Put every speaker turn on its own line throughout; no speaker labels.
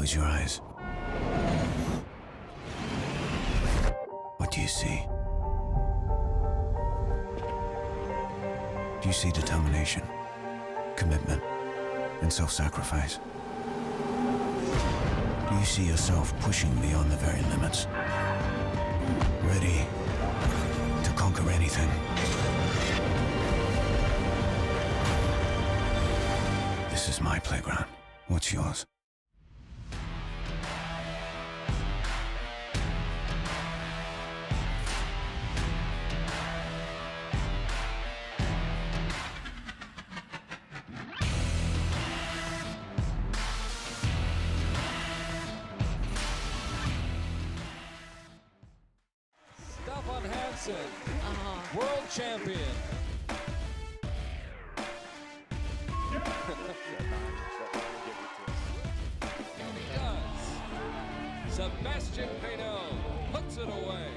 Close your eyes. What do you see? Do you see determination, commitment, and self-sacrifice? Do you see yourself pushing beyond the very limits? Ready to conquer anything? This is my playground. What's yours?
World champion. And he does. Sebastian Pino puts it away.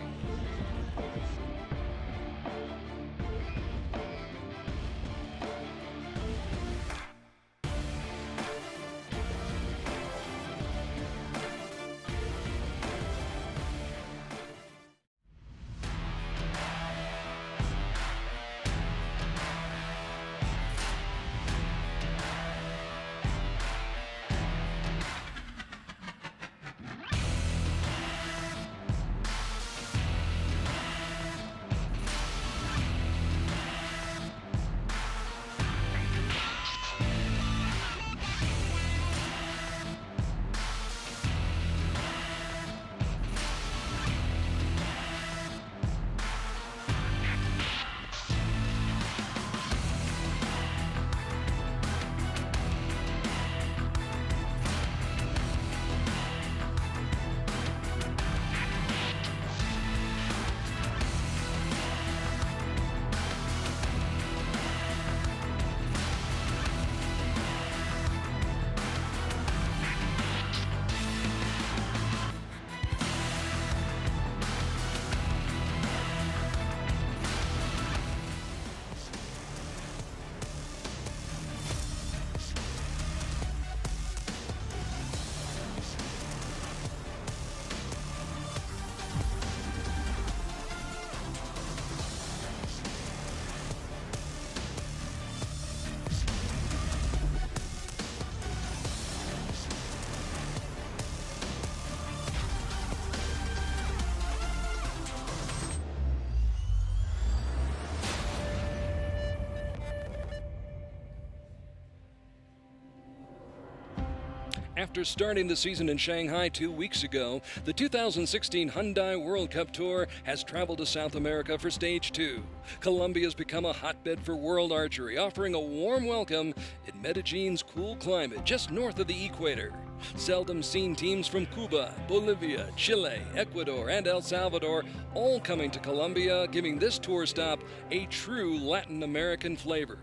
After starting the season in Shanghai 2 weeks ago, the 2016 Hyundai World Cup Tour has traveled to South America for Stage 2. Colombia has become a hotbed for world archery, offering a warm welcome in Medellin's cool climate just north of the equator. Seldom seen teams from Cuba, Bolivia, Chile, Ecuador, and El Salvador all coming to Colombia, giving this tour stop a true Latin American flavor.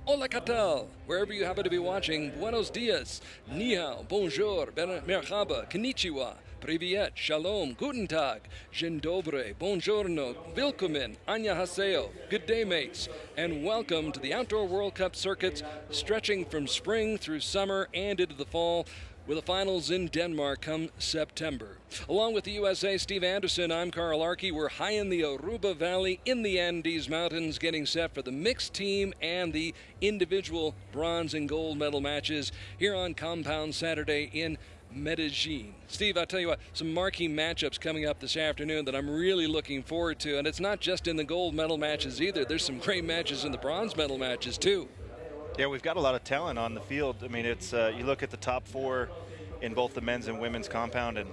Hola, ¿qué tal? Wherever you happen to be watching, buenos dias, ni hao, bonjour, merhaba, konnichiwa, privyet, shalom, guten tag, dzień dobry, buongiorno, willkommen, annyeonghaseyo, good day mates, and welcome to the Outdoor World Cup circuits stretching from spring through summer and into the fall, with the finals in Denmark come September. Along with the USA Steve Anderson, I'm Carl Arkey. We're high in the Aruba Valley in the Andes Mountains, getting set for the mixed team and the individual bronze and gold medal matches here on Compound Saturday in Medellin. Steve, I'll tell you what, some marquee matchups coming up this afternoon that I'm really looking forward to, and it's not just in the gold medal matches either. There's some great matches in the bronze medal matches too.
Yeah, we've got a lot of talent on the field. I mean, it's you look at the top four in both the men's and women's compound, and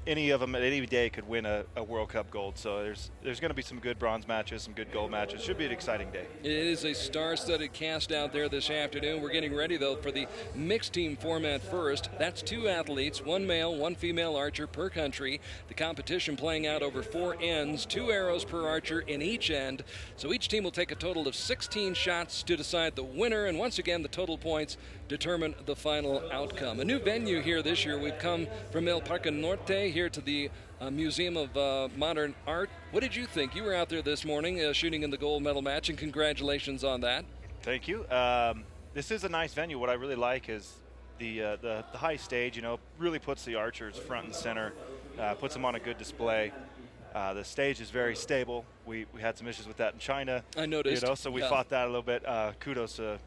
any of them at any day could win a World Cup gold. So there's going to be some good bronze matches, some good gold matches. Should be an exciting day.
It is a star-studded cast out there this afternoon. We're getting ready, though, for the mixed team format first. That's 2 athletes, 1 male, 1 female archer per country. The competition playing out over 4 ends, 2 arrows per archer in each end. So each team will take a total of 16 shots to decide the winner, and once again, the total points determine the final outcome. A new venue here this year. We've come from El Parque Norte here to the Museum of Modern Art. What did you think? You were out there this morning shooting in the gold medal match, and congratulations on that.
Thank you. This is a nice venue. What I really like is the high stage, you know, really puts the archers front and center, puts them on a good display. The stage is very stable. We had some issues with that in China.
I noticed.
You know, so we fought that a little bit. Kudos to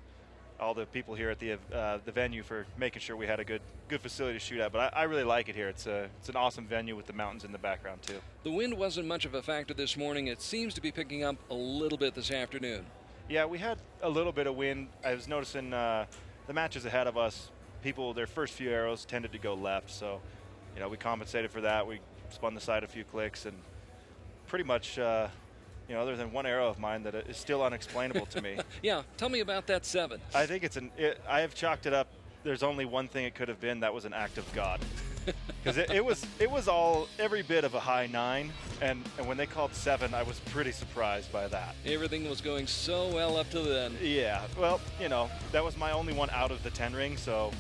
all the people here at the venue for making sure we had a good facility to shoot at. But I really like it here. It's an awesome venue with the mountains in the background too.
The wind wasn't much of a factor this morning. It seems to be picking up a little bit this afternoon.
Yeah, we had a little bit of wind. I was noticing the matches ahead of us, people, their first few arrows tended to go left. So, you know, we compensated for that. We spun the side a few clicks, and pretty much, you know, other than one arrow of mine that is still unexplainable to me.
Yeah, tell me about that 7.
I think I have chalked it up. There's only one thing it could have been. That was an act of God. Because it was all every bit of a high 9, and when they called 7, I was pretty surprised by that.
Everything was going so well up to then.
Yeah, well, you know, that was my only one out of the 10 ring, so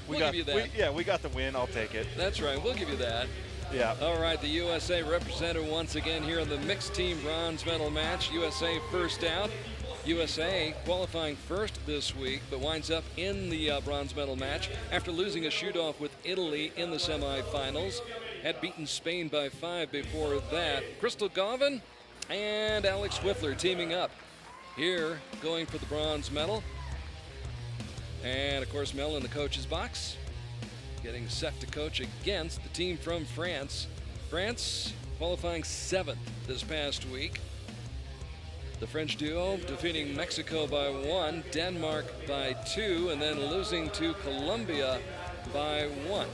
we'll give you that.
We got the win. I'll take it.
That's right. We'll give you that.
Yeah.
All right, the USA represented once again here in the mixed team bronze medal match. USA first out. USA qualifying first this week, but winds up in the bronze medal match after losing a shoot-off with Italy in the semifinals. Had beaten Spain by 5 before that. Crystal Gauvin and Alex Wiffler teaming up here, going for the bronze medal. And, of course, Mel in the coach's box, getting set to coach against the team from France. France qualifying 7th this past week. The French duo defeating Mexico by 1, Denmark by 2, and then losing to Colombia by 1.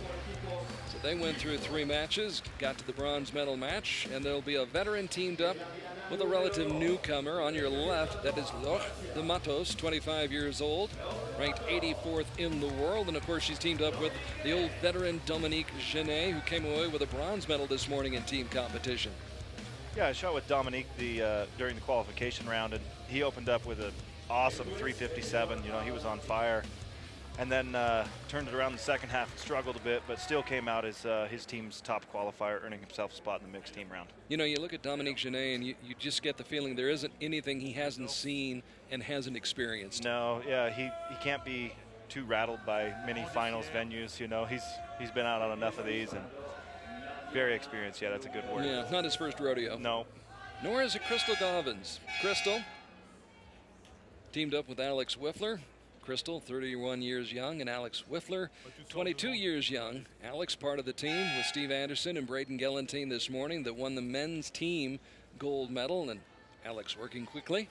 So they went through 3 matches, got to the bronze medal match, and there'll be a veteran teamed up with a relative newcomer on your left. That is Loch de Matos, 25 years old, ranked 84th in the world. And of course, she's teamed up with the old veteran Dominique Genet, who came away with a bronze medal this morning in team competition.
Yeah, I shot with Dominique during the qualification round, and he opened up with an awesome 357. You know, he was on fire. And then turned it around the second half and struggled a bit, but still came out as his team's top qualifier, earning himself a spot in the mixed team round.
You know, you look at Dominique Genet, and you just get the feeling there isn't anything he hasn't seen and hasn't experienced.
No, yeah, he can't be too rattled by many finals venues. You know, he's been out on enough of these, and very experienced. Yeah, that's a good word.
Yeah, not his first rodeo.
No.
Nor is it Crystal Gauvins. Crystal teamed up with Alex Wiffler. Crystal, 31 years young, and Alex Wiffler, 22 years young. Alex, part of the team with Steve Anderson and Braden Gellantine this morning that won the men's team gold medal, and Alex working quickly.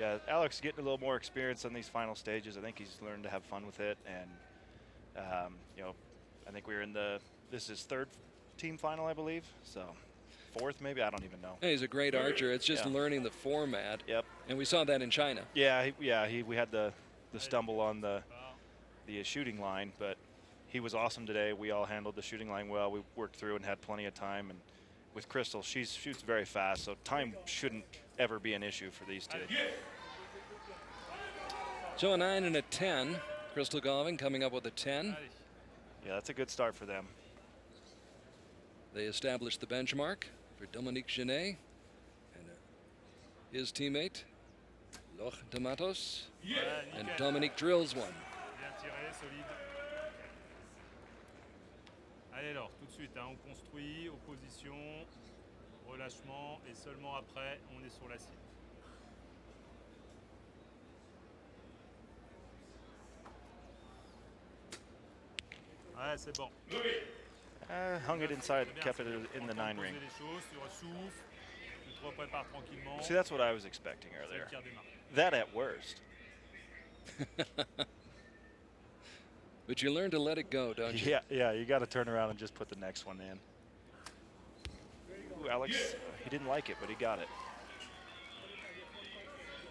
Yeah, Alex getting a little more experience on these final stages. I think he's learned to have fun with it, and you know, I think we're in this is 3rd team final, I believe, so 4th maybe, I don't even know.
Yeah, he's a great archer. It's just learning the format.
Yep.
And we saw that in China.
Yeah, we had the stumble on the shooting line, but he was awesome today. We all handled the shooting line well. We worked through and had plenty of time. And with Crystal, she shoots very fast, so time shouldn't ever be an issue for these two.
So a 9 and a 10. Crystal Gauvin coming up with a 10.
Yeah, that's a good start for them.
They established the benchmark for Dominique Genet and his teammate, Loch de Matos, and Dominique drills one.
Bien tiré, solide. Allez alors, tout de suite, hein, on construit, opposition, relâchement, et seulement après, on est sur la cible. Ouais, c'est bon.
Hung it inside, kept it in the 9 ring. See, that's what I was expecting earlier. That at worst.
But you learn to let it go, don't you?
Yeah, you got to turn around and just put the next one in. Ooh, Alex, he didn't like it, but he got it.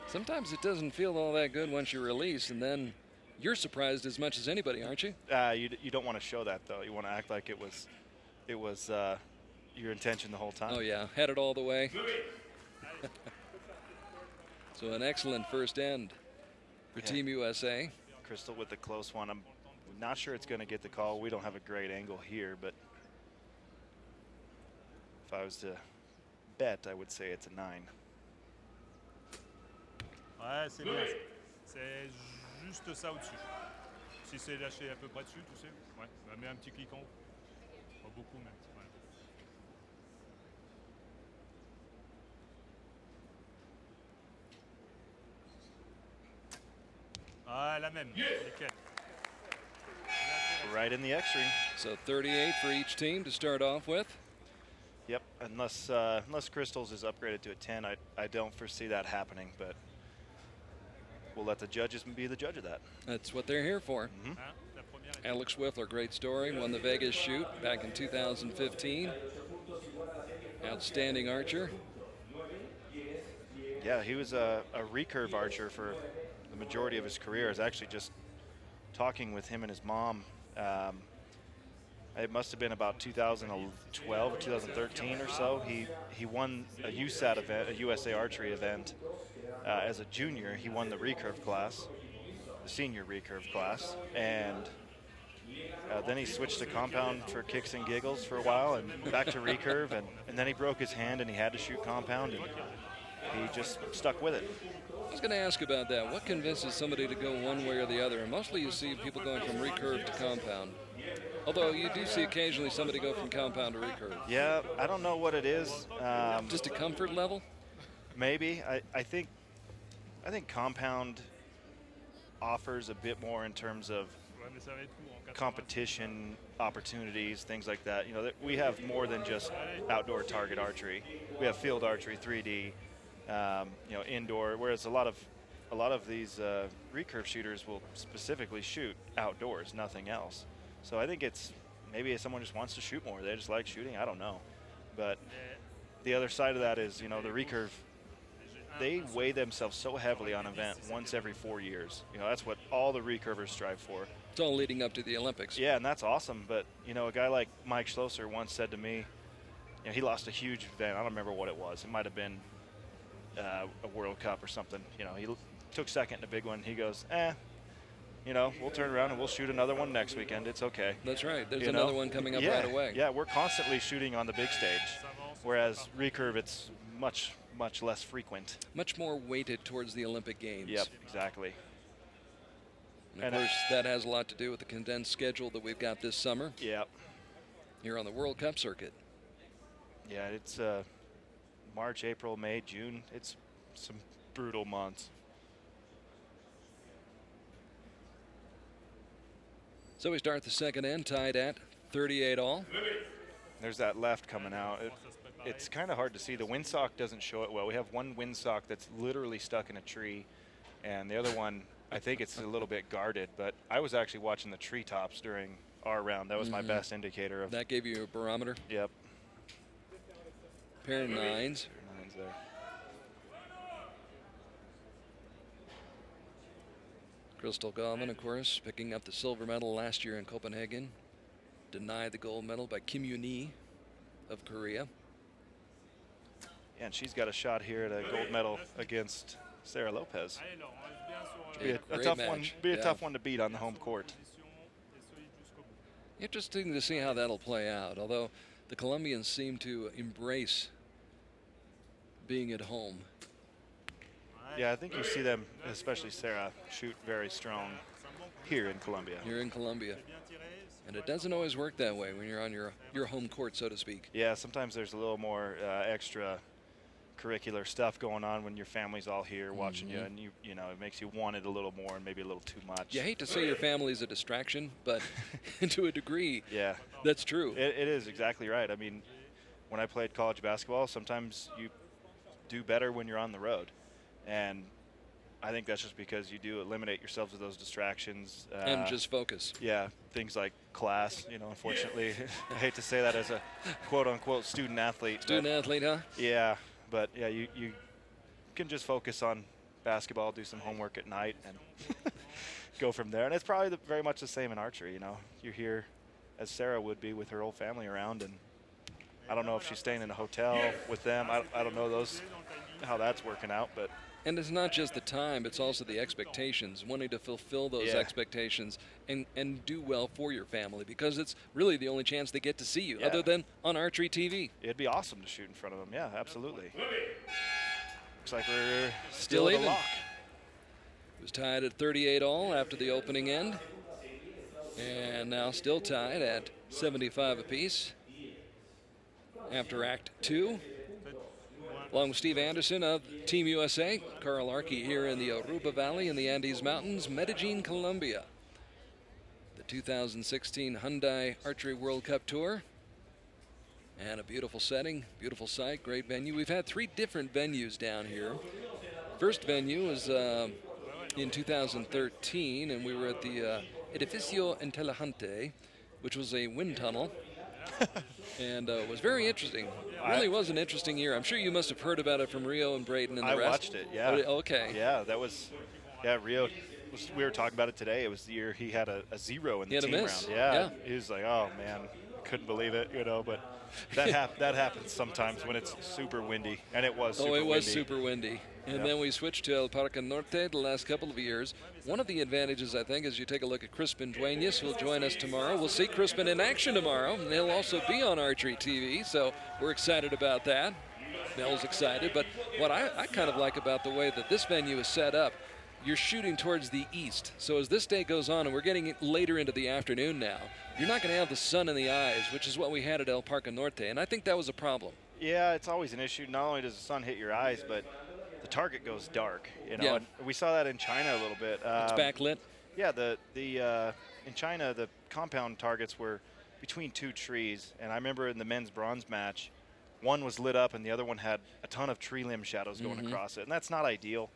Sometimes it doesn't feel all that good once you release, and then you're surprised as much as anybody, aren't you?
You don't want to show that, though. You want to act like it was your intention the whole time.
Oh, yeah, had it all the way. So an excellent first end for Team USA.
Crystal with the close one. I'm not sure it's going to get the call. We don't have a great angle here, but if I was to bet, I would say it's a 9.
Ouais, c'est bien. C'est juste ça au-dessus. Si c'est lâché à peu près dessus, tu sais. Ouais, bah, mets un petit clic en haut. Pas beaucoup même. Voilà. Ah, la même. Nickel.
Right in the X ring.
So 38 for each team to start off with.
Yep, unless Crystals is upgraded to a 10, I don't foresee that happening, but we'll let the judges be the judge of that.
That's what they're here for.
Hein, la première est-
Alex Whiffler, great story, won the Vegas shoot back in 2015. Outstanding archer.
Yeah, he was a recurve archer for the majority of his career. I was actually just talking with him and his mom. It must have been about 2012 or 2013 or so. He won a USAT event, a USA Archery event. As a junior, he won the recurve class, the senior recurve class, and then he switched to compound for kicks and giggles for a while, and back to recurve, and then he broke his hand and he had to shoot compound, and he just stuck with it.
I was going to ask about that. What convinces somebody to go one way or the other? And mostly you see people going from recurve to compound. Although you do see occasionally somebody go from compound to recurve.
Yeah, I don't know what it is.
Just a comfort level?
Maybe. I think compound offers a bit more in terms of
Ouais, mais ça va être court en 80.
competition opportunities, things like that. You know, that we have more than just outdoor target archery. We have field archery, 3D, you know, indoor. Whereas a lot of these recurve shooters will specifically shoot outdoors, nothing else. So I think it's maybe someone just wants to shoot more. They just like shooting. I don't know, but the other side of that is, you know, the recurve. They weigh themselves so heavily on an event once every 4 years. You know, that's what all the recurvers strive for.
It's all leading up to the Olympics.
Yeah, and that's awesome. But, you know, a guy like Mike Schlosser once said to me, you know, he lost a huge event. I don't remember what it was. It might have been a World Cup or something. You know, he took second in a big one. He goes, you know, we'll turn around and we'll shoot another one next weekend. It's okay.
That's right. There's
You
another
know?
one coming up
Yeah,
right away.
Yeah, we're constantly shooting on the big stage, whereas recurve, it's much less frequent.
Much more weighted towards the Olympic Games.
Yep, exactly.
And of
And
course, that has a lot to do with the condensed schedule that we've got this summer
Yep.
here on the World Cup circuit.
Yeah, it's March, April, May, June. It's some brutal months.
So we start the second end tied at 38 all.
There's that left coming out. It's kind of hard to see. The windsock doesn't show it well. We have one windsock that's literally stuck in a tree, and the other one, I think it's a little bit guarded, but I was actually watching the treetops during our round. That was my best indicator of.
That gave you a barometer.
Yep.
Pair of nines.
Nines there.
Crystal Galvin, of course, picking up the silver medal last year in Copenhagen. Denied the gold medal by Kim Yoon-hee of Korea.
Yeah, and she's got a shot here at a gold medal against Sarah Lopez.
Allez, Laurent, reste bien sur
Be a
Great
tough
match.
one. Be a
Yeah.
tough one to beat on the home court.
position et solide jusqu'au bout.
Interesting to see how that'll play out, although the Colombians seem to embrace being at home.
Yeah, I think you see them, especially Sarah, shoot very strong here in Colombia.
You're in Colombia,
Bien tiré,
and it doesn't always work that way when you're on your home court, so to speak.
Yeah, sometimes there's a little more extra curricular stuff going on when your family's all here watching you, and you know, it makes you want it a little more and maybe a little too much.
You hate to say your family's a distraction, but to a degree,
Yeah,
that's true.
it is exactly right. I mean, when I played college basketball, sometimes you do better when you're on the road, and I think that's just because you do eliminate yourself to those distractions.
And just focus.
Yeah, things like class, you know, unfortunately. I hate to say that as a quote-unquote student athlete. but
Student athlete, huh?
Yeah, but yeah, you can just focus on basketball, do some homework at night, and go from there. And it's probably very much the same in archery, you know. You're here, as Sarah would be, with her whole family around, and I don't know if she's staying in a hotel with them. I don't know how that's working out, but
And it's not just the time, it's also the expectations, wanting to fulfill those
Yeah.
expectations and do well for your family, because it's really the only chance they get to see you,
Yeah.
other than on archery TV.
it'd be awesome to shoot in front of them. Yeah, absolutely. Looks like we're
Still
still at a
even.
lock.
It was tied at 38 all after the opening end. And now still tied at 75 apiece after Act 2. Along with Steve Anderson of Team USA, Carl Arke here in the Aruba Valley in the Andes Mountains, Medellin, Colombia. The 2016 Hyundai Archery World Cup Tour. And a beautiful setting, beautiful site, great venue. We've had 3 different venues down here. First venue was in 2013, and we were at the Edificio Inteligente, which was a wind tunnel. And it was very interesting. It really was an interesting year. I'm sure you must have heard about it from Rio and Braden and the rest.
I watched it, yeah.
Oh, okay.
Yeah, that was, yeah, Rio, we were talking about it today. It was the year he had a 0 in the team round. Yeah. He was like, oh, man, couldn't believe it, you know, but that happens sometimes when it's super windy, and it was super windy.
Oh, it was super windy. And then we switched to El Parque Norte the last couple of years. One of the advantages, I think, is you take a look at Crispin Duenas, who will join us tomorrow. We'll see Crispin in action tomorrow, and he'll also be on Archery TV, so we're excited about that. Mel's excited, but what I kind of like about the way that this venue is set up, you're shooting towards the east. So as this day goes on, and we're getting later into the afternoon now, you're not going to have the sun in the eyes, which is what we had at El Parque Norte, and I think that was a problem.
Yeah, it's always an issue. Not only does the sun hit your eyes, but the target goes dark. You know, and we saw that in China a little bit.
It's backlit.
Yeah, in China the compound targets were between 2 trees, and I remember in the men's bronze match, one was lit up and the other one had a ton of tree limb shadows going across it, and that's not ideal.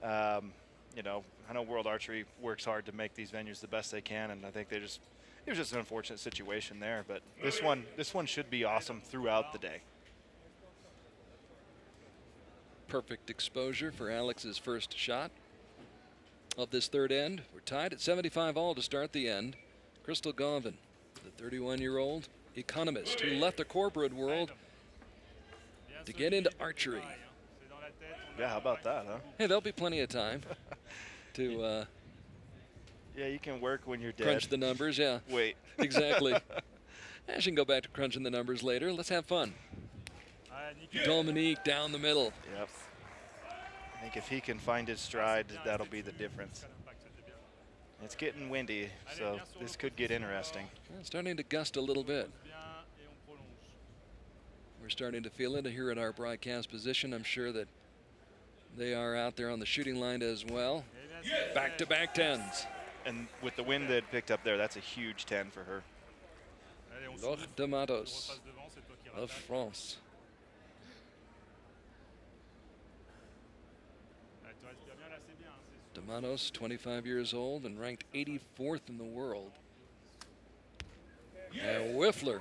You know, I know World Archery works hard to make these venues the best they can, and I think it was just an unfortunate situation there. But this one should be awesome throughout the day.
Perfect exposure for Alex's first shot of this third end. We're tied at 75 all to start the end. Crystal Gauvin, the 31-year-old economist who left the corporate world to get into archery.
Yeah, how about that, huh?
Hey, there'll be plenty of time to
yeah, you can work when you're dead.
Crunch the numbers, yeah.
Wait.
Exactly. I can go back to crunching the numbers later. Let's have fun. Dominique down the middle.
Yep. I think if he can find his stride, that'll be the difference. It's getting windy, so this could get interesting.
It's starting to gust a little bit. We're starting to feel it here at our broadcast position. I'm sure that they are out there on the shooting line as well. Back-to-back 10s.
And with the wind that picked up there, that's a huge 10 for her.
Laure de Matos of France. De Matos, 25 years old and ranked 84th in the world. And Whiffler.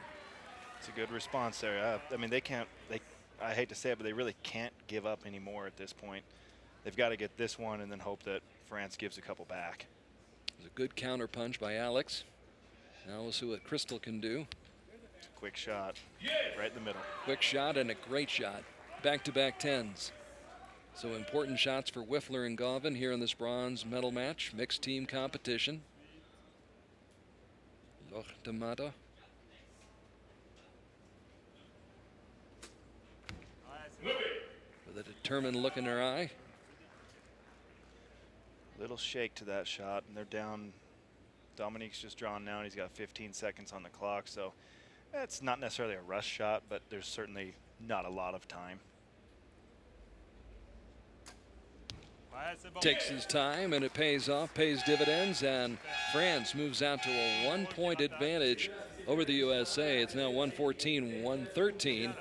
It's a good response there. I mean, I hate to say it, but they really can't give up anymore at this point. They've got to get this one and then hope that France gives a couple back.
It was a good counter punch by Alex. Now we'll see what Crystal can do.
It's a quick shot, right in the middle.
Quick shot and a great shot. Back-to-back 10s. So important shots for Whiffler and Gauvin here in this bronze medal match. Mixed team competition. Laure de Matos. With a determined look in her eye.
Little shake to that shot, and they're down. Dominique's just drawn now, and he's got 15 seconds on the clock, so it's not necessarily a rush shot, but there's certainly not a lot of time.
Takes his time, and it pays off, pays dividends, and France moves out to a 1-point advantage over the USA. It's now 114-113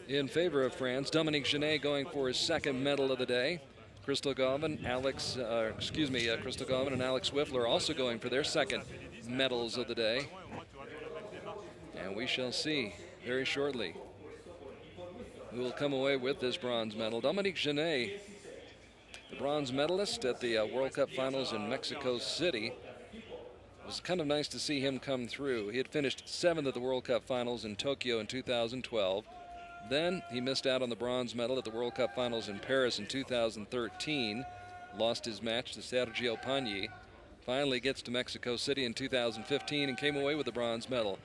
in favor of France. Dominique Genet going for his second medal of the day. Crystal Gauvin, Crystal Gauvin and Alex Whiffler also going for their second medals of the day. And we shall see very shortly who will come away with this bronze medal. Dominique Genet, the bronze medalist at the World Cup Finals in Mexico City. It was kind of nice to see him come through. He had finished 7th at the World Cup Finals in Tokyo in 2012. Then he missed out on the bronze medal at the World Cup Finals in Paris in 2013. Lost his match to Sergio Pagni. Finally gets to Mexico City in 2015 and came away with the bronze medal.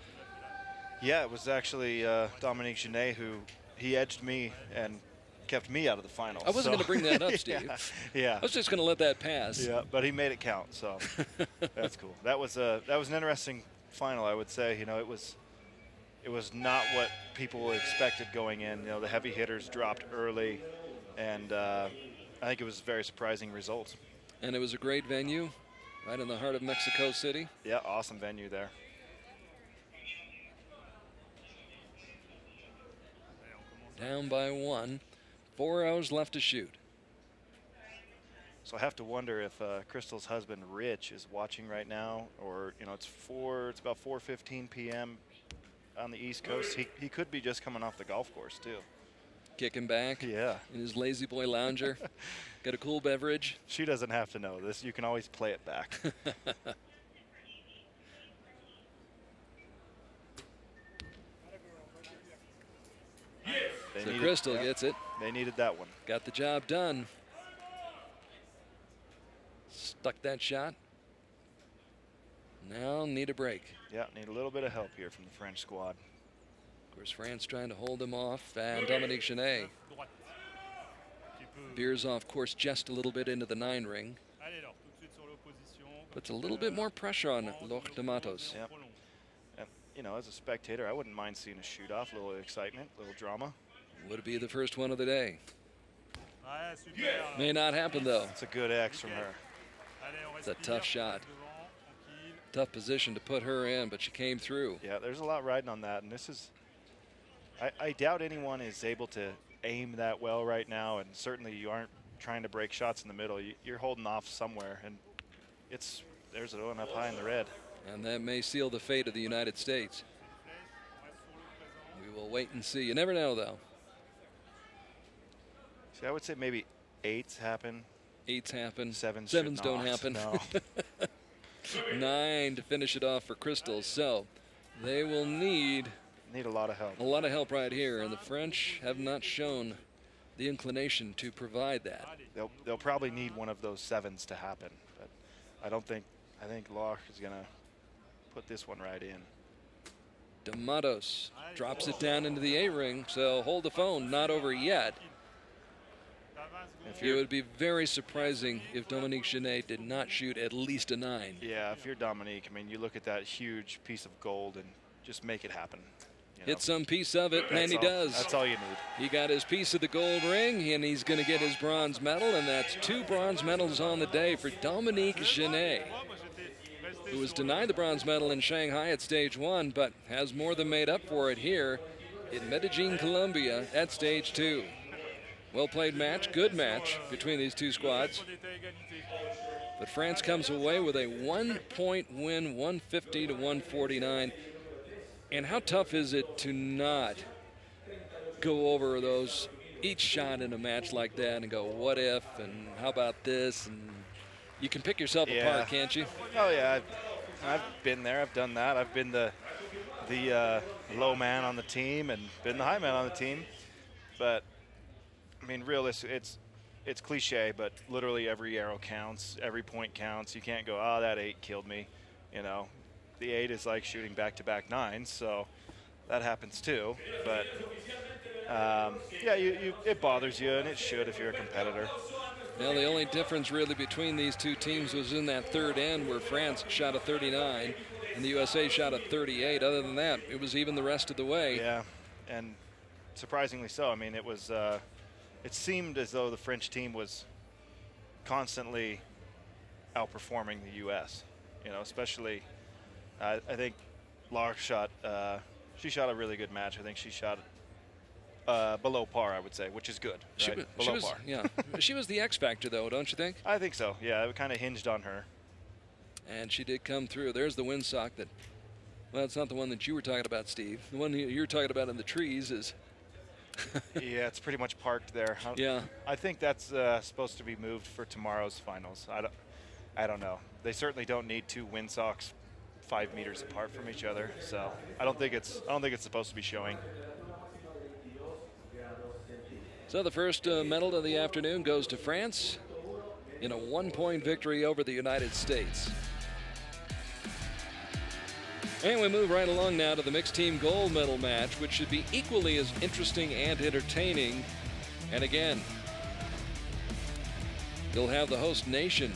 Yeah, it was actually Dominique Genet who he edged me, and kept me out of the finals.
I wasn't going to bring that up, Steve.
Yeah.
I was just going to let that pass.
Yeah, but he made it count, so that's cool. That was an interesting final, I would say. You know, it was not what people expected going in. You know, the heavy hitters dropped early, and I think it was very surprising results.
And it was a great venue, right in the heart of Mexico City.
Yeah, awesome venue there.
Down by 1, 4 hours left to shoot.
So I have to wonder if Crystal's husband Rich is watching right now, or you know, it's about 4:15 p.m. on the East Coast. He could be just coming off the golf course too.
Kicking back.
Yeah.
In his lazy boy lounger. Got a cool beverage.
She doesn't have to know this. You can always play it back.
So Crystal gets it.
They needed that one.
Got the job done. Stuck that shot. Now need a break.
Yeah, need a little bit of help here from the French squad.
Of course, France trying to hold them off. And Dominique Genet veers off course just a little bit into the 9 ring. Puts a little bit more pressure on Loch de Matos.
Yep. And, you know, as a spectator, I wouldn't mind seeing a shoot-off, a little excitement, a little drama.
Would be the first one of the day. May not happen, though.
It's a good X from her.
It's a tough shot. Tough position to put her in, but she came through.
Yeah, there's a lot riding on that, and this is, I doubt anyone is able to aim that well right now, and certainly you aren't trying to break shots in the middle. You're holding off somewhere, and there's a one up high in the red.
And that may seal the fate of the United States. We will wait and see. You never know, though.
See, I would say maybe 8s happen.
8s happen.
7s
don't happen.
No.
9 to finish it off for Crystal. So they will need
a lot of help.
A lot of help right here, and the French have not shown the inclination to provide that.
They'll probably need one of those 7s to happen, but I think Loch is gonna put this one right in.
De Matos drops it down into the A-ring, so hold the phone, not over yet. It would be very surprising if Dominique Genet did not shoot at least a 9.
Yeah, if you're Dominique, I mean, you look at that huge piece of gold and just make it happen. You know?
Hit some piece of it, and he does.
That's all you need.
He got his piece of the gold ring, and he's going to get his bronze medal, and that's 2 bronze medals on the day for Dominique Genet, who was denied the bronze medal in Shanghai at stage 1, but has more than made up for it here in Medellin, Colombia at stage 2. Well-played match, good match between these two squads. But France comes away with a 1-point win, 150 to 149. And how tough is it to not go over those each shot in a match like that and go, what if, and how about this? And you can pick yourself apart, can't you?
Oh, yeah. I've been there. I've done that. I've been the low man on the team and been the high man on the team. But I mean, realistic. It's cliche, but literally every arrow counts. Every point counts. You can't go, oh, that 8 killed me. You know, the 8 is like shooting back-to-back 9s, so that happens too. But yeah, it bothers you, and it should if you're a competitor.
Well, the only difference really between these two teams was in that third end where France shot a 39 and the USA shot a 38. Other than that, it was even the rest of the way.
Yeah, and surprisingly so. I mean, it was. It seemed as though the French team was constantly outperforming the U.S. You know, especially I think Laura shot. She shot a really good match. I think she shot below par, I would say, which is good. Right? Below par.
Yeah, she was the X factor, though, don't you think?
I think so. Yeah, it kind of hinged on her.
And she did come through. There's the windsock that. Well, it's not the one that you were talking about, Steve. The one you're talking about in the trees is.
Yeah, it's pretty much parked there.
Yeah.
I think that's supposed to be moved for tomorrow's finals. I don't know. They certainly don't need 2 windsocks 5 meters apart from each other. So I don't think it's supposed to be showing.
So the first medal of the afternoon goes to France in a 1-point victory over the United States. And we move right along now to the mixed team gold medal match, which should be equally as interesting and entertaining And again, you'll have the host nation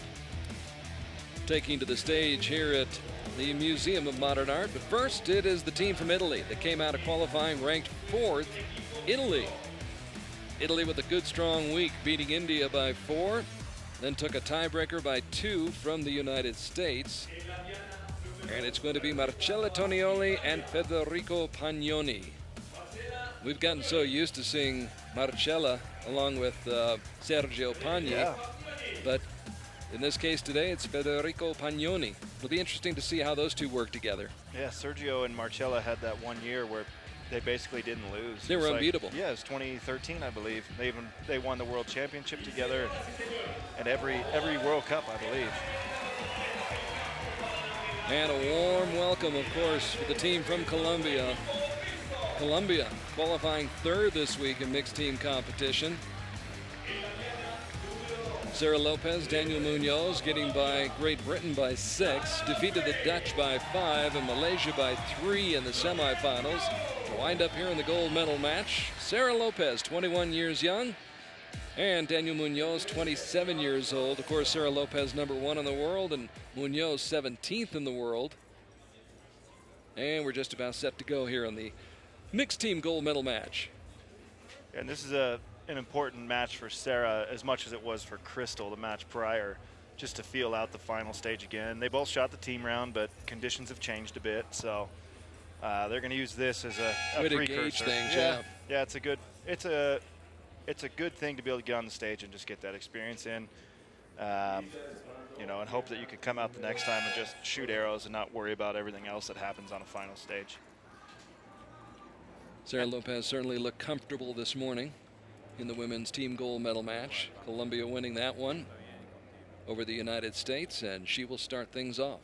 taking to the stage here at the Museum of Modern Art. But first, it is the team from Italy that came out of qualifying ranked 4th. Italy with a good strong week, beating India by 4, then took a tiebreaker by 2 from the United States. And it's going to be Marcella Tonioli and Federico Pagnoni. We've gotten so used to seeing Marcella along with Sergio Pagni,
Yeah.
but in this case today, it's Federico Pagnoni. It'll be interesting to see how those two work together.
Yeah, Sergio and Marcella had that one year where they basically didn't lose.
They were
It's
unbeatable.
Yeah, it was 2013, I believe. They won the World Championship together, and every World Cup, I believe.
And a warm welcome, of course, for the team from Colombia. Colombia qualifying 3rd this week in mixed team competition. Sarah Lopez, Daniel Munoz getting by Great Britain by 6, defeated the Dutch by 5 and Malaysia by 3 in the semifinals. To wind up here in the gold medal match, Sarah Lopez, 21 years young, and Daniel Munoz, 27 years old. Of course, Sarah Lopez, #1 in the world, and Munoz, 17th in the world. And we're just about set to go here on the mixed team gold medal match.
And this is an important match for Sarah as much as it was for Crystal, the match prior, just to feel out the final stage again. They both shot the team round, but conditions have changed a bit, so they're going to use this as a
Way to
precursor.
gauge things,
Yeah, it's a good thing to be able to get on the stage and just get that experience in, and hope that you can come out the next time and just shoot arrows and not worry about everything else that happens on a final stage.
Sarah Lopez certainly looked comfortable this morning in the women's team gold medal match. Colombia winning that one over the United States, and she will start things off.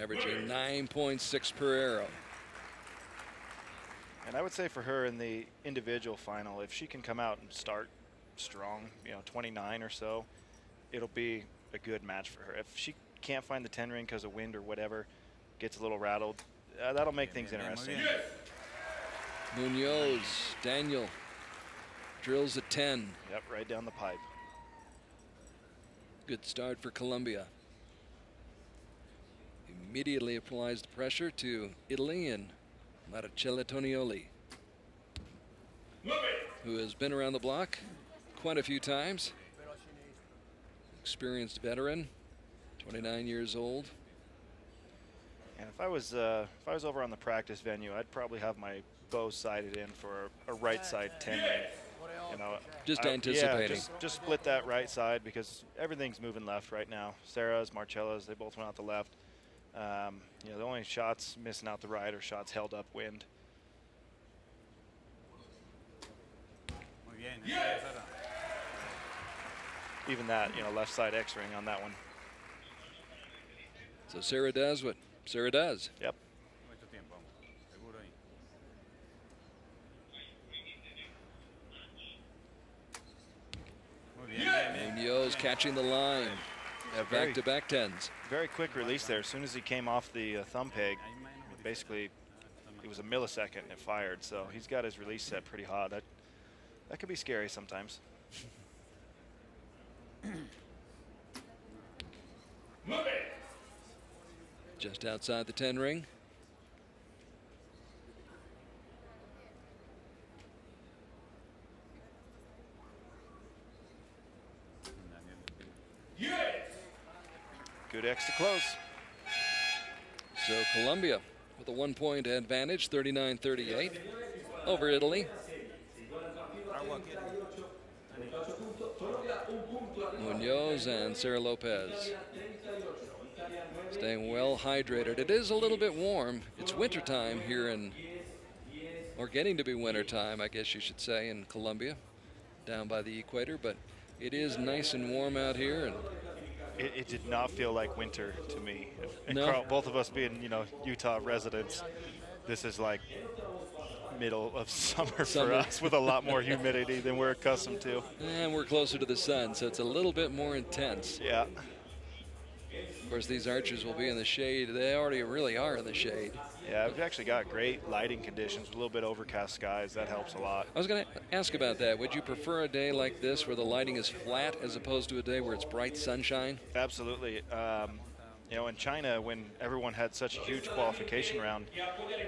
Averaging 9.6 per arrow.
And I would say for her in the individual final, if she can come out and start strong, 29 or so, it'll be a good match for her. If she can't find the 10 ring because of wind or whatever, gets a little rattled, that'll make things interesting.
Munoz, Daniel, drills a 10.
Yep, right down the pipe.
Good start for Colombia. Immediately applies the pressure to Italy and Marcella Tonioli, who has been around the block quite a few times. Experienced veteran, 29 years old.
And if I was over on the practice venue, I'd probably have my bow sighted in for a right side 10 ring.
Just anticipating.
Yeah, just split that right side because everything's moving left right now. Sarah's, Marcella's, they both went out the left. The only shots missing out the right are shots held up wind. Even that, left side X ring on that one.
So Sarah does what Sarah does.
Yep.
Munoz catching the line.
Yeah,
Back-to-back 10s.
Very quick release there. As soon as he came off the thumb peg, basically it was a millisecond and it fired. So he's got his release set pretty hot. That could be scary sometimes.
Just outside the 10 ring.
Good X to close.
So Colombia with a 1-point advantage, 39-38 over Italy. Munoz and Sarah Lopez staying well hydrated. It is a little bit warm. It's wintertime here or getting to be wintertime, I guess you should say, in Colombia, down by the equator, but it is nice and warm out here. And
it did not feel like winter to me. And
No.
Carl, both of us being, Utah residents, this is like middle of summer for us with a lot more humidity than we're accustomed to.
And we're closer to the sun, so it's a little bit more intense.
Yeah.
Of course, these archers will be in the shade. They already really are in the shade.
Yeah, we've actually got great lighting conditions, a little bit overcast skies. That helps a lot.
I was going to ask about that. Would you prefer a day like this where the lighting is flat as opposed to a day where it's bright sunshine?
Absolutely. You know, in China, when everyone had such a huge qualification round,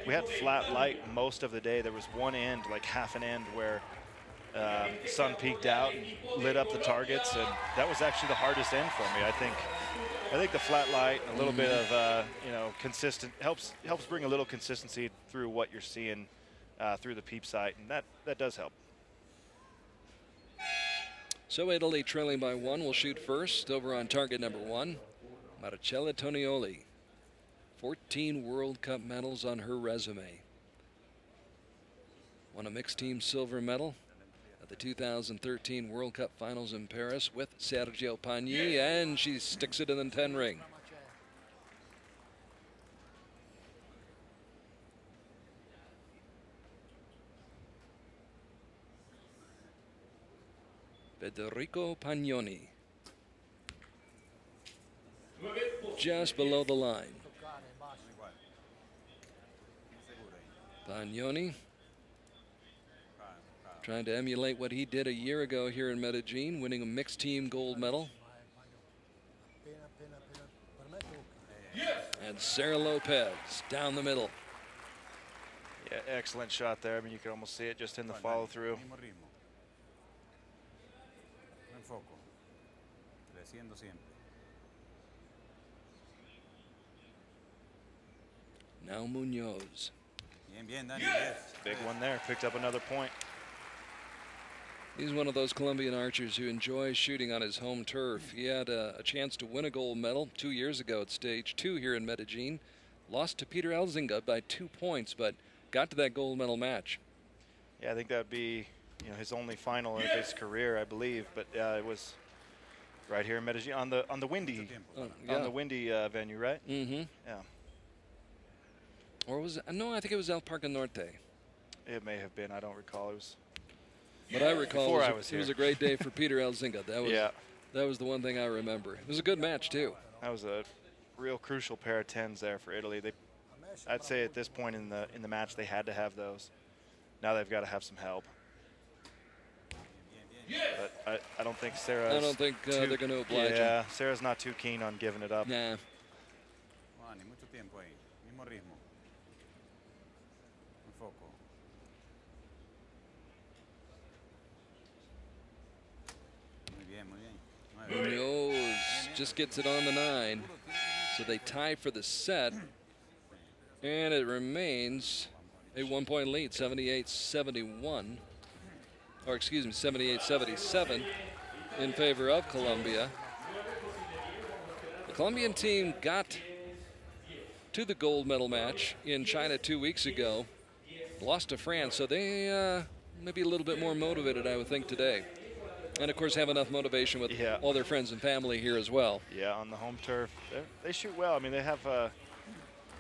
we had flat light most of the day. There was one end, like half an end, where the sun peeked out and lit up the targets, and that was actually the hardest end for me. I think the flat light and a little bit of you know, consistent helps bring a little consistency through what you're seeing through the peep sight, and that does help.
So Italy trailing by 1 will shoot first over on target number 1. Marcella Tonioli, 14 World Cup medals on her resume. Won a mixed team silver medal at the 2013 World Cup Finals in Paris with Sergio Pagni, and she sticks it in the 10 ring. Federico Pagnoni, just below the line. Pagnoni trying to emulate what he did a year ago here in Medellin, winning a mixed team gold medal. And Sarah Lopez down the middle.
Yeah, excellent shot there. I mean, you can almost see it just in the follow through.
Now Munoz.
Big one there, picked up another point.
He's one of those Colombian archers who enjoys shooting on his home turf. He had a chance to win a gold medal 2 years ago at stage 2 here in Medellin. Lost to Peter Elzinga by 2 points, but got to that gold medal match.
Yeah, I think that would be, you know, his only final of his career, I believe. But it was right here in Medellin on the windy on the windy venue, right?
Mm-hmm.
Yeah.
Or was it? No, I think it was El Parque Norte.
It may have been. I don't recall. It was.
But I recall
Before
it
I
was,
was
it was
here.
a great day for Peter Elzinga. That was
Yeah.
That was the one thing I remember. It was a good match too.
That was a real crucial pair of 10s there for Italy. I'd say at this point in the match they had to have those. Now they've got to have some help. But I don't think Sarah.
I don't think they're going to oblige him.
Yeah, Sarah's not too keen on giving it up.
Nah. Munoz just gets it on the 9. So they tie for the set. And it remains a 1-point lead, 78-71. Or excuse me, 78-77 in favor of Colombia. The Colombian team got to the gold medal match in China 2 weeks ago. Lost to France, so they may be a little bit more motivated, I would think, today. And, of course, have enough motivation with all their friends and family here as well.
Yeah, on the home turf. They shoot well. I mean, they have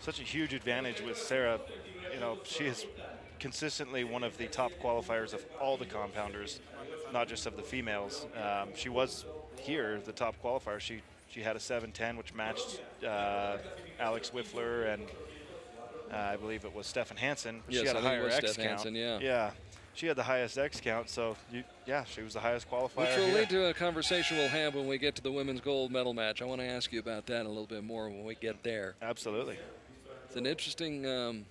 such a huge advantage with Sarah. You know, she is consistently one of the top qualifiers of all the compounders, not just of the females. She was here, the top qualifier. She had a 7-10, which matched Alex Wiffler and I believe it was Stefan Hansen.
Yes,
she had a higher X count.
Hansen, yeah.
Yeah. She had the highest X count, so she was the highest qualifier.
Which will lead to a conversation we'll have when we get to the women's gold medal match. I want to ask you about that a little bit more when we get there.
Absolutely.
It's an interesting, and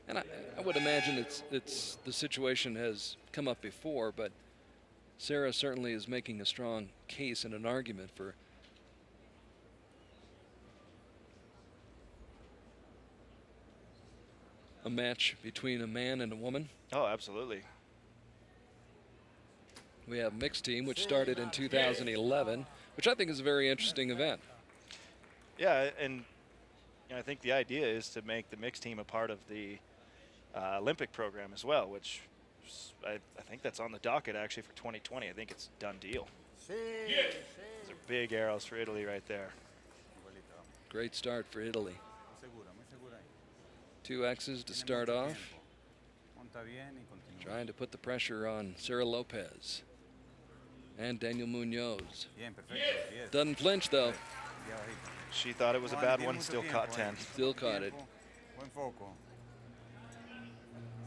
I would imagine it's the situation has come up before, but Sarah certainly is making a strong case and an argument for a match between a man and a woman.
Oh, absolutely.
We have mixed team, which started in 2011, which I think is a very interesting event.
Yeah, and I think the idea is to make the mixed team a part of the Olympic program as well, which I think that's on the docket actually for 2020. I think it's a done deal. Those are big arrows for Italy right there.
Great start for Italy. 2 X's to start off. Trying to put the pressure on Sarah Lopez and Daniel Munoz. Doesn't flinch though.
She thought it was a bad one, still caught 10.
Still caught it.
Buen foco.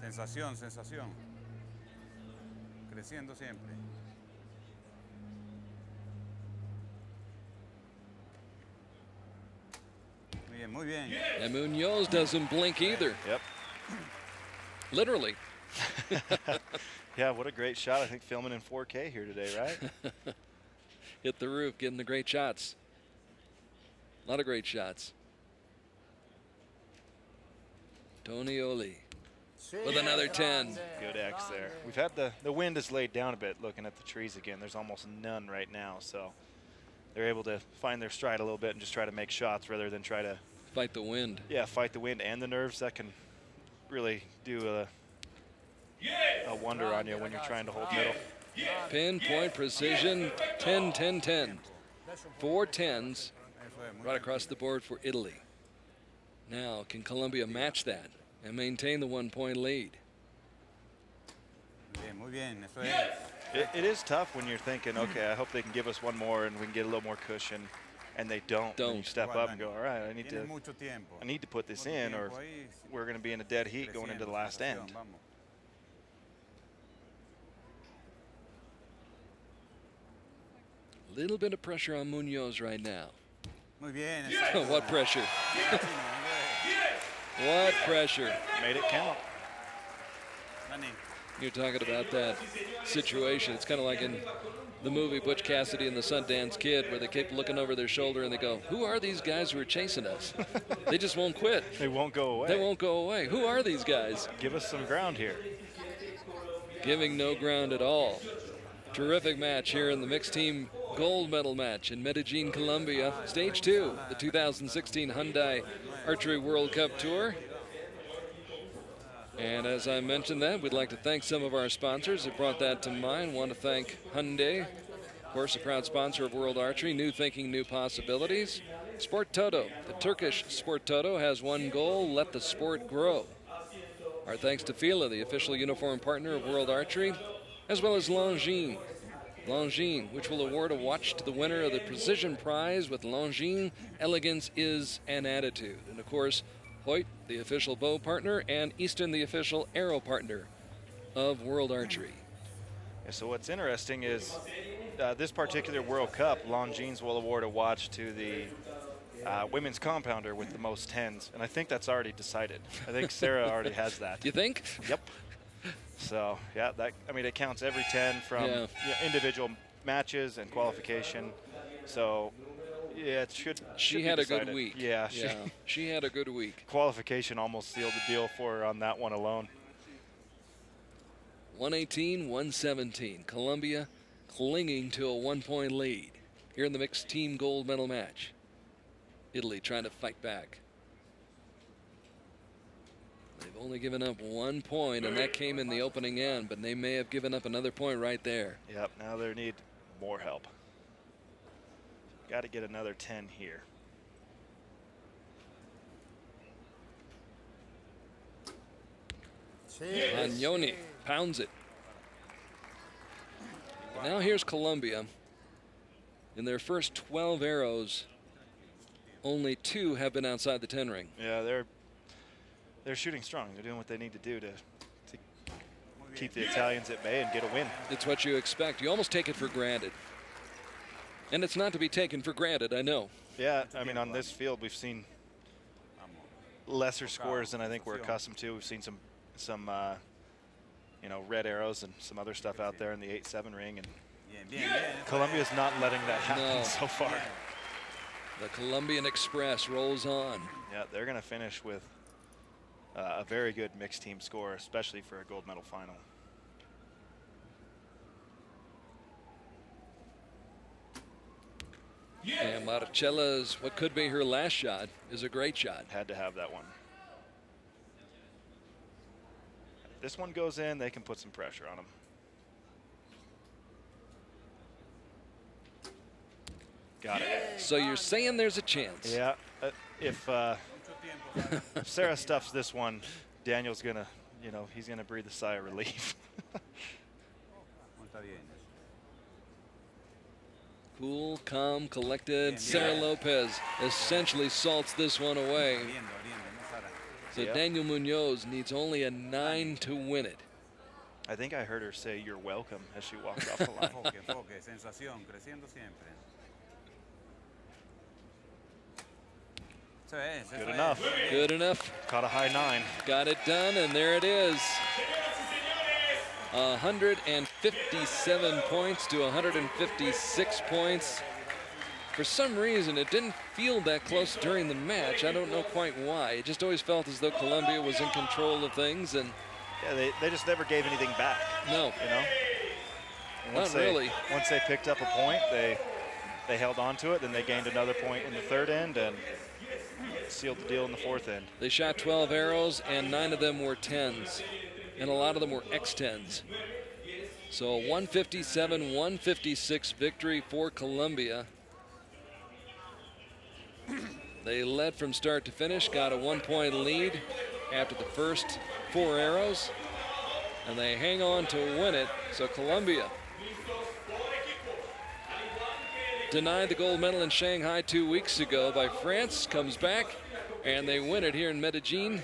Sensación, sensación. Creciendo siempre. Muy bien, muy bien.
And Munoz doesn't blink either.
Yep.
Literally.
Yeah, what a great shot. I think filming in 4K here today, right?
Hit the roof, getting the great shots. A lot of great shots. Tonioli with another 10.
Good X there. We've had the wind has laid down a bit looking at the trees again. There's almost none right now, so they're able to find their stride a little bit and just try to make shots rather than try to
Fight the wind.
Yeah, fight the wind and the nerves. That can really do a wonder on you when you're trying to hold middle.
Pinpoint precision, 10, 10, 10. 4 10s right across the board for Italy. Now, can Colombia match that and maintain the 1-point lead?
Muy bien, muy bien. Eso es.
It is tough when you're thinking, okay, I hope they can give us one more and we can get a little more cushion, and they don't. And you step up and go, all right, I need to put this in, or we're going to be in a dead heat going into the last end.
Little bit of pressure on Munoz right now.
Muy bien.
What pressure? What pressure?
Made it count.
You're talking about that situation. It's kind of like in the movie Butch Cassidy and the Sundance Kid, where they keep looking over their shoulder and they go, who are these guys who are chasing us? They just won't quit.
They won't go away.
They won't go away. Who are these guys?
Give us some ground here.
Giving no ground at all. Terrific match here in the mixed team gold medal match in Medellin, Colombia. Stage 2, the 2016 Hyundai Archery World Cup Tour. And as I mentioned that, we'd like to thank some of our sponsors that brought that to mind. Want to thank Hyundai, of course, a proud sponsor of World Archery, New Thinking, New Possibilities. Sport Toto, the Turkish Sport Toto, has one goal: let the sport grow. Our thanks to Fila, the official uniform partner of World Archery, as well as Longines. Longines, which will award a watch to the winner of the Precision Prize with Longines, Elegance is an Attitude. And of course, Hoyt, the official bow partner, and Easton, the official arrow partner of World Archery.
Yeah, so what's interesting is this particular World Cup, Longines will award a watch to the women's compounder with the most 10s, and I think that's already decided. I think Sarah already has that.
You think?
Yep. So yeah, it counts every 10 from individual matches and qualification. So yeah, it should.
She had a good week.
Yeah,
she had a good week.
Qualification almost sealed the deal for her on that one alone.
118-117. Colombia clinging to a 1-point lead here in the mixed team gold medal match. Italy trying to fight back. They've only given up 1 point, and that came in the opening end, but they may have given up another point right there.
Yep, now they need more help. Got to get another 10 here.
Agnoni pounds it. Now here's Colombia. In their first 12 arrows, only 2 have been outside the 10 ring.
Yeah, they're shooting strong. They're doing what they need to do to keep the Italians at bay and get a win.
It's what you expect. You almost take it for granted. And it's not to be taken for granted, I know.
Yeah, I mean, on this field, we've seen lesser scores than I think we're accustomed to. We've seen some red arrows and some other stuff out there in the 8-7 ring, and Colombia's not letting that happen so far.
The Colombian Express rolls on.
Yeah, they're going to finish with a very good mixed team score, especially for a gold medal final.
And Marcella's, what could be her last shot, is a great shot.
Had to have that one. If this one goes in, they can put some pressure on them. Got it.
So you're saying there's a chance?
Yeah. If Sarah stuffs this one, Daniel's gonna, he's gonna breathe a sigh of relief.
Cool, calm, collected. Sarah Lopez essentially salts this one away. So Daniel Munoz needs only a 9 to win it.
I think I heard her say "You're welcome" as she walked off the line.
Enfoque, enfoque, sensación, creciendo siempre.
Good enough.
Good enough.
Caught a high 9.
Got it done, and there it is. 157 points to 156 points. For some reason, it didn't feel that close during the match. I don't know quite why. It just always felt as though Colombia was in control of things, and
yeah, they just never gave anything back.
No,
you know.
not really.
Once they picked up a point, they held on to it. Then they gained another point in the third end and sealed the deal in the fourth end.
They shot 12 arrows, and 9 of them were 10s, and a lot of them were X10s. So 157-156 victory for Colombia. They led from start to finish, got a 1-point lead after the first 4 arrows, and they hang on to win it. So Colombia denied the gold medal in Shanghai 2 weeks ago by France, comes back, and they win it here in Medellin.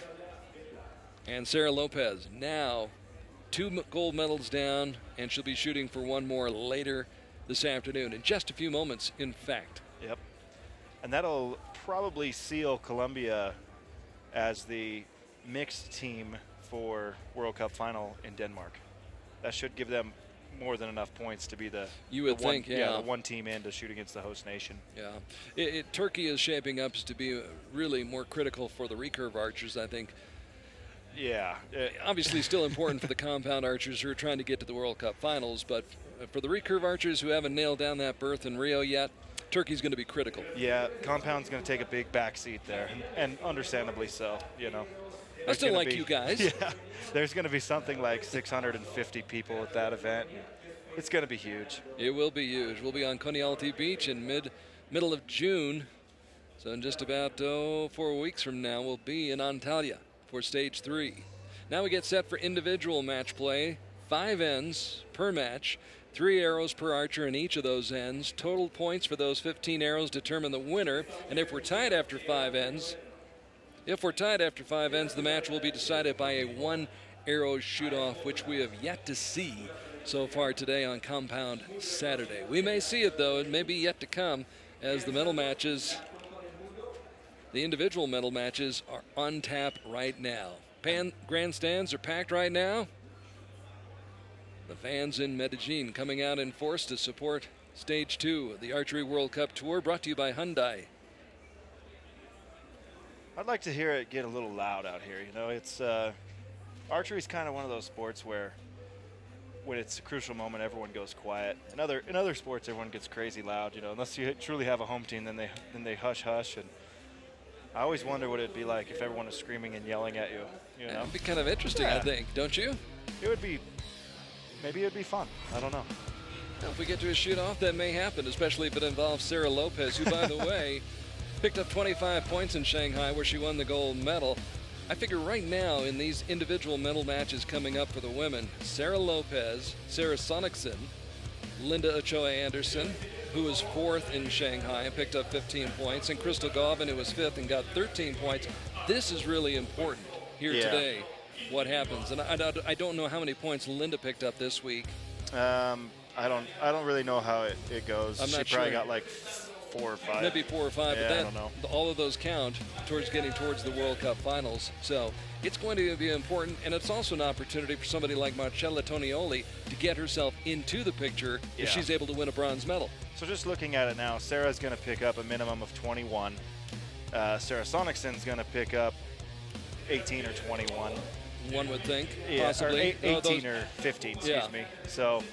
And Sarah Lopez now 2 gold medals down, and she'll be shooting for 1 more later this afternoon, in just a few moments, in fact.
Yep. And that'll probably seal Colombia as the mixed team for World Cup final in Denmark. That should give them more than enough points to be the
the
one team in to shoot against the host nation.
Yeah, Turkey is shaping up to be really more critical for the recurve archers, I think.
Yeah.
Obviously still important for the compound archers who are trying to get to the World Cup finals, but for the recurve archers who haven't nailed down that berth in Rio yet, Turkey's going to be critical.
Yeah, compound's going to take a big backseat there, and understandably so, you know.
I still like you guys.
Yeah, there's going to be something like 650 people at that event. It's going to be huge.
It will be huge. We'll be on Conialty Beach in middle of June. So in just about 4 weeks from now, we'll be in Antalya for stage 3. Now we get set for individual match play. 5 ends per match. 3 arrows per archer in each of those ends. Total points for those 15 arrows determine the winner. And if we're tied after 5 ends, the match will be decided by a 1 arrow shoot-off, which we have yet to see so far today on Compound Saturday. We may see it, though. It may be yet to come, as the individual medal matches are on tap right now. Grandstands are packed right now. The fans in Medellin coming out in force to support Stage 2 of the Archery World Cup Tour, brought to you by Hyundai.
I'd like to hear it get a little loud out here. You know, it's archery's kind of one of those sports where when it's a crucial moment, everyone goes quiet. In other sports, everyone gets crazy loud. You know, unless you truly have a home team, then they hush. And I always wonder what it'd be like if everyone was screaming and yelling at you. You know,
it'd be kind of interesting, I think, don't you?
It would be. Maybe it'd be fun. I don't know.
Well, if we get to a shoot-off, that may happen, especially if it involves Sarah Lopez, who, by the way, picked up 25 points in Shanghai, where she won the gold medal. I figure right now in these individual medal matches coming up for the women, Sarah Lopez, Sarah Sonicson, Linda Ochoa Anderson, who was 4th in Shanghai and picked up 15 points, and Crystal Gauvin, who was 5th and got 13 points. This is really important here today, what happens. And I don't know how many points Linda picked up this week.
I don't really know how it goes.
I'm not
she probably
sure.
got like 4 or 5.
Maybe 4 or 5,
yeah,
but
I don't know.
all of those count towards getting towards the World Cup finals. So it's going to be important, and it's also an opportunity for somebody like Marcella Tonioli to get herself into the picture if she's able to win a bronze medal.
So just looking at it now, Sarah's going to pick up a minimum of 21. Sarah Sonicson's going to pick up 18 or 21.
One would think,
yeah,
possibly.
Or 18 or 15, excuse me. So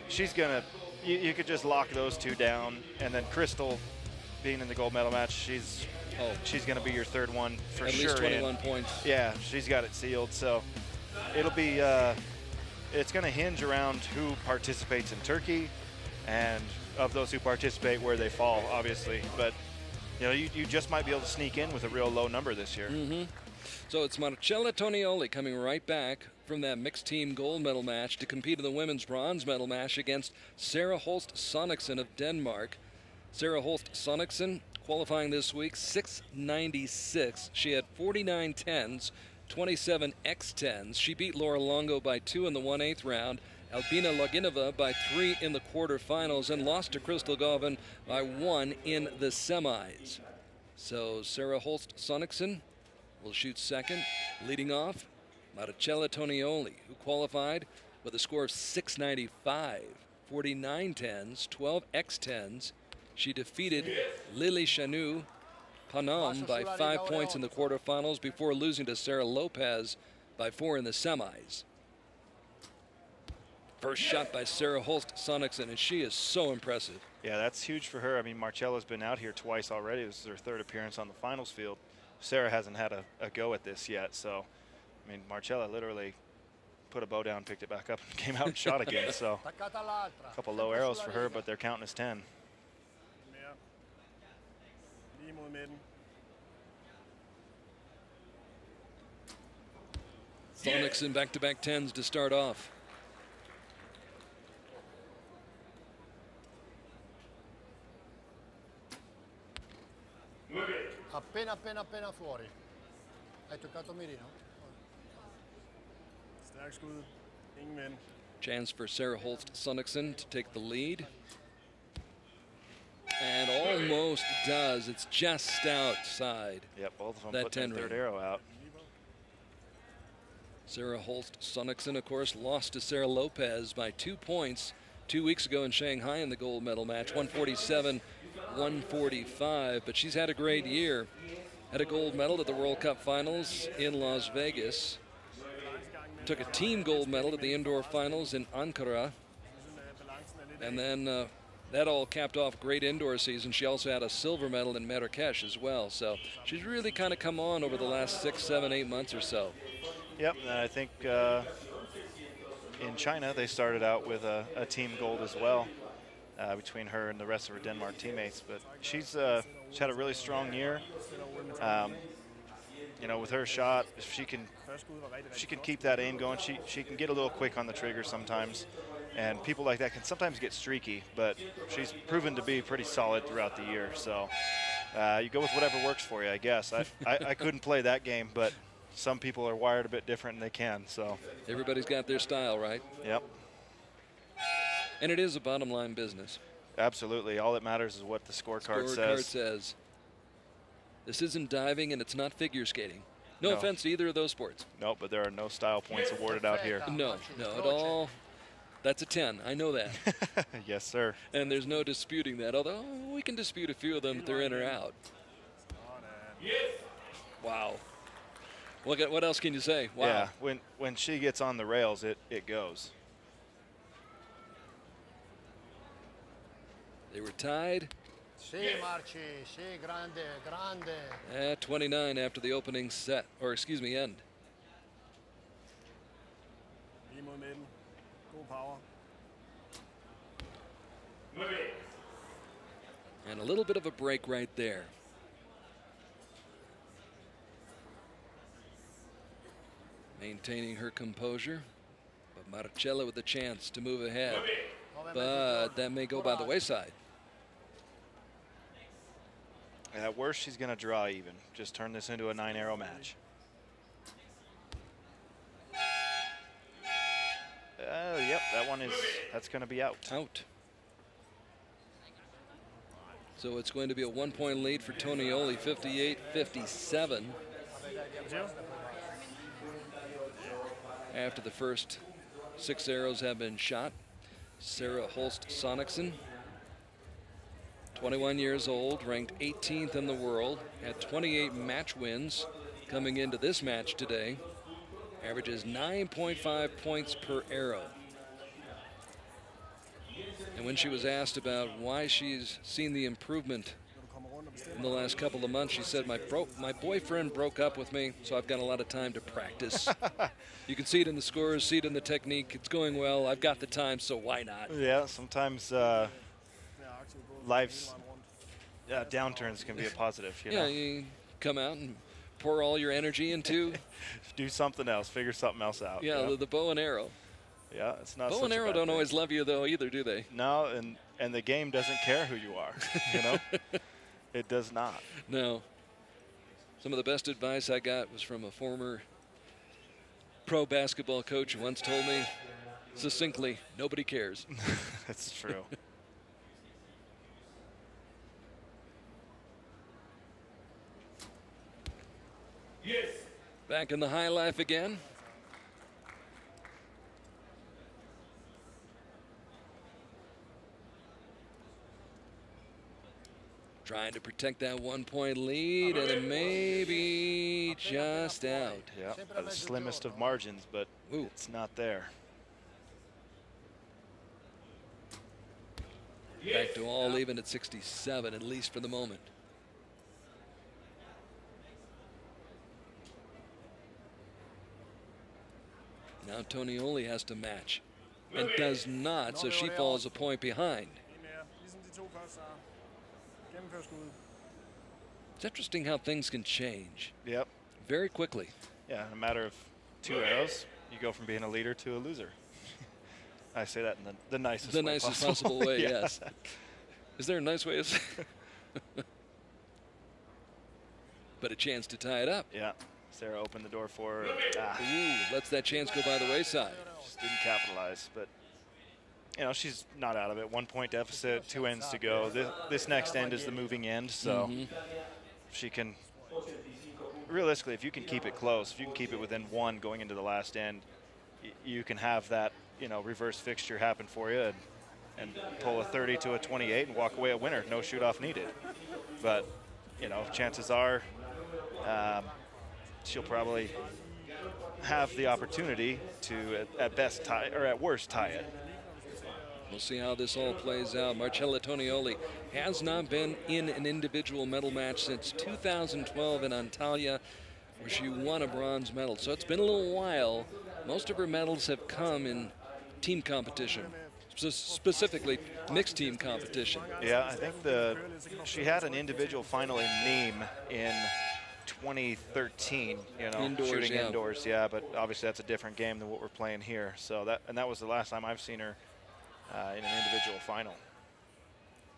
she's going to, you could just lock those two down, and then Crystal, being in the gold medal match, she's going to be your third one for sure.
At least 21 points.
Yeah, she's got it sealed. So it'll be, it's going to hinge around who participates in Turkey, and of those who participate, where they fall, obviously. But you know, you just might be able to sneak in with a real low number this year.
Mm-hmm. So it's Marcella Tonioli coming right back from that mixed team gold medal match to compete in the women's bronze medal match against Sarah Holst Sonicson of Denmark. Sarah Holst Sonicson Qualifying this week, 696. She had 49 10s, 27 X10s. She beat Laura Longo by 2 in the 1/8 round, Albina Loginova by 3 in the quarterfinals, and lost to Crystal Govan by 1 in the semis. So Sarah Holst Sonicson will shoot second. Leading off, Maricela Tonioli, who qualified with a score of 695, 49 10s, 12 X10s. She defeated Lily Chanou Panam by 5 points in the quarterfinals before losing to Sarah Lopez by 4 in the semis. First shot by Sarah Holst Sonicson, and she is so impressive.
Yeah, that's huge for her. I mean, Marcella's been out here twice already. This is her 3rd appearance on the finals field. Sarah hasn't had a go at this yet. So, I mean, Marcella literally put a bow down, picked it back up, and came out and shot again. So, a couple low arrows for her, but they're counting as 10.
Sonicson back-to-back 10s to start off.
Appena fuori. Hai toccato mirino?
Stærkt skud. Ingen vind.
Chance for Sarah Holst Sonicson to take the lead. And almost does. It's just outside.
Yep, both of them
that
put that 3rd arrow out.
Sarah Holst Sonicson, of course, lost to Sarah Lopez by 2 points 2 weeks ago in Shanghai in the gold medal match, 147-145. But she's had a great year. Had a gold medal at the World Cup finals in Las Vegas. Took a team gold medal at the indoor finals in Ankara. And then that all capped off a great indoor season. She also had a silver medal in Marrakesh as well. So she's really kind of come on over the last 6, 7, 8 months or so.
Yep, and I think in China they started out with a team gold as well between her and the rest of her Denmark teammates. But she's had a really strong year. You know, with her shot, if she can keep that aim going, she can get a little quick on the trigger sometimes. And people like that can sometimes get streaky, but she's proven to be pretty solid throughout the year. So you go with whatever works for you, I guess. I couldn't play that game, but some people are wired a bit different and they can. So
everybody's got their style, right?
Yep.
And it is a bottom line business.
Absolutely. All that matters is what the scorecard
says. This isn't diving and it's not figure skating. No offense to either of those sports.
No, but there are no style points awarded out here.
No, at all. That's a 10. I know that.
Yes, sir.
And there's no disputing that, although we can dispute a few of them if they're in or out. Wow. What else can you say? Wow.
Yeah, when she gets on the rails, it goes.
They were tied.
Sì, Marci, sì, grande.
At 29 after the opening set, or excuse me, end. And a little bit of a break right there. Maintaining her composure, but Maricela with a chance to move ahead. But that may go by the wayside.
At worst, she's going to draw even. Just turn this into a 9-arrow match. Yep, that's going to be out.
Out. So it's going to be a 1-point lead for Tonioli, 58-57. After the first 6 arrows have been shot, Sarah Holst Sonicson, 21 years old, ranked 18th in the world, had 28 match wins coming into this match today, averages 9.5 points per arrow. And when she was asked about why she's seen the improvement in the last couple of months, she said, my boyfriend broke up with me, so I've got a lot of time to practice. You can see it in the scores, see it in the technique. It's going well. I've got the time, so why not?
Yeah, sometimes life's downturns can be a positive.
You come out and pour all your energy into.
Do something else. Figure something else out.
Yeah, the bow and arrow.
Yeah, it's not.
Bow and arrow don't always love you though either, do they?
No, and the game doesn't care who you are. You know. It does not.
No. Some of the best advice I got was from a former pro basketball coach who once told me succinctly, nobody cares.
That's true.
Back in the high life again. Trying to protect that 1-point lead, and it may be just out.
Yeah, the slimmest of margins, but it's not there.
Back to all even at 67, at least for the moment. Now Tonioli has to match and does not, so she falls a point behind. It's interesting how things can change.
Yep.
Very quickly.
Yeah, in a matter of 2 arrows, you go from being a leader to a loser. I say that in the nicest way
possible way,
yeah.
yes. Is there a nice way to say but a chance to tie it up.
Yeah. Sarah opened the door for her.
Ooh, lets that chance go by the wayside.
Just didn't capitalize, but you know, she's not out of it. 1 point deficit, 2 ends to go. This next end is the moving end, so if she can, realistically, if you can keep it close, if you can keep it within 1 going into the last end, you can have that, you know, reverse fixture happen for you and pull a 30 to a 28 and walk away a winner. No shoot off needed. But, you know, chances are she'll probably have the opportunity to, at best, tie, or at worst, tie it.
We'll see how this all plays out. Marcella Tonioli has not been in an individual medal match since 2012 in Antalya, where she won a bronze medal. So it's been a little while. Most of her medals have come in team competition, specifically mixed team competition.
Yeah, I think she had an individual final in Nîmes in 2013, you know,
indoors,
shooting
yeah.
indoors, yeah, but obviously that's a different game than what we're playing here. So that was the last time I've seen her in an individual final.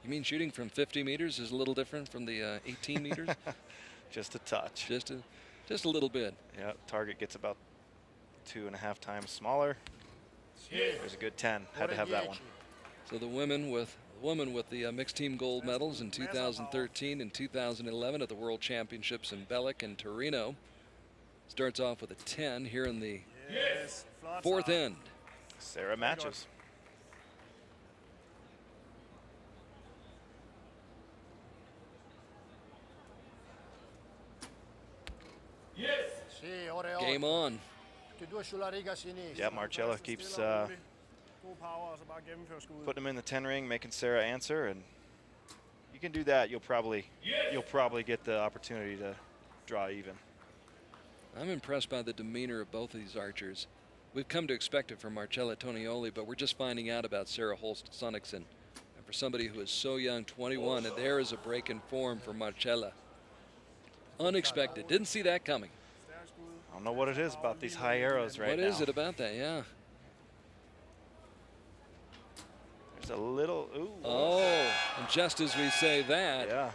You mean shooting from 50 meters is a little different from the 18 meters?
Just a touch.
Just a little bit.
Yeah, target gets about 2.5 times smaller. There's a good 10. Had to have that one.
So the women with the mixed team gold medals in 2013 and 2011 at the World Championships in Belek and Torino starts off with a 10 here in the fourth end.
Sarah matches.
Game on.
Yeah, Marcella keeps putting them in the 10 ring, making Sarah answer, and you can do that. You'll probably get the opportunity to draw even.
I'm impressed by the demeanor of both of these archers. We've come to expect it from Marcella Tonioli, but we're just finding out about Sarah Holst Sonicson. And for somebody who is so young, 21, and there is a break in form for Marcella. Unexpected. Didn't see that coming.
I don't know what it is about these high arrows right now.
What is it about that? Yeah.
There's a little, ooh.
Oh, and just as we say that.
Yeah.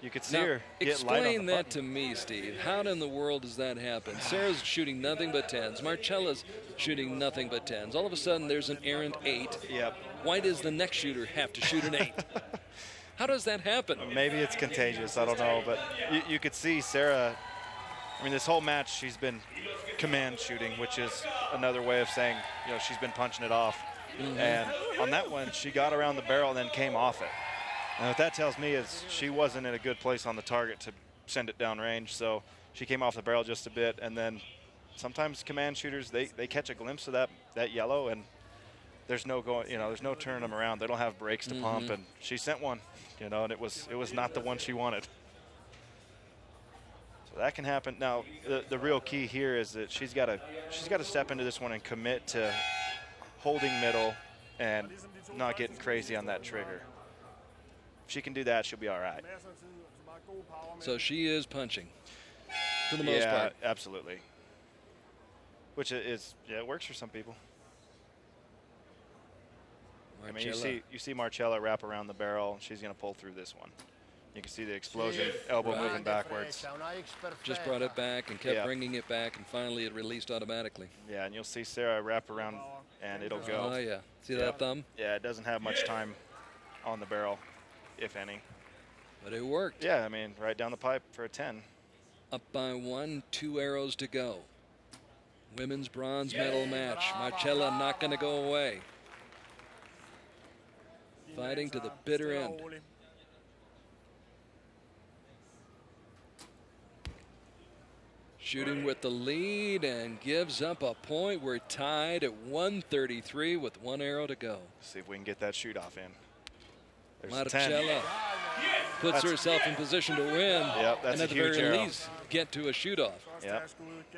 You could see
Now,
her get light on the
explain that
button.
to me, Steve. How in the world does that happen? Sarah's shooting nothing but 10s. Marcella's shooting nothing but 10s. All of a sudden, there's an errant 8.
Yep.
Why does the next shooter have to shoot an 8? How does that happen?
Maybe it's contagious. I don't know. But you could see Sarah, I mean, this whole match, she's been command shooting, which is another way of saying, you know, she's been punching it off. And on that one, she got around the barrel and then came off it. And what that tells me is she wasn't in a good place on the target to send it down range. So she came off the barrel just a bit. And then sometimes command shooters, they catch a glimpse of that yellow, and there's no going, you know, there's no turning them around. They don't have brakes to pump, and she sent one, you know, and it was not the one she wanted. So that can happen. Now, the real key here is that she's got to step into this one and commit to holding middle and not getting crazy on that trigger. If she can do that, she'll be all right.
So she is punching for the most part.
Yeah, absolutely. Which is, yeah, it works for some people.
Marcella.
I mean, you see Marcella wrap around the barrel. She's going to pull through this one. You can see the explosion, elbow moving backwards.
Just brought it back and kept bringing it back, and finally it released automatically.
Yeah, and you'll see Sarah wrap around, and it'll go.
Oh, yeah. See that thumb?
Yeah, it doesn't have much time on the barrel, if any.
But it worked.
Yeah, I mean, right down the pipe for a 10.
Up by 1, 2 arrows to go. Women's bronze medal match. Marcella not going to go away. Fighting to the bitter end. Shooting with the lead and gives up a point. We're tied at 133 with 1 arrow to go.
See if we can get that shoot off in. There's a 10.
Marcella puts herself in position to win.
Yep, that's
and
a
at the
huge
very
arrow.
least get to a shoot off.
Yep.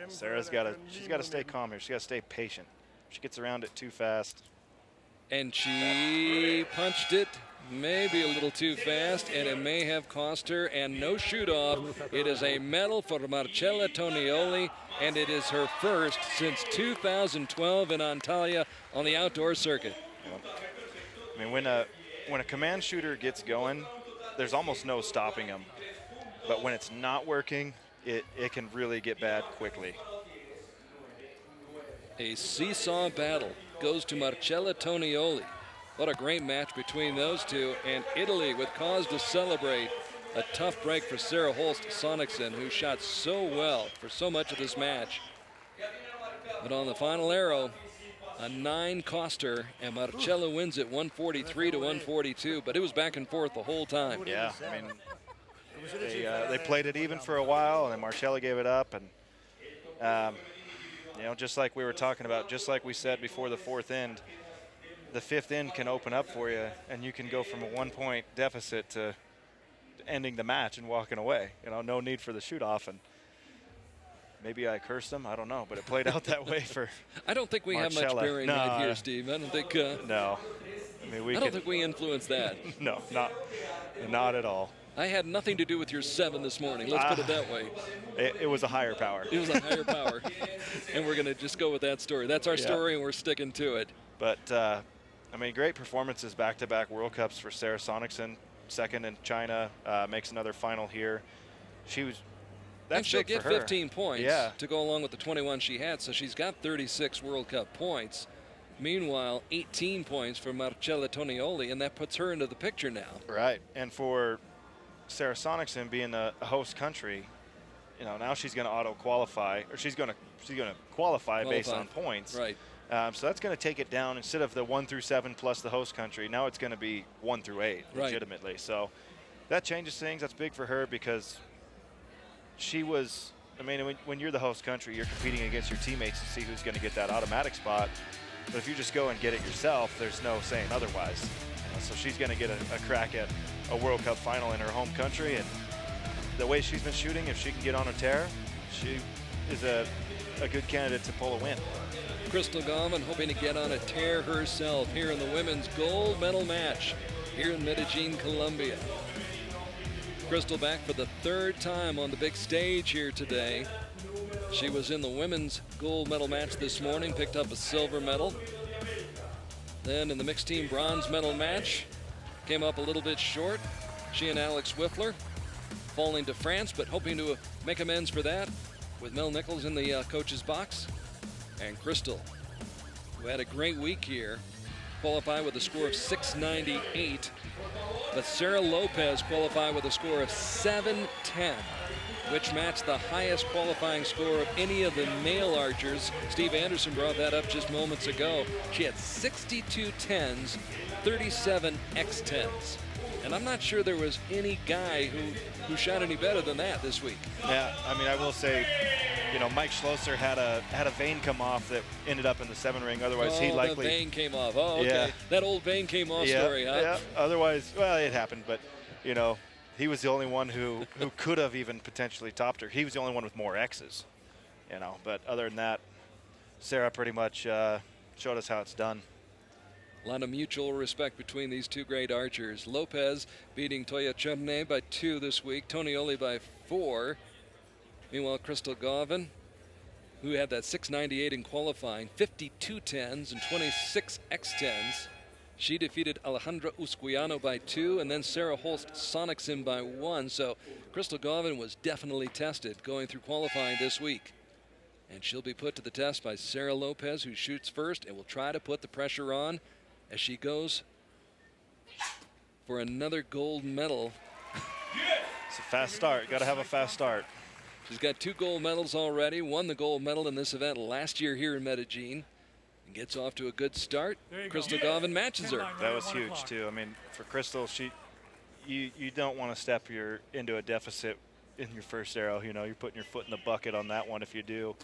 Sarah's she's got to stay calm here. She's got to stay patient. She gets around it too fast.
And she punched it maybe a little too fast, and it may have cost her, and no shoot off. It is a medal for Marcella Tonioli, and it is her first since 2012 in Antalya on the outdoor circuit.
Yep. I mean, when a command shooter gets going, there's almost no stopping them. But when it's not working, it can really get bad quickly.
A seesaw battle goes to Marcella Tonioli. What a great match between those two, and Italy with cause to celebrate. A tough break for Sarah Holst Sonicson, who shot so well for so much of this match. But on the final arrow, a 9 cost her, and Marcella wins it 143 to 142, but it was back and forth the whole time.
Yeah, I mean, they played it even for a while, and then Marcella gave it up, and you know, just like we were talking about, just like we said before the 4th end, the 5th end can open up for you, and you can go from a 1-point deficit to ending the match and walking away. You know, no need for the shoot-off, and maybe I cursed them. I don't know, but it played out that way for
I don't think we
Marcella.
have much bearing right here, Steve. I don't think.
No, I mean,
I don't think we influenced that.
No, not at all.
I had nothing to do with your 7 this morning. Let's put it that way.
It was a higher power.
It was a higher power, and we're going to just go with that story. That's our story, and we're sticking to it.
But I mean, great performances, back-to-back World Cups for Sarah Sonicson. 2nd in China, makes another final here.
And she'll get 15 points to go along with the 21 she had, so she's got 36 World Cup points. Meanwhile, 18 points for Marcella Tonioli, and that puts her into the picture now.
Right, and for Sarah Sonicson being a host country, you know, now she's going to auto-qualify, or she's going to qualify based on points.
Right.
So that's going to take it down. Instead of the 1 through 7 plus the host country, now it's going to be 1 through 8 legitimately. Right. So that changes things. That's big for her because she was, I mean, when you're the host country, you're competing against your teammates to see who's going to get that automatic spot. But if you just go and get it yourself, there's no saying otherwise. You know, so she's going to get a crack at a World Cup final in her home country. And the way she's been shooting, if she can get on a tear, she is a good candidate to pull a win.
Crystal Gauman hoping to get on a tear herself here in the women's gold medal match here in Medellin, Colombia. Crystal back for the 3rd time on the big stage here today. She was in the women's gold medal match this morning, picked up a silver medal. Then in the mixed team bronze medal match, came up a little bit short. She and Alex Wiffler falling to France, but hoping to make amends for that with Mel Nichols in the coach's box. And Crystal, who had a great week here, qualified with a score of 698. But Sarah Lopez qualified with a score of 710, which matched the highest qualifying score of any of the male archers. Steve Anderson brought that up just moments ago. She had 62 10s, 37 X10s. And I'm not sure there was any guy who shot any better than that this week.
Yeah, I mean, I will say, you know, Mike Schlosser had a vein come off that ended up in the 7 ring. Otherwise, he likely.
The vein came off. Oh, okay.
Yeah.
That old vein came off story, huh?
Yeah. Otherwise, well, it happened, but you know, he was the only one who could have even potentially topped her. He was the only one with more X's, you know. But other than that, Sarah pretty much showed us how it's done.
A lot of mutual respect between these two great archers. Lopez beating Toya Cherne by 2 this week. Tonioli by 4. Meanwhile, Crystal Gauvan, who had that 698 in qualifying, 52 10s and 26 X10s. She defeated Alejandra Usquiano by 2, and then Sarah Holst sonics him by 1. So Crystal Gauvin was definitely tested going through qualifying this week. And she'll be put to the test by Sarah Lopez, who shoots first and will try to put the pressure on as she goes for another gold medal.
It's a fast start. Got to have a fast start.
She's got 2 gold medals already, won the gold medal in this event last year here in Medellin, and gets off to a good start. Crystal Gauvin matches her.
That was huge, too. I mean, for Crystal, you don't want to step into a deficit in your first arrow. You know, you're putting your foot in the bucket on that one if you do.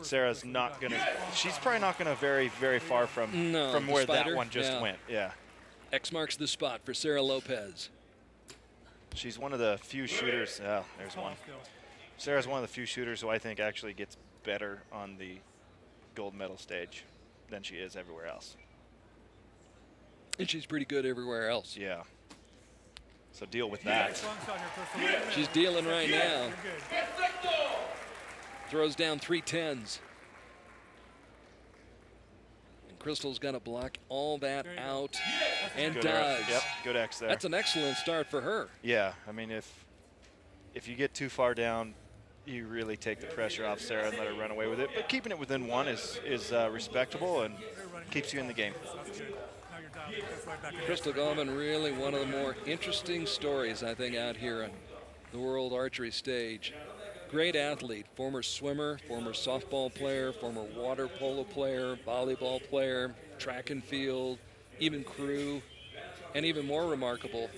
Sarah's not going to – she's probably not going to very, very far from where that one just went. Yeah.
X marks the spot for Sarah Lopez.
She's one of the few shooters. Oh, there's one. Sarah's one of the few shooters who I think actually gets better on the gold medal stage than she is everywhere else.
And she's pretty good everywhere else.
Yeah. So deal with that.
She's dealing right now. Throws down 3 10s. And Crystal's got to block all that out and
Good
does.
Yep, good X there.
That's an excellent start for her.
Yeah, I mean, if you get too far down, you really take the pressure off Sarah and let her run away with it. But keeping it within 1 is respectable and keeps you in the game.
Crystal Gauvin, really one of the more interesting stories, I think, out here on the World Archery stage. Great athlete, former swimmer, former softball player, former water polo player, volleyball player, track and field, even crew, and even more remarkable,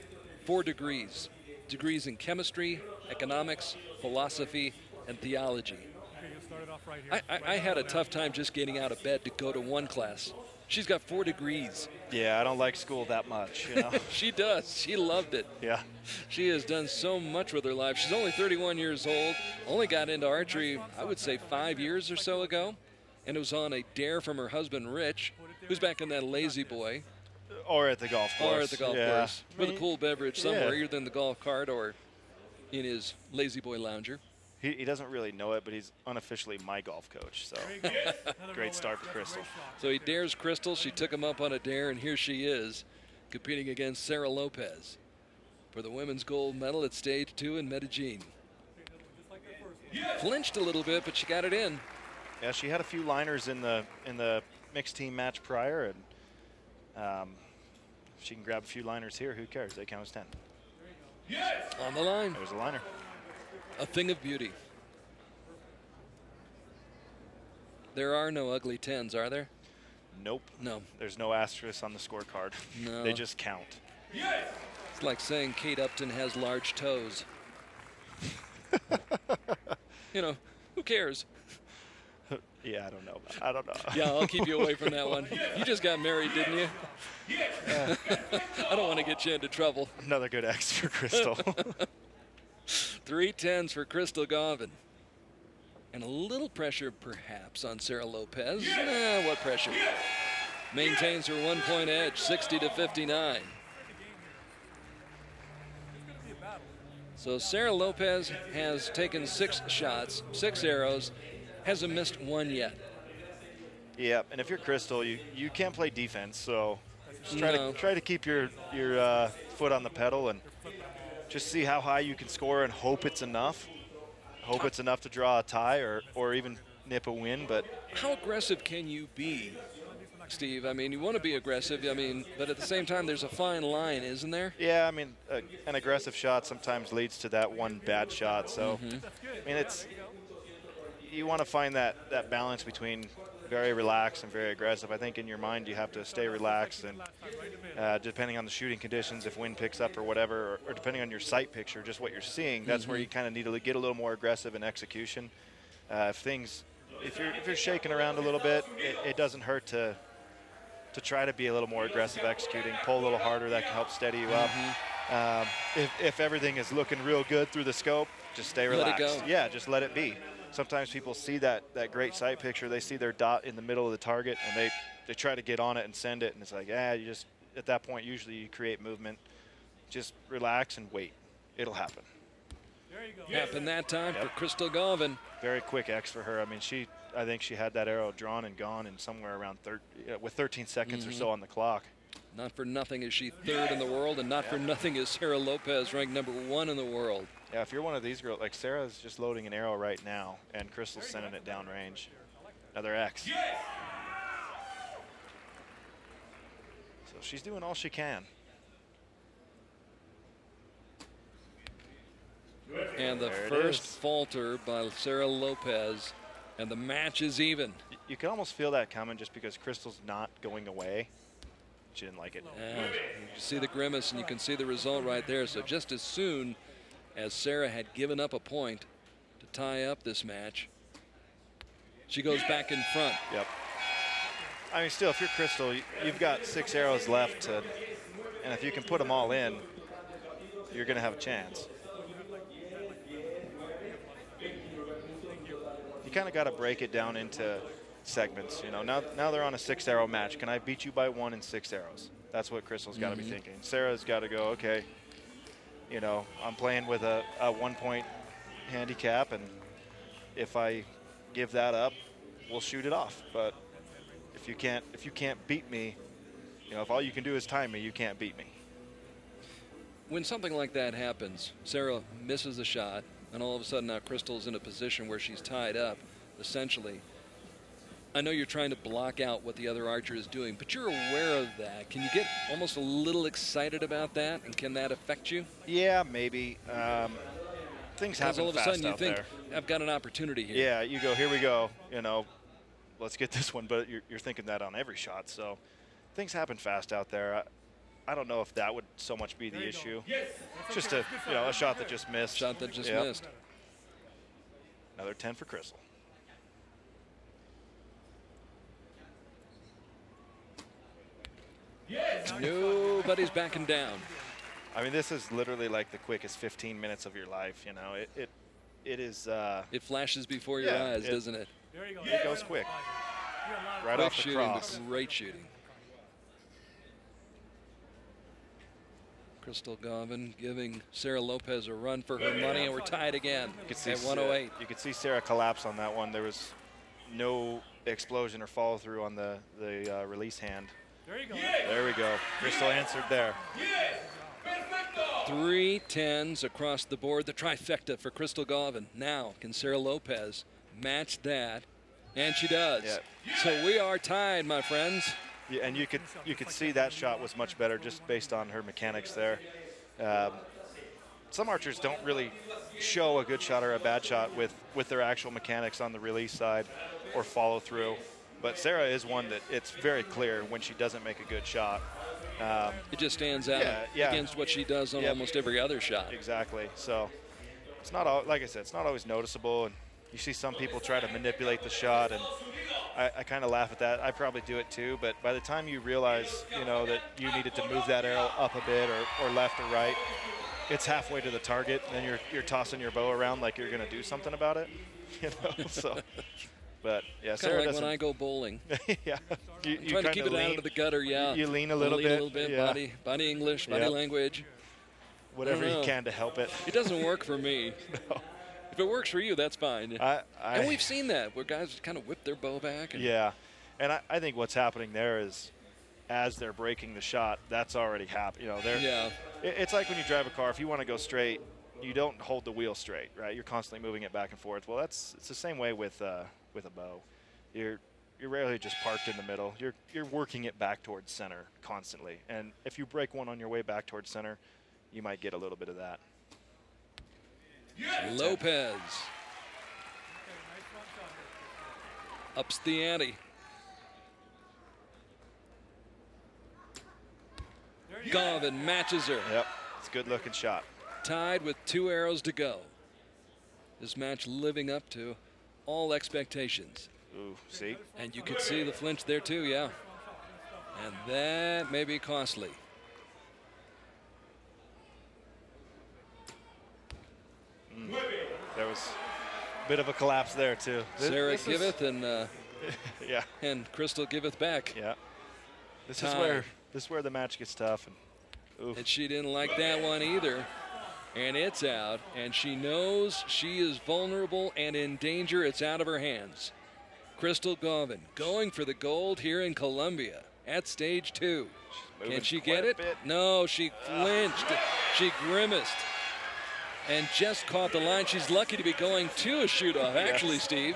4 degrees. Degrees in chemistry, economics, philosophy, and theology. I had a tough time just getting out of bed to go to one class. She's got 4 degrees.
Yeah, I don't like school that much, you know.
She does. She loved it.
Yeah.
She has done so much with her life. She's only 31 years old, only got into archery, I would say 5 years or so ago, and it was on a dare from her husband, Rich, who's back in that Lazy Boy.
Or at the golf course.
Or at the golf course. With a cool beverage somewhere, either in the golf cart or in his Lazy Boy lounger.
He doesn't really know it, but he's unofficially my golf coach. So great start for Crystal.
So he dares Crystal. She took him up on a dare, and here she is competing against Sarah Lopez for the women's gold medal at stage 2 in Medellin. Flinched a little bit, but she got it in.
Yeah, she had a few liners in the mixed team match prior, and if she can grab a few liners here, who cares? They count as 10.
On the line.
There's a liner.
A thing of beauty. There are no ugly 10s, are there?
Nope.
No.
There's no asterisk on the scorecard.
No.
They just count.
It's like saying Kate Upton has large toes. You know, who cares?
Yeah, I don't know.
Yeah, I'll keep you away from that one. You just got married, didn't you? I don't want to get you into trouble.
Another good X for Crystal.
3 10s for Crystal Gauvin. And a little pressure, perhaps, on Sarah Lopez. What pressure? Maintains her 1-point edge, 60-59. So Sarah Lopez has taken 6 shots, 6 arrows, hasn't missed 1 yet.
Yeah, and if you're Crystal, you can't play defense, so just try to keep your foot on the pedal and just see how high you can score and hope it's enough. Hope it's enough to draw a tie or even nip a win. But
how aggressive can you be, Steve? I mean, you want to be aggressive, but at the same time, there's a fine line, isn't there?
Yeah, I mean, an aggressive shot sometimes leads to that one bad shot. So, I mean, you want to find that balance between very relaxed and very aggressive. I think in your mind you have to stay relaxed, and depending on the shooting conditions, if wind picks up or whatever, or depending on your sight picture, just what you're seeing, that's where you kind of need to get a little more aggressive in execution. If you're shaking around a little bit, it doesn't hurt to try to be a little more aggressive executing, pull a little harder. That can help steady you up. If everything is looking real good through the scope, just stay relaxed.
Let it go.
Yeah, just let it be. Sometimes people see that great sight picture, they see their dot in the middle of the target, and they try to get on it and send it, and it's like, you just, at that point, usually you create movement. Just relax and wait. It'll happen.
There you go.
Happened that time for Crystal Gauvin.
Very quick X for her. I mean, I think she had that arrow drawn and gone in somewhere around with 13 seconds or so on the clock.
Not for nothing is she third in the world, and not for nothing is Sarah Lopez ranked #1 in the world.
Yeah, if you're one of these girls, like Sarah's just loading an arrow right now, and Crystal's sending it downrange. Another X. So she's doing all she can.
And the
There it
first
is.
falter by Sarah Lopez, and the match is even.
You can almost feel that coming just because Crystal's not going away. She didn't like it.
And you can see the grimace, and you can see the result right there. So just as soon as Sarah had given up a point to tie up this match, she goes back in front.
Yep. I mean, still, if you're Crystal, you've got 6 arrows left, and if you can put them all in, you're going to have a chance. You kind of got to break it down into segments. You know, now they're on a 6-arrow match. Can I beat you by 1 in 6 arrows? That's what Crystal's got to be thinking. Sarah's got to go, okay, you know, I'm playing with a 1-point handicap, and if I give that up, we'll shoot it off. But if you can't beat me, you know, if all you can do is time me, you can't beat me.
When something like that happens, Sarah misses the shot, and all of a sudden now Crystal's in a position where she's tied up, essentially. I know you're trying to block out what the other archer is doing, but you're aware of that. Can you get almost a little excited about that, and can that affect you?
Yeah, maybe. Things happen
all of a
fast
sudden you
out
think,
there.
I've got an opportunity here.
Yeah, you go, here we go, you know, let's get this one, but you're thinking that on every shot. So things happen fast out there. I don't know if that would so much be the issue. Just a shot that just missed.
Shot that just
Yep.
missed.
Another 10 for Crystal.
Nobody's backing down.
I mean, this is literally like the quickest 15 minutes of your life. You know, it is.
It flashes before your eyes, doesn't it?
It goes quick. Right
Quick
off the
shooting,
cross.
but great shooting. Crystal Gavin giving Sarah Lopez a run for her money, and we're tied again at 108.
You could see Sarah collapse on that one. There was no explosion or follow through on the release hand. There we go. Crystal answered there.
3 10s across the board, the trifecta for Crystal Gavin. Now, can Sarah Lopez match that? And she does.
Yeah.
So we are tied, my friends.
Yeah, and you could see that shot was much better just based on her mechanics there. Some archers don't really show a good shot or a bad shot with their actual mechanics on the release side or follow through. But Sarah is one that it's very clear when she doesn't make a good shot.
It just stands out against what she does on almost every other shot.
Exactly. So it's not like I said, it's not always noticeable, and you see some people try to manipulate the shot, and I kind of laugh at that. I probably do it too, but by the time you realize, you know, that you needed to move that arrow up a bit or left or right, it's halfway to the target, and then you're tossing your bow around like you're going to do something about it, you know. So, but yeah,
Kind
Sarah
of like
doesn't.
when I go bowling.
Yeah, you
Trying to keep it
lean,
out of the gutter, yeah.
You lean a little bit, yeah.
body English, body
Yep.
language.
Whatever
I don't
you
know.
can to help it.
It doesn't work for me.
No.
If it works for you, that's fine.
And
we've seen that where guys kind of whip their bow back. And
Yeah, and I think what's happening there is, as they're breaking the shot, that's already happened. You know,
Yeah.
It's like when you drive a car. If you want to go straight, you don't hold the wheel straight, right? You're constantly moving it back and forth. Well, it's the same way with a bow. You're rarely just parked in the middle. You're working it back towards center constantly. And if you break one on your way back towards center, you might get a little bit of that.
Lopez ups the ante. Gavin matches her.
Yep, it's a good looking shot.
Tied with 2 arrows to go. This match living up to all expectations.
Ooh, see?
And you could see the flinch there too, yeah. And that may be costly.
There was a bit of a collapse there too.
Sarah
This is-
giveth and
Yeah,
and Crystal giveth back.
yeah. This
Time.
is where the match gets tough. And oof.
And she didn't like that one either. And it's out. And she knows she is vulnerable and in danger. It's out of her hands. Crystal Gavin going for the gold here in Colombia at stage 2.
moving
Can she
quite
get
a
it?
bit.
No, she flinched. She grimaced and just caught the line. She's lucky to be going to a shoot-off, actually,
Yes.
Steve.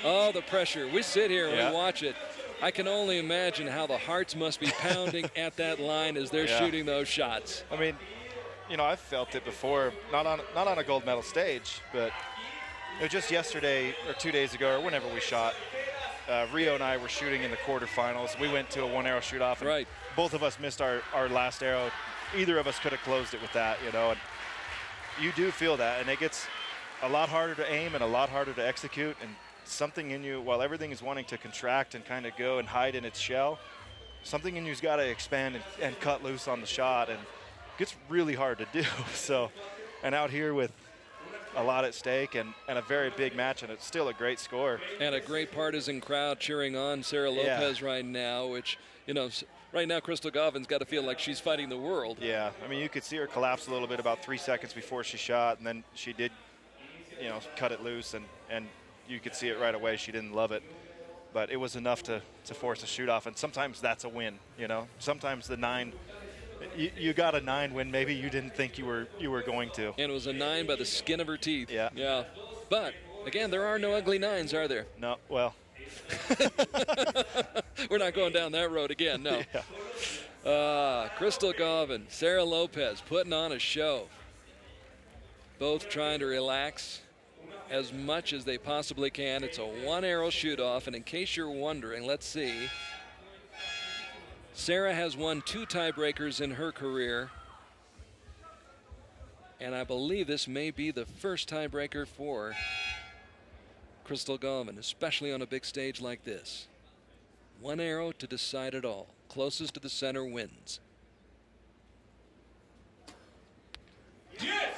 Oh, the pressure. We sit here and we watch it. I can only imagine how the hearts must be pounding at that line as they're shooting those shots.
I mean, you know, I've felt it before, not on a gold medal stage, but just yesterday or 2 days ago or whenever we shot, Rio and I were shooting in the quarterfinals. We went to a one-arrow shoot-off, and both of us missed our last arrow. Either of us could have closed it with that, you know. And you do feel that, and it gets a lot harder to aim and a lot harder to execute, and something in you, while everything is wanting to contract and kind of go and hide in its shell, something in you's got to expand and cut loose on the shot, and it gets really hard to do. So, and out here with a lot at stake and a very big match, and it's still a great score.
And a great partisan crowd cheering on Sarah Lopez right now, which, you know, right now Crystal Gauvin's got to feel like she's fighting the world.
Yeah, I mean, you could see her collapse a little bit about 3 seconds before she shot, and then she did, you know, cut it loose, and you could see it right away. She didn't love it, but it was enough to force a shoot off, and sometimes that's a win, you know. Sometimes the 9, you got a 9 when maybe you didn't think you were going to.
And it was a 9 by the skin of her teeth.
Yeah.
Yeah. But again, there are no ugly 9s, are there?
No. Well.
We're not going down that road again. No. Crystal Gauvin, Sarah Lopez putting on a show. Both trying to relax as much as they possibly can. It's a one-arrow shoot-off, and in case you're wondering, let's see. Sarah has won 2 tiebreakers in her career, and I believe this may be the first tiebreaker for Crystal Gauvin, especially on a big stage like this. One arrow to decide it all. Closest to the center wins.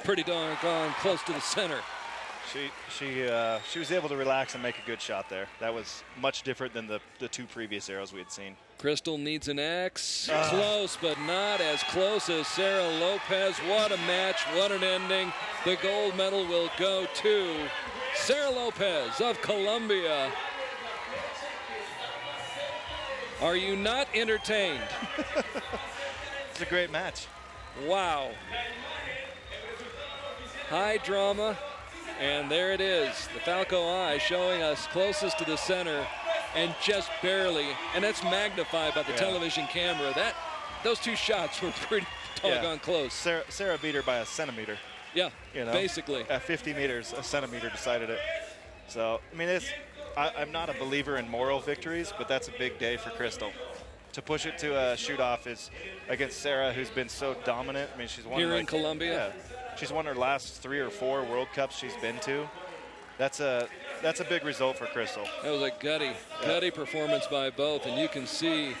Pretty doggone close to the center.
She was able to relax and make a good shot there. That was much different than the 2 previous arrows we had seen.
Crystal needs an X. Close, but not as close as Sarah Lopez. What a match, what an ending. The gold medal will go to Sarah Lopez of Colombia. Are you not entertained?
It's a great match.
Wow. High drama, and there it is. The Falco Eye showing us closest to the center and just barely, and that's magnified by the television camera. Those 2 shots were pretty doggone close.
Sarah beat her by a centimeter.
Yeah,
you know,
basically.
At 50 meters, a centimeter decided it. So, I mean, I'm not a believer in moral victories, but that's a big day for Crystal. To push it to a shoot-off is against Sarah, who's been so dominant. I mean, she's won
here in Colombia.
Yeah, she's won her last 3 or 4 World Cups she's been to. That's a big result for Crystal.
That was a gutty performance by both, and you can see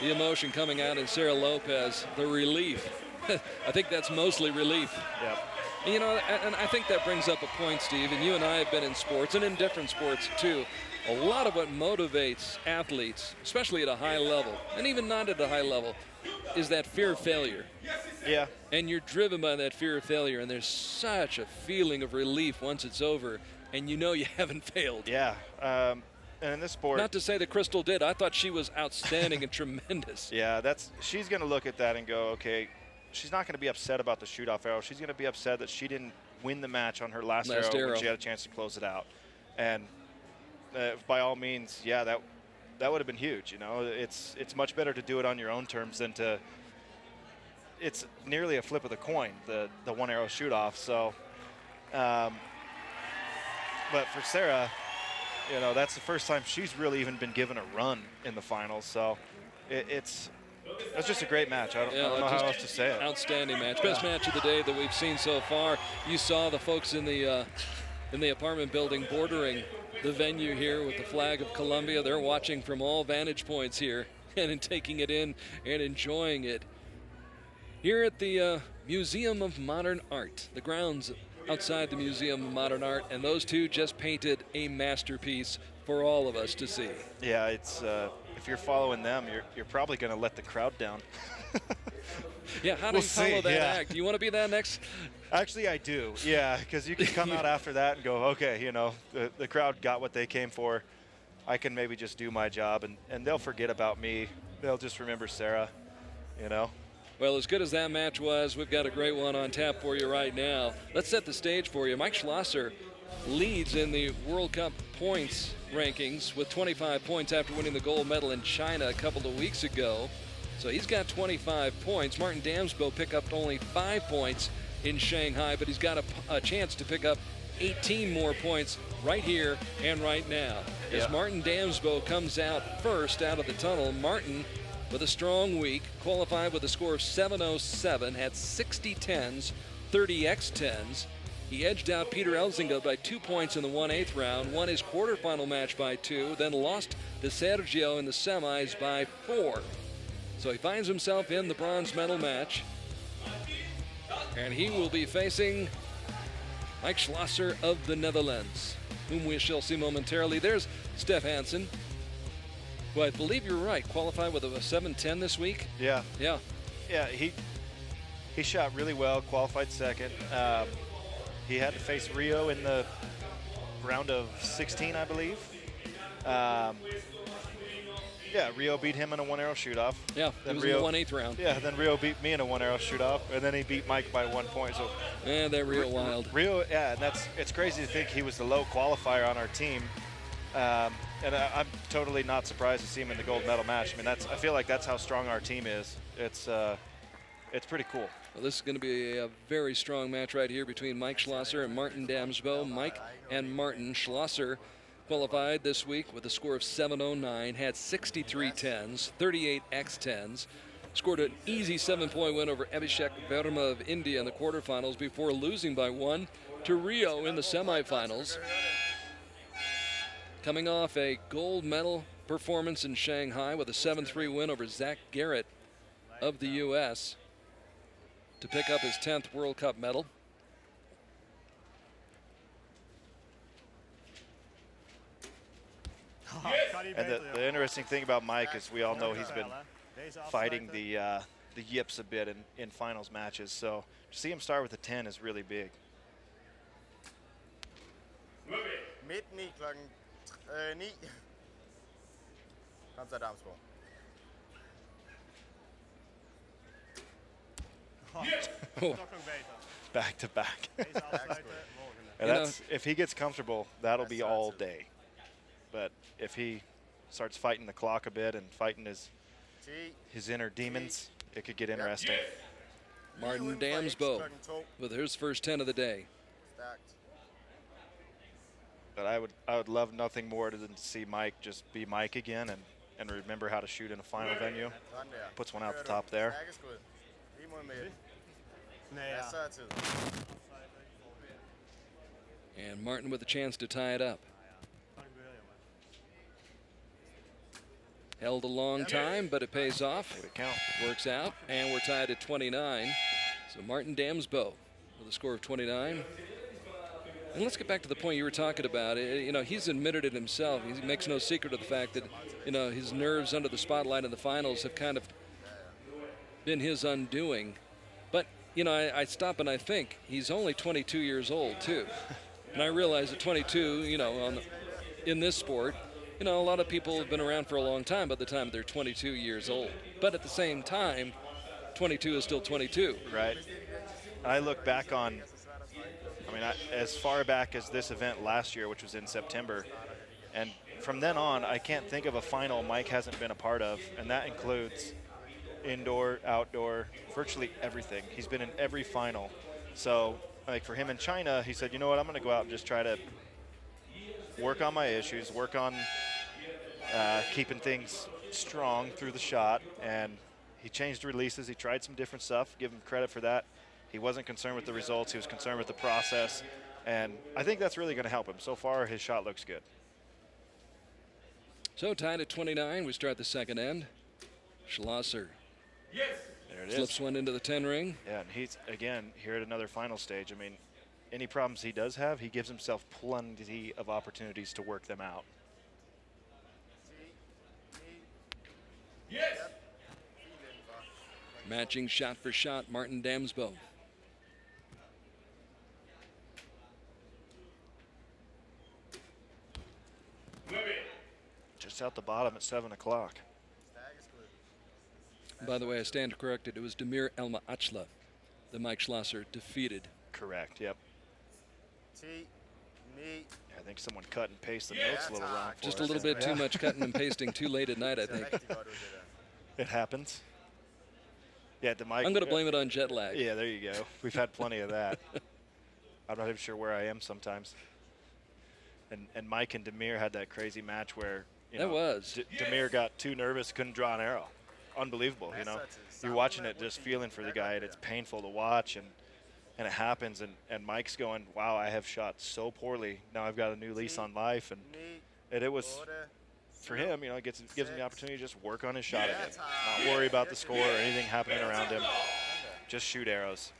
the emotion coming out in Sarah Lopez, the relief. I think that's mostly relief.
Yeah.
You know, and I think that brings up a point, Steve, and you and I have been in sports and in different sports too. A lot of what motivates athletes, especially at a high level, and even not at a high level, is that fear of failure.
Yeah.
And you're driven by that fear of failure, and there's such a feeling of relief once it's over, and you know you haven't failed.
Yeah. And in this sport,
not to say that Crystal did. I thought she was outstanding and tremendous.
Yeah, she's going to look at that and go, okay, she's not going to be upset about the shoot-off arrow. She's going to be upset that she didn't win the match on her last arrow when she had a chance to close it out. And by all means, yeah, that would have been huge. You know, it's much better to do it on your own terms than to. It's nearly a flip of the coin, the one arrow shoot off. So, but for Sarah, you know, that's the first time she's really even been given a run in the finals. So, it's just a great match. I don't know how else to say it.
Outstanding match, best match of the day that we've seen so far. You saw the folks in the apartment building bordering the venue here with the flag of Colombia. They're watching from all vantage points here and taking it in and enjoying it. Here at the Museum of Modern Art, the grounds outside the Museum of Modern Art, and those 2 just painted a masterpiece for all of us to see.
Yeah, it's if you're following them, you're probably going to let the crowd down.
Yeah, how do you follow that act? Do you want to be that next?
Actually, I do, yeah, because you can come out after that and go, okay, you know, the crowd got what they came for. I can maybe just do my job, and they'll forget about me they'll just remember Sarah, you know.
Well, as good as that match was, we've got a great one on tap for you right now. Let's set the stage for you. Mike Schlosser leads in the World Cup points rankings with 25 points after winning the gold medal in China a couple of weeks ago. So he's got 25 points. Martin Damsbo picked up only 5 points in Shanghai, but he's got a chance to pick up 18 more points right here and right now. As Martin Damsbo comes out first out of the tunnel, Martin with a strong week, qualified with a score of 707, had 60 10s, 30 X10s. He edged out Peter Elzinga by 2 points in the 1/8 round, won his quarterfinal match by 2, then lost to Sergio in the semis by 4. So he finds himself in the bronze medal match, and he will be facing Mike Schlosser of the Netherlands, whom we shall see momentarily. There's Steph Hansen, who I believe you're right, qualified with a 7-10 this week.
Yeah.
Yeah.
Yeah, he shot really well, qualified second. He had to face Rio in the round of 16, I believe. Yeah, Rio beat him in a 1-arrow shoot-off.
Yeah, it was in the 1/8 round.
Yeah, then Rio beat me in a 1-arrow shoot-off, and then he beat Mike by 1 point. So
Yeah, they're real wild.
Rio, yeah, and it's crazy to think he was the low qualifier on our team. And I'm totally not surprised to see him in the gold medal match. I mean, I feel like that's how strong our team is. It's pretty cool.
Well, this is going to be a very strong match right here between Mike Schlosser and Martin Damsbo. Mike and Martin. Schlosser qualified this week with a score of 709, had 63 10s, 38 X10s, scored an easy 7-point win over Abhishek Verma of India in the quarterfinals before losing by 1 to Rio in the semifinals. Coming off a gold medal performance in Shanghai with a 7-3 win over Zach Garrett of the U.S. to pick up his 10th World Cup medal.
And the interesting thing about Mike is we all know he's been fighting the yips a bit in finals matches. So to see him start with a 10 is really big.
Midt 9 klokken 9. Kom så, Damsbo.
Back to back. And that's, if he gets comfortable, that'll be all day. But if he starts fighting the clock a bit and fighting his inner demons, it could get interesting.
Martin Damsbo with his first 10 of the day.
But I would love nothing more than to see Mike just be Mike again and remember how to shoot in a final venue. Puts one out the top there.
And Martin with a chance to tie it up. Held a long time, but it pays off.
It count.
Works out, and we're tied at 29. So Martin Damsbo with a score of 29. And let's get back to the point you were talking about. You know, he's admitted it himself. He makes no secret of the fact that, you know, his nerves under the spotlight in the finals have kind of been his undoing. But, you know, I stop and I think he's only 22 years old, too. And I realize at 22, you know, in this sport, you know, a lot of people have been around for a long time by the time they're 22 years old. But at the same time, 22 is still 22.
Right. And I look back on, I mean, as far back as this event last year, which was in September, and from then on, I can't think of a final Mike hasn't been a part of, and that includes indoor, outdoor, virtually everything. He's been in every final. So, like for him in China, he said, you know what, I'm going to go out and just try to work on my issues, work on keeping things strong through the shot, and he changed releases. He tried some different stuff. Give him credit for that. He wasn't concerned with the results. He was concerned with the process, and I think that's really going to help him. So far, his shot looks good.
So tied at 29, we start the second end. Schlosser
There it
slips
is.
one into the 10 ring.
Yeah, and he's, again, here at another final stage. I mean, any problems he does have, he gives himself plenty of opportunities to work them out.
Matching shot for shot, Martin Damsbo.
Just out the bottom at 7 o'clock.
By the way, I stand corrected. It was Damir Elma-Achla that Mike Schlosser defeated.
Correct, yep.
T, knee.
I think someone cut and pasted the notes a little wrong for
Just
us.
a little bit too much cutting and pasting too late at night, I think.
It happens. Yeah, the mic.
I'm going to blame it on jet lag.
Yeah, there you go. We've had plenty of that. I'm not even sure where I am sometimes. And Mike and Damir had that crazy match where Damir got too nervous, couldn't draw an arrow. Unbelievable, you know. You're watching it, just feeling for the guy, and it's painful to watch, and it happens, and Mike's going, wow, I have shot so poorly. Now I've got a new lease on life, and it was, for him, you know, it gives him the opportunity to just work on his shot again. Not worry about the score or anything happening around him. Just shoot arrows.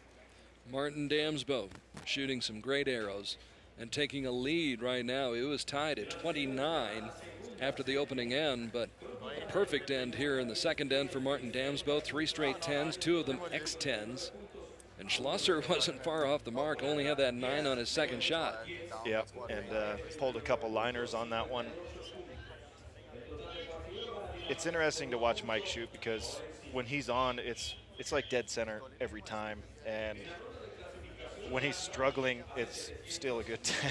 Martin Damsbo shooting some great arrows and taking a lead right now. It was tied at 29 after the opening end, but a perfect end here in the second end for Martin Damsbo. 3 straight 10s, 2 of them X10s. And Schlosser wasn't far off the mark, only had that 9 on his second shot.
Yep, and pulled a couple liners on that one. It's interesting to watch Mike shoot because when he's on, it's like dead center every time. And when he's struggling, it's still a good 10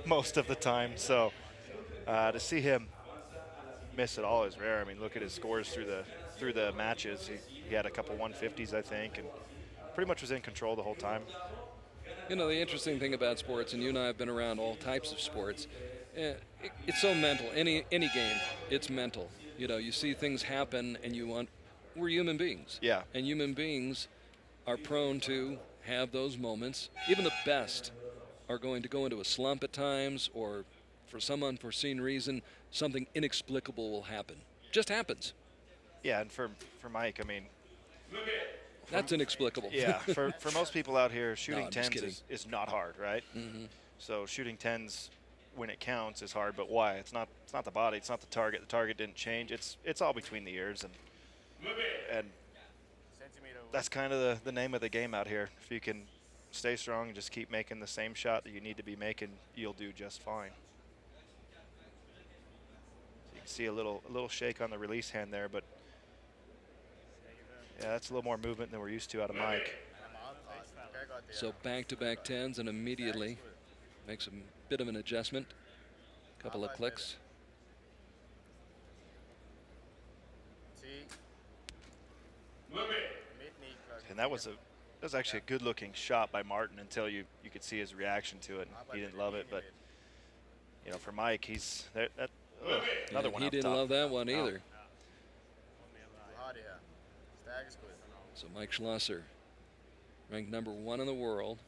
most of the time. So to see him miss it all is rare. I mean, look at his scores through the matches. He had a couple 150s, I think, and pretty much was in control the whole time.
You know, the interesting thing about sports, and you and I have been around all types of sports, it's so mental. Any game, it's mental. You know, you see things happen, and we're human beings.
Yeah.
And human beings are prone to have those moments. Even the best are going to go into a slump at times, or for some unforeseen reason, something inexplicable will happen. Just happens.
Yeah, and for Mike, I mean,
that's inexplicable.
Yeah, for most people out here, shooting
I'm just
10s is not hard, right?
Mm-hmm.
So shooting 10s when it counts is hard, but why? It's not the body, it's not the target. The target didn't change. It's all between the ears, and that's kind of the name of the game out here. If you can stay strong and just keep making the same shot that you need to be making, you'll do just fine. So you can see a little shake on the release hand there, but yeah, that's a little more movement than we're used to out of Mike.
So back-to-back 10s, and immediately makes a bit of an adjustment. Couple of clicks.
And that was actually a good-looking shot by Martin until you could see his reaction to it. And he didn't love it, but you know, for Mike, he's another one.
He
up
didn't
top.
love that one either.
Oh.
So Mike Schlosser, ranked number 1 in the world,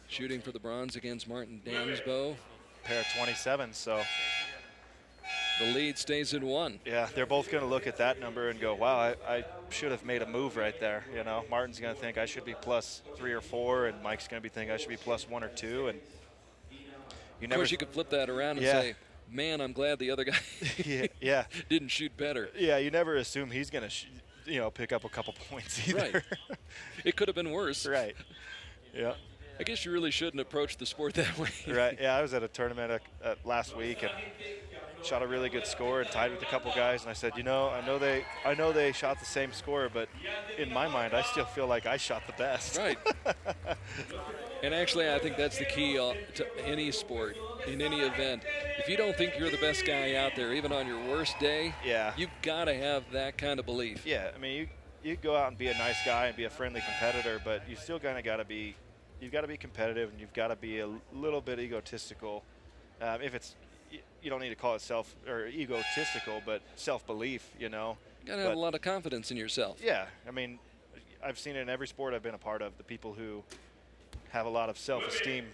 shooting for the bronze against Martin Damsbo.
Pair of 27s, so
the lead stays at 1.
yeah, they're both going to look at that number and go, wow, I should have made a move right there. You know, Martin's going to think I should be plus 3 or 4, and Mike's going to be thinking I should be plus 1 or 2. And
of course, you could flip that around and say, man, I'm glad the other guy
yeah.
didn't shoot better.
Yeah, you never assume he's going to pick up a couple points either.
Right. It could have been worse.
Right. Yeah.
I guess you really shouldn't approach the sport that way.
Right. Yeah, I was at a tournament last week and shot a really good score and tied with a couple guys, and I said, you know, I know they shot the same score, but in my mind, I still feel like I shot the best.
Right. And actually, I think that's the key to any sport, in any event. If you don't think you're the best guy out there, even on your worst day, you've got to have that kind of belief.
Yeah, I mean, you go out and be a nice guy and be a friendly competitor, but you still kind of got to be, you've got to be competitive, and you've got to be a little bit egotistical. If it's, you don't need to call it egotistical, but self-belief, you know.
You got to have a lot of confidence in yourself.
Yeah, I mean, I've seen it in every sport I've been a part of. The people who have a lot of self-esteem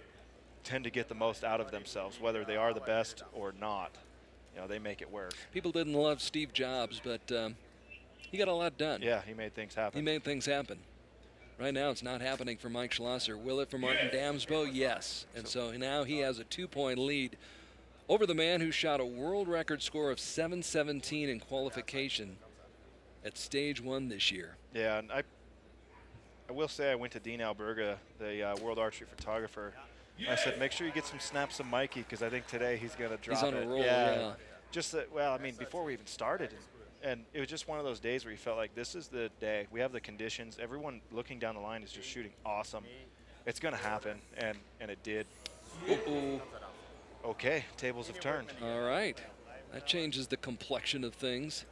tend to get the most out of themselves, whether they are the best or not. You know, they make it work.
People didn't love Steve Jobs, but he got a lot done.
Yeah, he made things happen.
He made things happen. Right now, it's not happening for Mike Schlosser. Will it for Martin Damsbo? Yes. And so now he has a 2-point lead over the man who shot a world record score of 717 in qualification at stage 1 this year.
Yeah, and I will say I went to Dean Alberga, the world archery photographer. I said, make sure you get some snaps of Mikey, because I think today he's going to drop it.
He's on a roll,
yeah. Just that, well, I mean, before we even started, And it was just one of those days where you felt like this is the day. We have the conditions. Everyone looking down the line is just shooting awesome. It's going to happen, and it did.
Uh-oh.
Okay, tables have turned.
All right. That changes the complexion of things.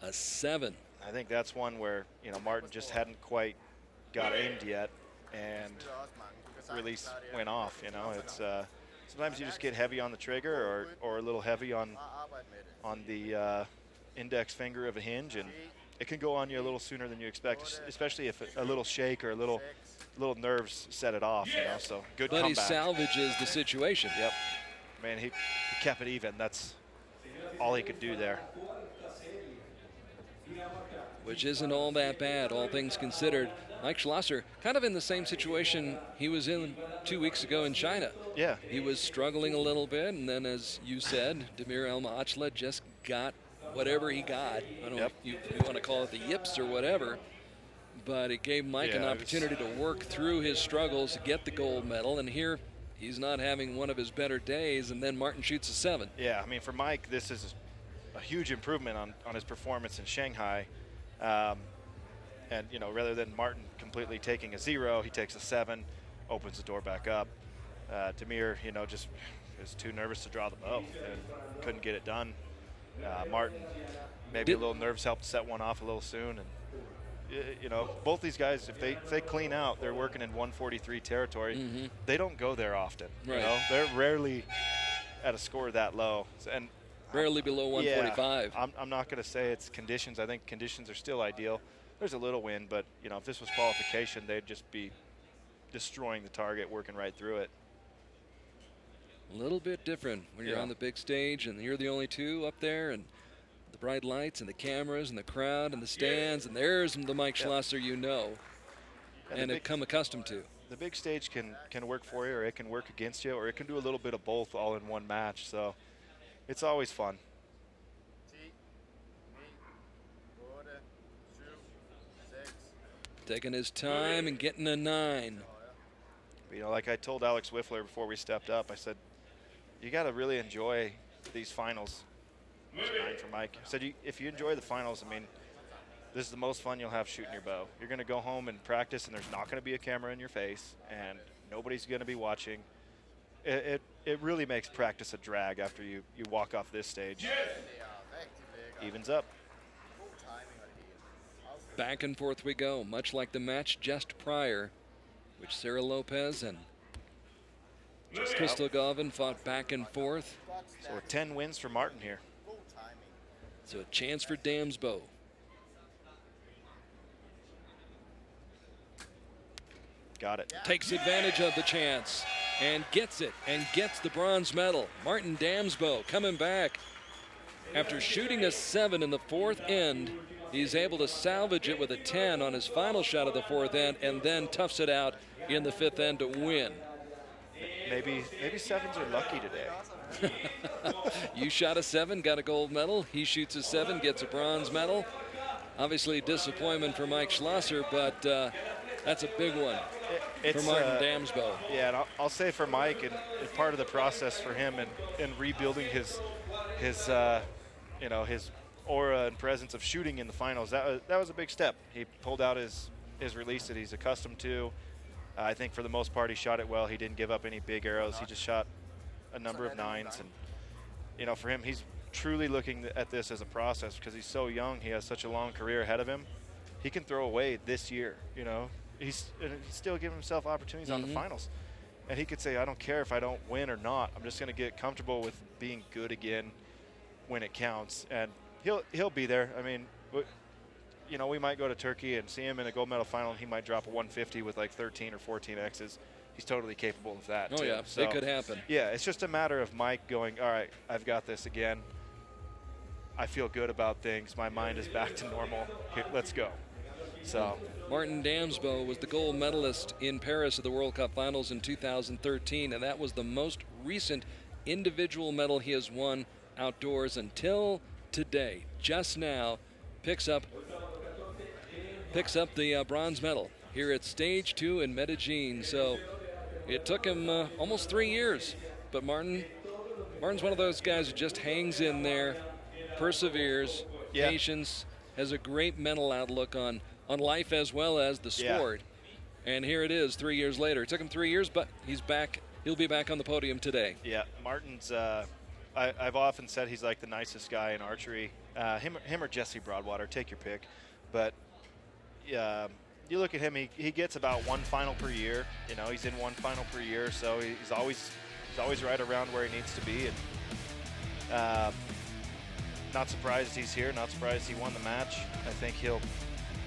A 7.
I think that's one where, you know, Martin just hadn't quite got aimed yet, and release went off. You know, it's sometimes you just get heavy on the trigger, or a little heavy on the index finger of a hinge, and it can go on you a little sooner than you expect, especially if a little shake or a little nerves set it off. You know, so good
But
comeback.
he salvages the situation.
Yep, man, he kept it even. That's all he could do there.
Which isn't all that bad, all things considered. Mike Schlosser, kind of in the same situation he was in 2 weeks ago in China.
Yeah.
He was struggling a little bit, and then, as you said, Damir El-Maachla just got whatever he got. I don't know if you want to call it the yips or whatever, but it gave Mike an opportunity to work through his struggles to get the gold medal, and here he's not having one of his better days, and then Martin shoots a 7.
Yeah, I mean, for Mike, this is a huge improvement on his performance in Shanghai. And, you know, rather than Martin completely taking a 0, he takes a 7, opens the door back up. Damir, you know, just was too nervous to draw the bow and couldn't get it done. Martin, maybe a little nerves helped set one off a little soon. And, you know, both these guys, if they clean out, they're working in 143 territory.
Mm-hmm.
They don't go there often.
Right.
You know, they're rarely at a score that low. And
rarely below 145.
Yeah, I'm not going to say it's conditions. I think conditions are still ideal. There's a little wind, but, you know, if this was qualification, they'd just be destroying the target, working right through it.
A little bit different when you're on the big stage and you're the only two up there, and the bright lights and the cameras and the crowd and the stands, and there's the Mike Schlosser you know and have come accustomed to.
The big stage can work for you, or it can work against you, or it can do a little bit of both all in one match. So it's always fun.
Taking his time and getting a 9.
You know, like I told Alex Wiffler before we stepped up, I said, you got to really enjoy these finals. 9 for Mike. I said, if you enjoy the finals, I mean, this is the most fun you'll have shooting your bow. You're going to go home and practice, and there's not going to be a camera in your face, and nobody's going to be watching. It really makes practice a drag after you walk off this stage. Evens up.
Back and forth we go, much like the match just prior, which Sarah Lopez and Crystal Galvin fought back and forth.
So 10 wins for Martin here.
So a chance for Damsbo.
Got it.
Takes advantage of the chance and gets it and gets the bronze medal. Martin Damsbo coming back. After shooting a 7 in the 4th end, he's able to salvage it with a 10 on his final shot of the 4th end, and then toughs it out in the 5th end to win.
Maybe 7s are lucky today.
You shot a 7, got a gold medal. He shoots a 7, gets a bronze medal. Obviously disappointment for Mike Schlosser, but that's a big one for Martin Damsbo.
Yeah, and I'll say for Mike, and part of the process for him in rebuilding his you know, his aura and presence of shooting in the finals, that was a big step. He pulled out his release that he's accustomed to. I think for the most part he shot it well. He didn't give up any big arrows. He just shot a number of 9s, and you know, for him, he's truly looking at this as a process because he's so young. He has such a long career ahead of him. He can throw away this year. You know, he's still giving himself opportunities on the finals, and he could say, I don't care if I don't win or not. I'm just going to get comfortable with being good again when it counts, and he'll be there. I mean, you know, we might go to Turkey and see him in a gold medal final, and he might drop a 150 with like 13 or 14 X's. He's totally capable of that.
Oh, yeah,
so,
it could happen.
Yeah, it's just a matter of Mike going, all right, I've got this again. I feel good about things. My mind is back to normal. Here, let's go. So
Martin Damsbo was the gold medalist in Paris at the World Cup Finals in 2013, and that was the most recent individual medal he has won outdoors until today. Just now picks up the bronze medal here at Stage 2 in Medellin. So it took him almost 3 years, but Martin's one of those guys who just hangs in there, perseveres,
Yeah.
patience, has a great mental outlook on life as well as the
Yeah.
sport. And here it is 3 years later. It took him 3 years, but he's back. He'll be back on the podium today.
Yeah, Martin's. I've often said he's like the nicest guy in archery. Him or Jesse Broadwater, take your pick. But you look at him. He gets about one final per year. You know, he's in one final per year, so he's always right around where he needs to be. And not surprised he's here. Not surprised he won the match. I think he'll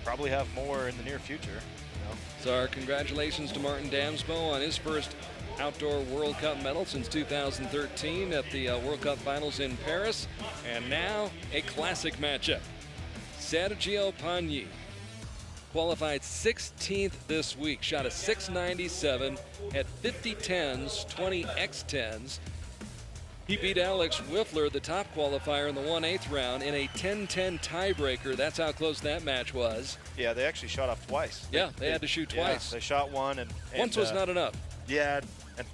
probably have more in the near future. You know?
So our congratulations to Martin Damsbo on his first Outdoor World Cup medal since 2013 at the World Cup Finals in Paris. And now a classic matchup. Sergio Pagni qualified 16th this week, shot a 697, had 50 10s, 20 X10s. He beat Alex Wiffler, the top qualifier in the 1/8 round, in a 10-10 tiebreaker. That's how close that match was.
Yeah, they actually shot off twice.
Yeah, they had to shoot twice.
They shot one, and
Once was not enough.
Yeah, and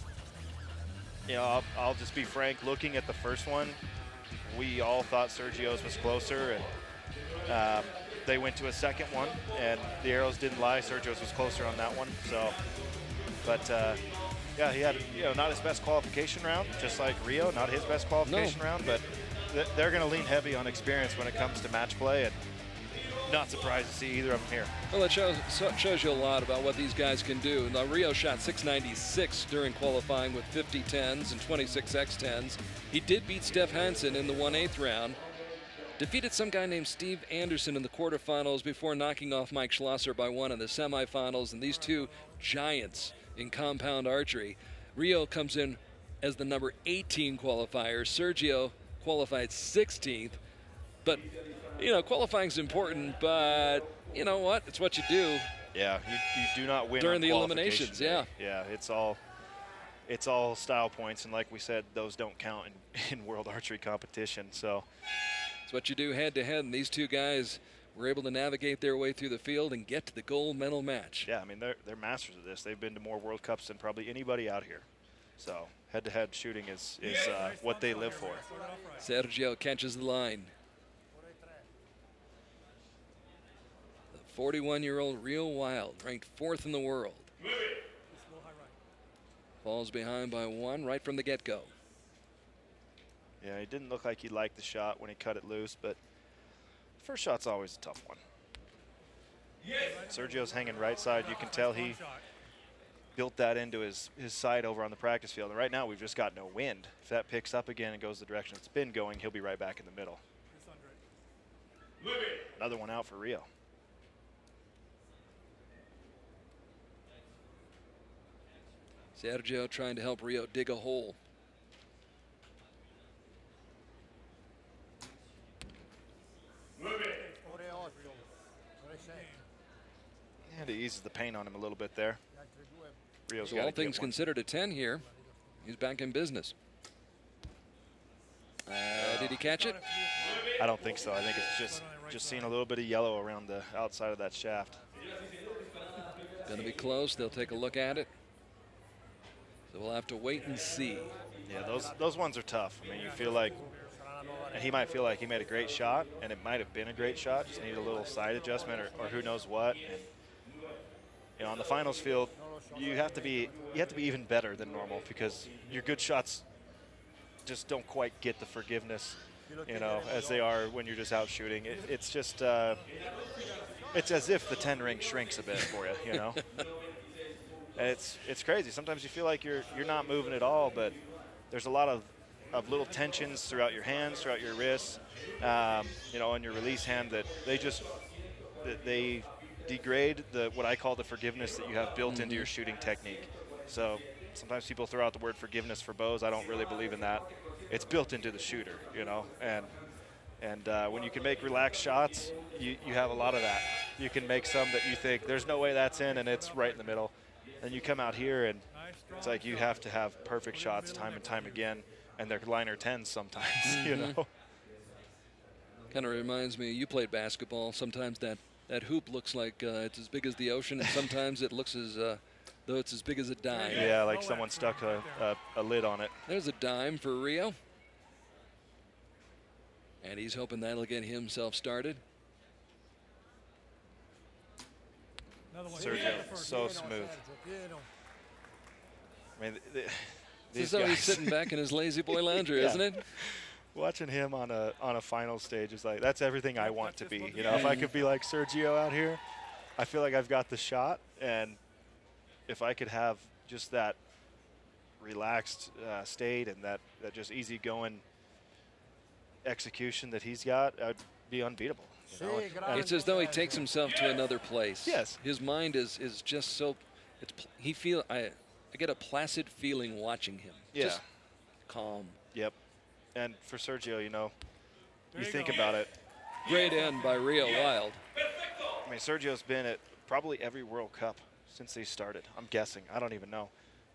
you know, I'll just be frank. Looking at the first one, we all thought Sergio's was closer, and they went to a second one, and the arrows didn't lie. Sergio's was closer on that one. So, but yeah, he had not his best qualification round, just like Rio, not his best qualification round. But they're going to lean heavy on experience when it comes to match play, and not surprised to see either of them here.
Well, it shows you a lot about what these guys can do. Now, Rio shot 696 during qualifying with 50 10s and 26 X10s. He did beat Steph Hansen in the 1/8 round. Defeated some guy named Steve Anderson in the quarterfinals before knocking off Mike Schlosser by one in the semifinals. And these two giants in compound archery. Rio comes in as the number 18 qualifier. Sergio qualified 16th. But, qualifying's important, but you know what? It's what you do.
Yeah, you do not win
during
on
the eliminations.
yeah, it's all style points, and like we said, those don't count in world archery competition. So
it's what you do head to head, and these two guys were able to navigate their way through the field and get to the gold medal match.
Yeah, I mean they're masters of this. They've been to more World Cups than probably anybody out here. So head-to-head shooting is what they live for.
Sergio catches the line. The 41-year-old Rio Wild, ranked 4th in the world. Falls behind by one right from the get-go.
Yeah, he didn't look like he liked the shot when he cut it loose, but first shot's always a tough one. Sergio's hanging right side. You can tell he built that into his side over on the practice field. And right now we've just got no wind. If that picks up again and goes the direction it's been going, he'll be right back in the middle. Another one out for Rio.
Sergio trying to help Rio dig a hole.
And it eases the pain on him a little bit there. Rio's
So
gotta
all things
get one.
considered, a 10 here. He's back in business. Did he catch it?
I don't think so. I think it's just seeing a little bit of yellow around the outside of that shaft.
Going to be close. They'll take a look at it. So we'll have to wait and see.
Yeah, those ones are tough. I mean, you feel like, and he might feel like he made a great shot, and it might have been a great shot. Just need a little side adjustment or who knows what. And on the finals field, you have to be even better than normal because your good shots just don't quite get the forgiveness, as they are when you're just out shooting. It's just it's as if the 10 ring shrinks a bit for you, And it's crazy. Sometimes you feel like you're not moving at all, but there's a lot of little tensions throughout your hands, throughout your wrists, on your release hand that they degrade what I call the forgiveness that you have built into your shooting technique. So sometimes people throw out the word forgiveness for bows. I don't really believe in that. It's built into the shooter, and when you can make relaxed shots, you have a lot of that. You can make some that you think there's no way that's in, and it's right in the middle. And you come out here, and it's like you have to have perfect shots time and time again, and they're liner 10s sometimes,
Kind of reminds me, you played basketball. Sometimes that hoop looks like it's as big as the ocean, and sometimes it looks as though it's as big as a dime.
Yeah, like someone stuck a lid on it.
There's a dime for Rio. And he's hoping that'll get himself started.
Sergio, so smooth. I mean, these
So
guys,
he's sitting back in his lazy boy lounger,
Yeah.
isn't it?
Watching him on a final stage is like, that's everything I want to be. You know, if I could be like Sergio out here, I feel like I've got the shot. And if I could have just that relaxed state and that just easygoing execution that he's got, I'd be unbeatable. You know?
It's as though he takes himself to another place.
Yes.
His mind is just so. I get a placid feeling watching him.
Yeah.
Just calm.
Yep. And for Sergio, you know, you think about it.
Great end by Rio Wild.
I mean, Sergio's been at probably every World Cup since they started. I'm guessing. I don't even know.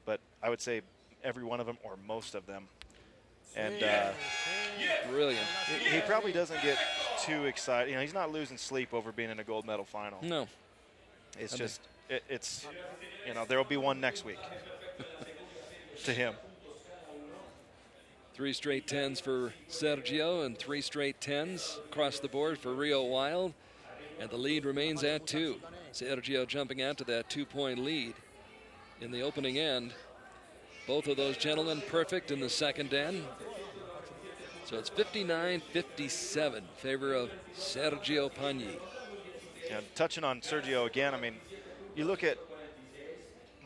But I would say every one of them or most of them. And
Brilliant.
he probably doesn't get too excited. You know, he's not losing sleep over being in a gold medal final.
No.
It's just, it's, you know, there will be one next week to him.
3 straight 10s for Sergio and 3 straight 10s across the board for Rio Wild. And the lead remains at 2. Sergio jumping out to that 2-point lead in the opening end. Both of those gentlemen perfect in the second end. So it's 59-57 in favor of Sergio Pagni.
Yeah, touching on Sergio again, I mean, you look at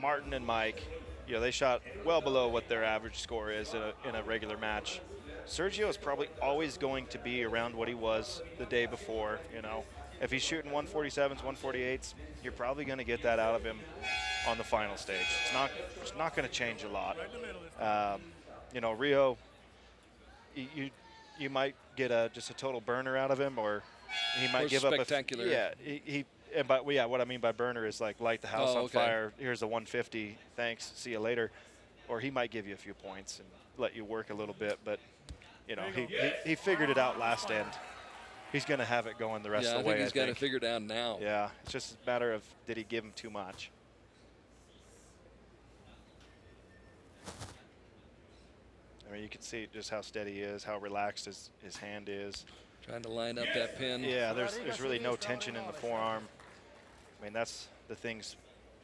Martin and Mike, you know, they shot well below what their average score is in a regular match. Sergio is probably always going to be around what he was the day before, you know. If he's shooting 147s, 148s, you're probably going to get that out of him on the final stage. It's not going to change a lot. You know, Rio, you might get just a total burner out of him, or he might give
spectacular.
up. What I mean by burner is like light the house on fire. Here's a 150. Thanks. See you later. Or he might give you a few points and let you work a little bit. But you know, he figured it out last end. He's going to have it going the rest of the way.
I think he's got it figured out now.
Yeah, it's just a matter of did he give him too much. I mean, you can see just how steady he is, how relaxed his hand is.
Trying to line up that pin.
Yeah, there's really no tension in the forearm. I mean, that's the things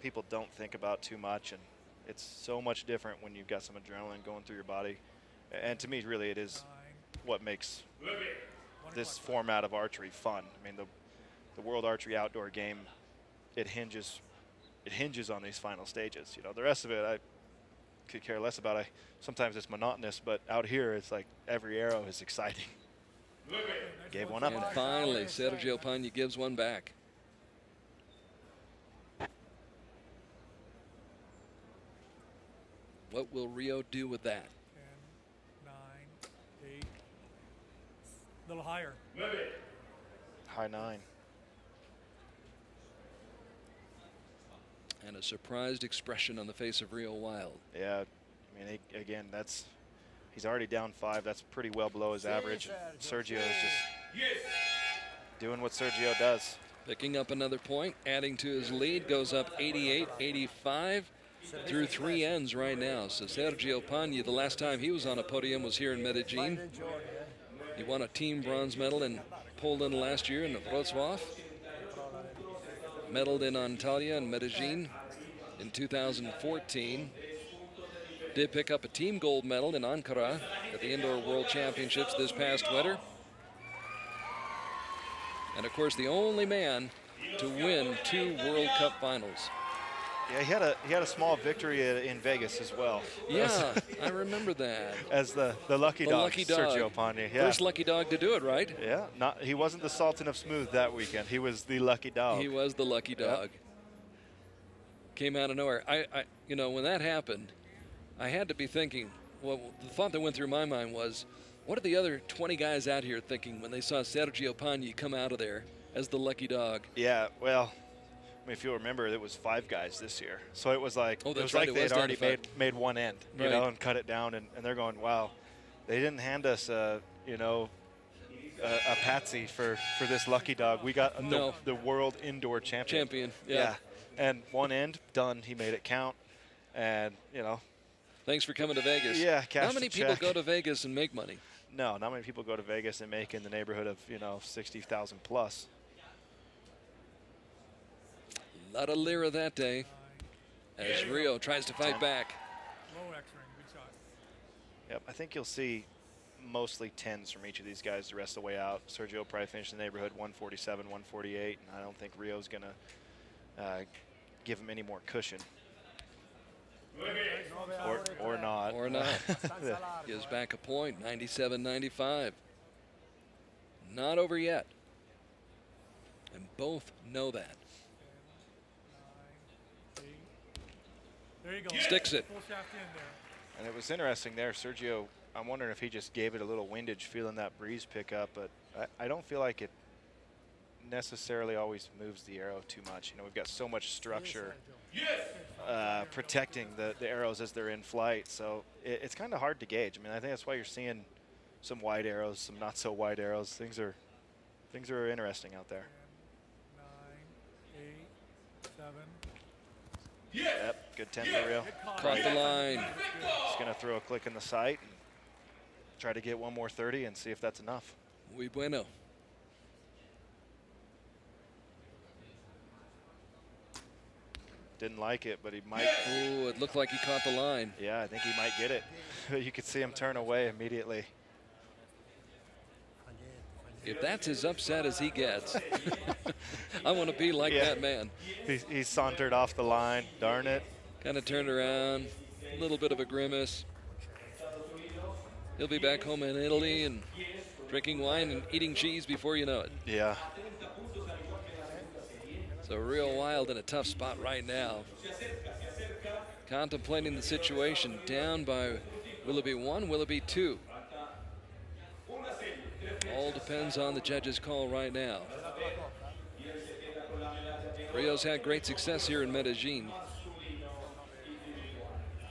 people don't think about too much, and it's so much different when you've got some adrenaline going through your body. And to me, really, it is what makes this format of archery fun. I mean, the World Archery Outdoor Game, it hinges on these final stages. You know, the rest of it, I could care less about. Sometimes it's monotonous, but out here, it's like every arrow is exciting. Gave one up.
And finally, Sergio Pagni gives one back. What will Rio do with that?
10, 9, 8, a little higher.
High 9.
And a surprised expression on the face of Rio Wild.
Yeah, I mean, again, he's already down 5. That's pretty well below his average. Sergio is just doing what Sergio does.
Picking up another point, adding to his lead, goes up 88-85 through 3 ends right now. So Sergio Pagni, the last time he was on a podium was here in Medellin. He won a team bronze medal in Poland last year in Wrocław. Medaled in Antalya and Medellin in 2014. Did pick up a team gold medal in Ankara at the Indoor World Championships this past winter. And of course, the only man to win 2 World Cup finals.
Yeah, he had a small victory in Vegas as well.
Yeah, I remember that.
As the lucky dog, Sergio Pagni. Yeah.
First lucky dog to do it, right?
Yeah, he wasn't the Sultan of Smooth that weekend. He was the lucky dog.
He was the lucky dog.
Yep.
Came out of nowhere. You know, when that happened, I had to be thinking, well, the thought that went through my mind was, what are the other 20 guys out here thinking when they saw Sergio Pagni come out of there as the lucky dog?
Yeah, well, I mean, if you'll remember, it was 5 guys this year. So it was like,
they
had already made one end, you know, and cut it down. And they're going, wow, they didn't hand us, a patsy for this lucky dog. We got the world indoor champion. Yeah. And one end, done. He made it count. And, you know.
Thanks for coming to Vegas.
Yeah, cash
How many
the
people
check.
go to Vegas and make money?
No, not many people go to Vegas and make in the neighborhood of, 60,000 plus.
A lot of lira that day as Rio tries to fight back.
Low X ring, good shot.
Yep, I think you'll see mostly 10s from each of these guys the rest of the way out. Sergio will probably finish in the neighborhood 147, 148, and I don't think Rio's going to give him any more cushion. Or not.
Or not. Gives back a point, 97-95. Not over yet. And both know that.
9, 8. There you go.
Sticks it.
Full shaft in there.
And it was interesting there, Sergio, I'm wondering if he just gave it a little windage, feeling that breeze pick up, but I don't feel like it necessarily always moves the arrow too much. We've got so much structure protecting the arrows as they're in flight, so it's kind of hard to gauge. I think that's why you're seeing some wide arrows, some not so wide arrows. Things are interesting out there.
9, 8, 7.
Yep, good 10 for Rio.
Caught the line.
Just gonna throw a click in the sight and try to get one more 30 and see if that's enough.
Muy bueno.
Didn't like it, but he might.
Oh, it looked like he caught the line.
Yeah, I think he might get it. You could see him turn away immediately.
If that's as upset as he gets, I want to be like that man.
He sauntered off the line. Darn it.
Kind of turned around, a little bit of a grimace. He'll be back home in Italy and drinking wine and eating cheese before you know it.
Yeah.
So real wild in a tough spot right now. Contemplating the situation, down by, will it be 1, will it be 2? All depends on the judge's call right now. Rio's had great success here in Medellin.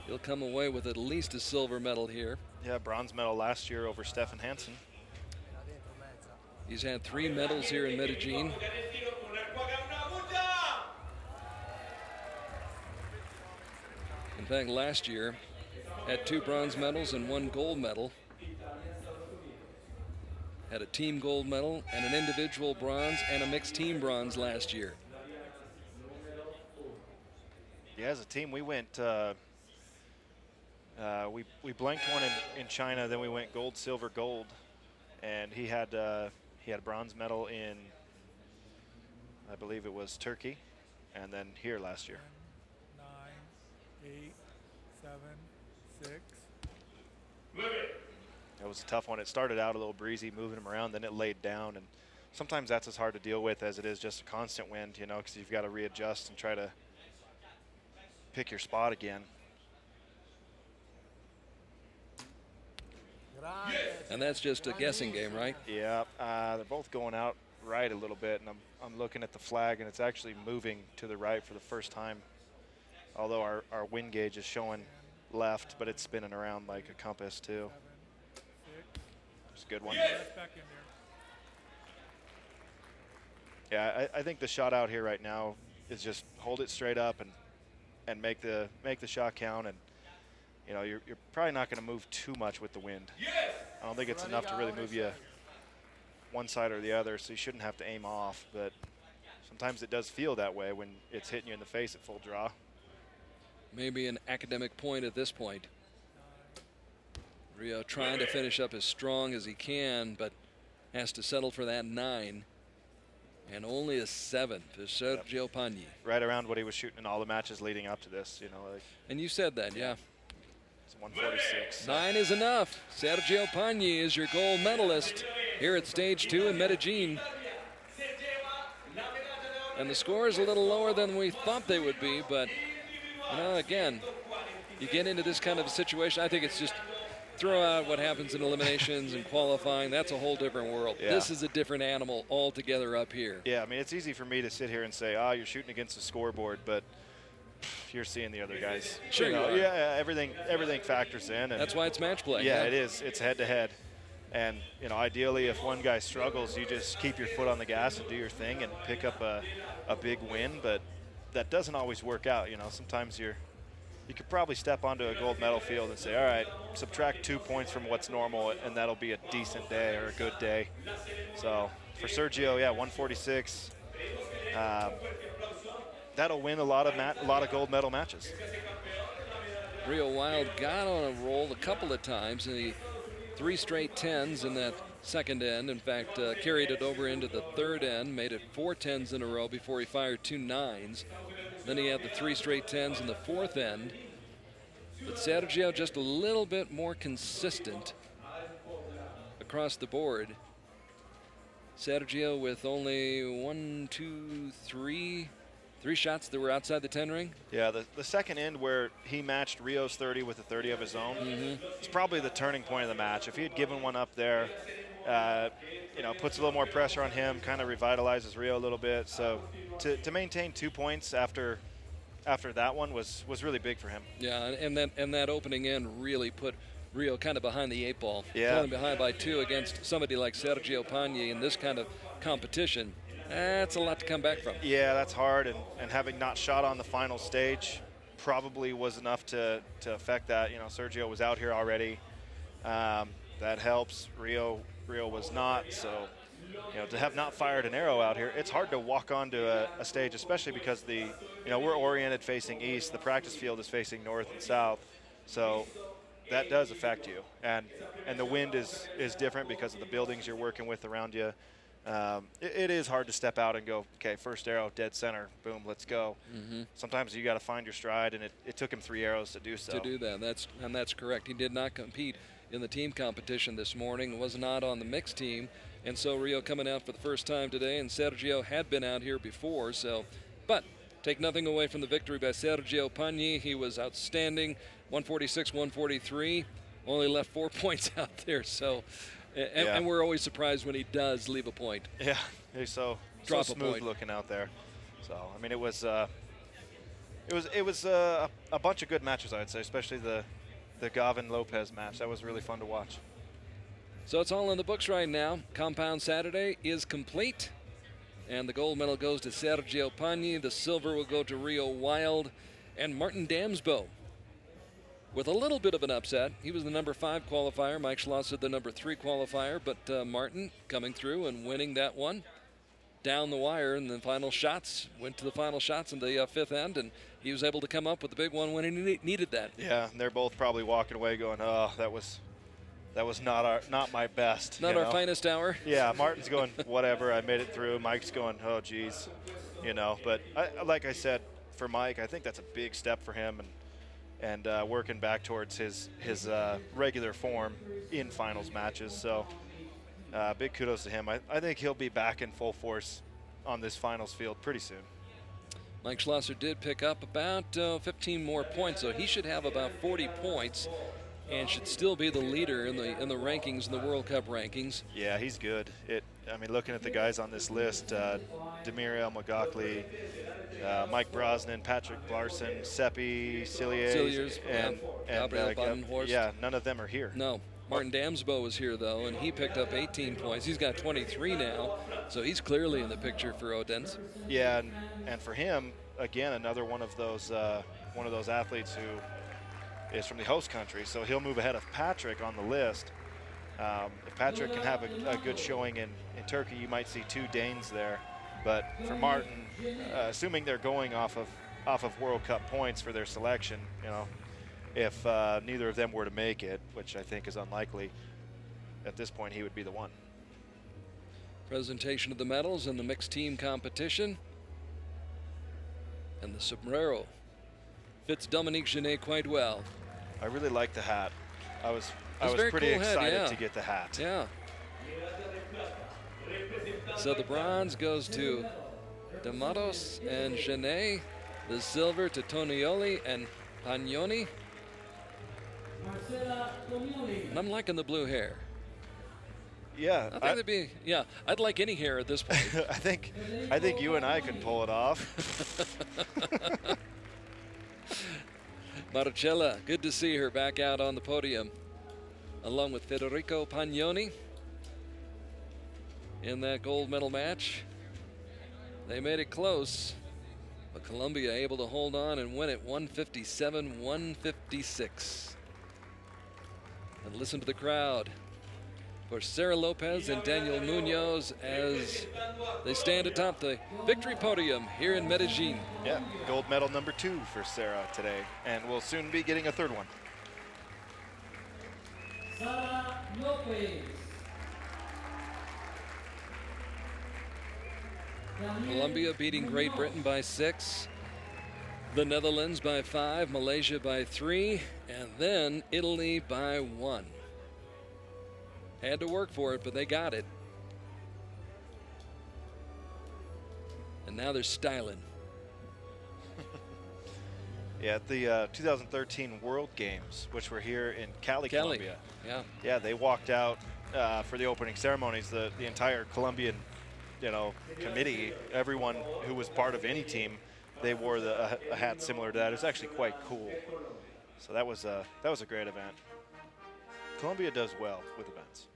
He'll come away with at least a silver medal here.
Yeah, bronze medal last year over Stefan Hansen.
He's had 3 medals here in Medellin. In fact, last year had 2 bronze medals and 1 gold medal. Had a team gold medal and an individual bronze and a mixed team bronze last year.
Yeah, as a team, we went. We blanked one in China, then we went gold, silver, gold, and he had a bronze medal in, I believe it was Turkey, and then here last year.
9, 8, 7, 6.
It was a tough one. It started out a little breezy, moving him around, then it laid down, and sometimes that's as hard to deal with as it is just a constant wind, because you've got to readjust and try to pick your spot again.
And that's just a guessing game, right?
Yeah, they're both going out right a little bit, and I'm looking at the flag, and it's actually moving to the right for the first time. Although our wind gauge is showing left, but it's spinning around like a compass too. It's a good one. Yeah, I think the shot out here right now is just hold it straight up and make the shot count, and you're probably not going to move too much with the wind. I don't think it's enough to really move you one side or the other, so you shouldn't have to aim off, but sometimes it does feel that way when it's hitting you in the face at full draw.
Maybe an academic point at this point. Rio trying to finish up as strong as he can, but has to settle for that 9. And only a 7 for Sergio Pagni.
Right around what he was shooting in all the matches leading up to this,
And you said that, yeah.
It's 146.
9 is enough. Sergio Pagni is your gold medalist here at stage 2 in Medellin. And the score is a little lower than we thought they would be, but again, you get into this kind of a situation, I think it's just throw out what happens in eliminations and qualifying. That's a whole different world.
Yeah.
This is a different animal altogether up here.
Yeah, it's easy for me to sit here and say, you're shooting against the scoreboard, but you're seeing the other guys.
Sure you are.
Yeah, everything factors in. And
that's why it's match play.
Yeah, it is. It's head-to-head. And, ideally, if one guy struggles, you just keep your foot on the gas and do your thing and pick up a big win. But that doesn't always work out. Sometimes you're you could probably step onto a gold medal field and say, all right, subtract 2 points from what's normal, and that'll be a decent day or a good day. So for Sergio, yeah, 146. That'll win a lot of gold medal matches.
Rio Wild got on a roll a couple of times, and he 3 straight 10s in that second end. In fact, carried it over into the third end, made it 4 10s in a row before he fired 2 9s. Then he had the 3 straight 10s in the fourth end. But Sergio just a little bit more consistent across the board. Sergio with only 3 shots that were outside the 10 ring.
Yeah, the second end where he matched Rio's 30 with a 30 of his own, it's probably the turning point of the match. If he had given one up there, puts a little more pressure on him, kind of revitalizes Rio a little bit. So to maintain 2 points after that one was really big for him.
Yeah, and that opening end really put Rio kind of behind the 8 ball.
Yeah.
Falling behind by 2 against somebody like Sergio Pagni in this kind of competition. That's a lot to come back from.
Yeah, that's hard, and having not shot on the final stage probably was enough to affect that. Sergio was out here already. That helps. Rio was not, so to have not fired an arrow out here, it's hard to walk onto a stage, especially because we're oriented facing east. The practice field is facing north and south, so that does affect you. And the wind is different because of the buildings you're working with around you. It is hard to step out and go, okay, first arrow, dead center, boom, let's go. Sometimes you got to find your stride, and it took him 3 arrows to do so.
To do that, that's correct. He did not compete in the team competition this morning, was not on the mixed team, and so Rio coming out for the first time today, and Sergio had been out here before, but take nothing away from the victory by Sergio Pagni. He was outstanding, 146, 143, only left 4 points out there, so. And we're always surprised when he does leave a point.
Yeah, he's so smooth looking out there. So I mean, it was a bunch of good matches, I'd say, especially the Gavin Lopez match. That was really fun to watch.
So it's all in the books right now. Compound Saturday is complete, and the gold medal goes to Sergio Pagni. The silver will go to Rio Wild and Martin Damsbo. With a little bit of an upset. He was the number 5 qualifier. Mike Schlosser the number 3 qualifier, but Martin coming through and winning that one down the wire in the final shots. Went to the final shots in the fifth end, and he was able to come up with the big one when he needed that.
Yeah, and they're both probably walking away going, oh, that was not my best.
Not our finest hour.
Yeah, Martin's going, whatever, I made it through. Mike's going, oh, geez. But like I said, for Mike, I think that's a big step for him, and working back towards his regular form in finals matches. So big kudos to him. I think he'll be back in full force on this finals field pretty soon.
Mike Schlosser did pick up about 15 more points, so he should have about 40 points and should still be the leader in the rankings, in the World Cup rankings.
Yeah, he's good. Looking at the guys on this list, Demir El-Magakli, Mike Brosnan, Patrick Larson, Seppi, Cilliers, and
Gabriel Badenhorst.
Yeah, none of them are here.
No. Martin Damsbo was here, though, and he picked up 18 points. He's got 23 now, so he's clearly in the picture for Odense.
Yeah, and for him, again, another one of those athletes who is from the host country, so he'll move ahead of Patrick on the list. If Patrick can have a good showing in Turkey, you might see 2 Danes there. But for Martin, assuming they're going off of World Cup points for their selection, if neither of them were to make it, which I think is unlikely, at this point he would be the one.
Presentation of the medals in the mixed team competition. And the sombrero fits Dominique Genet quite well.
I really like the hat. I was pretty
cool
excited to get the hat.
Yeah. So the bronze goes to D'Amatos and Genet. The silver to Tonioli and Pagnoni. And I'm liking the blue hair.
Yeah.
I think I'd like any hair at this point.
I think you and I can pull it off.
Marcella, good to see her back out on the podium, along with Federico Pagnoni in that gold medal match. They made it close. But Colombia able to hold on and win it 157-156. And listen to the crowd for Sarah Lopez and Daniel Munoz as they stand atop the victory podium here in Medellin.
Yeah, gold medal number 2 for Sarah today, and we'll soon be getting a third one.
Sarah Lopez.
Colombia beating Great Britain by 6, the Netherlands by 5, Malaysia by 3, and then Italy by 1. Had to work for it, but they got it. And now they're styling.
Yeah, at the 2013 World Games, which were here in Cali, Colombia.
Yeah.
Yeah, they walked out for the opening ceremonies. The entire Colombian, committee, everyone who was part of any team, they wore a hat similar to that. It was actually quite cool. So that was a great event. Colombia does well with events.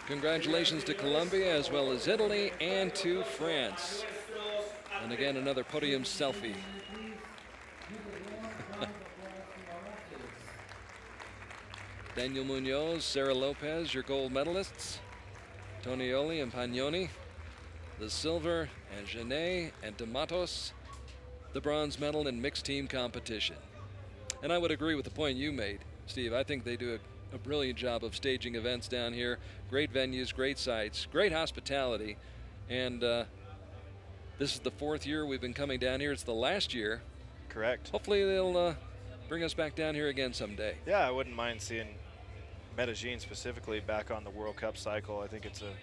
Congratulations to Colombia as well as Italy and to France. And again, another podium selfie. Daniel Munoz, Sarah Lopez, your gold medalists. Tonioli and Pagnoni, the silver, and Genet and DeMatos, the bronze medal in mixed team competition. And I would agree with the point you made, Steve. I think they do a brilliant job of staging events down here. Great venues, great sites, great hospitality. And this is the 4th year we've been coming down here. It's the last year.
Correct.
Hopefully they'll bring us back down here again someday.
Yeah, I wouldn't mind seeing Medellin specifically back on the World Cup cycle. I think it's an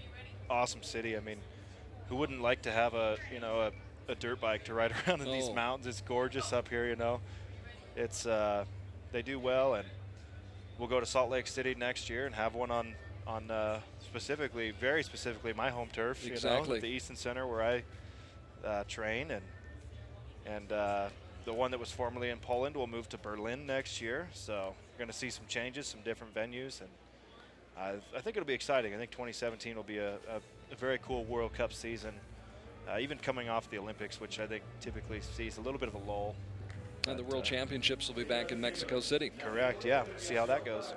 awesome city. I mean, who wouldn't like to have a dirt bike to ride around in these mountains? It's gorgeous up here, It's they do well, and we'll go to Salt Lake City next year and have one on very specifically my home turf.
Exactly.
The Easton Center where I train, and the one that was formerly in Poland will move to Berlin next year. So we're going to see some changes, some different venues, and I think it'll be exciting. I think 2017 will be a very cool World Cup season, even coming off the Olympics, which I think typically sees a little bit of a lull.
And the World Championships will be back in Mexico City.
Correct, yeah. See how that goes.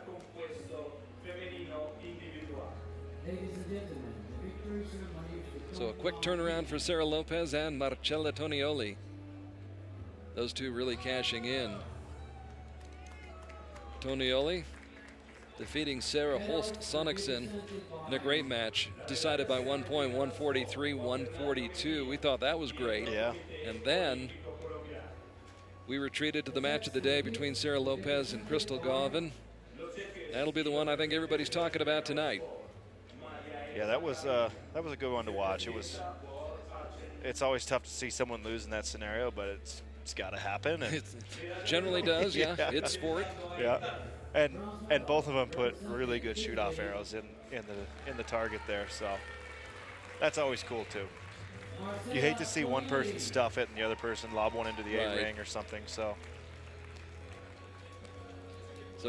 So a quick turnaround for Sarah Lopez and Marcella Tonioli. Those two really cashing in. Tonioli defeating Sarah Holst Sonicson in a great match, decided by 1 point, 143-142. We thought that was great.
Yeah.
And then we retreated to the match of the day between Sarah Lopez and Crystal Gauvin. That'll be the one I think everybody's talking about tonight.
Yeah, that was a good one to watch. It's always tough to see someone lose in that scenario, but it's got to happen. And
It generally does, yeah. It's sport.
Yeah, and both of them put really good shoot-off arrows in the target there, so that's always cool too. You hate to see one person stuff it and the other person lob one into the A-ring or something. So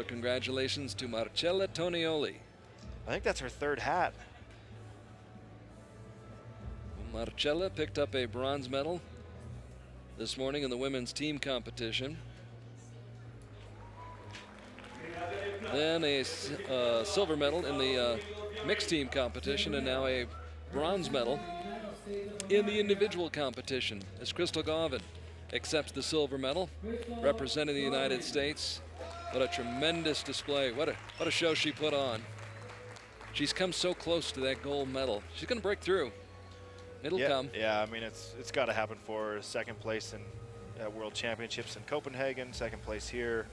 congratulations to Marcella Tonioli.
I think that's her 3rd hat.
Marcella picked up a bronze medal this morning in the women's team competition. Then a silver medal in the mixed team competition, and now a bronze medal in the individual competition as Crystal Gauvin accepts the silver medal representing the United States What a tremendous display. What a show she put on. She's come so close to that gold medal. She's going to break through. It'll come.
Yeah, I mean, it's got to happen for her. Second place in World Championships in Copenhagen, second place here.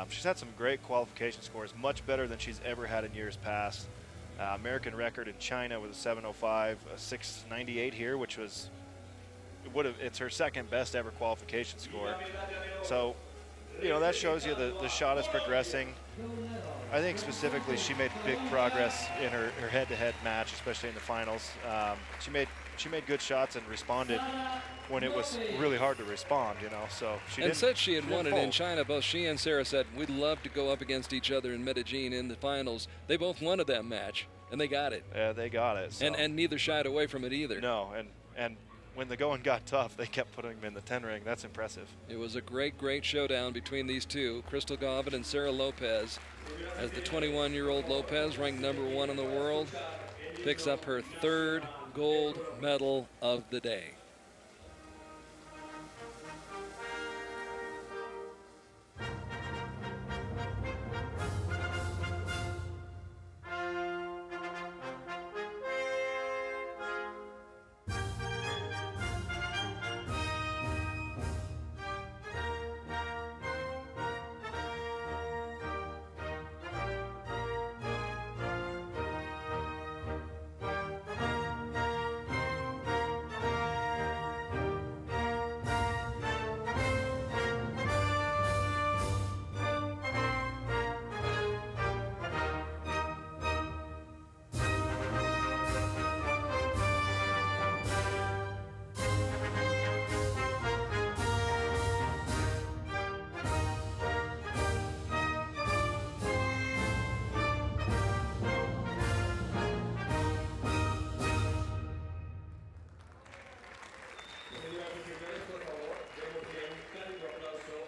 She's had some great qualification scores, much better than she's ever had in years past. American record in China was a 7:05, a 6:98 here, which was it's her second best ever qualification score. So, you know, that shows you the shot is progressing. I think specifically she made big progress in her head-to-head match, especially in the finals. She made good shots and responded when it was really hard to respond, you know. So she
said she had won it in China. Both she and Sarah said we'd love to go up against each other in Medellin in the finals. They both wanted that match, and they got it.
Yeah, they got it. So.
And neither shied away from it either.
No, and when the going got tough, they kept putting them in the 10 ring. That's impressive.
It was a great showdown between these two, Crystal Gavin and Sarah Lopez, as the 21-year-old Lopez, ranked #1 in the world, picks up her 3rd gold medal of the day.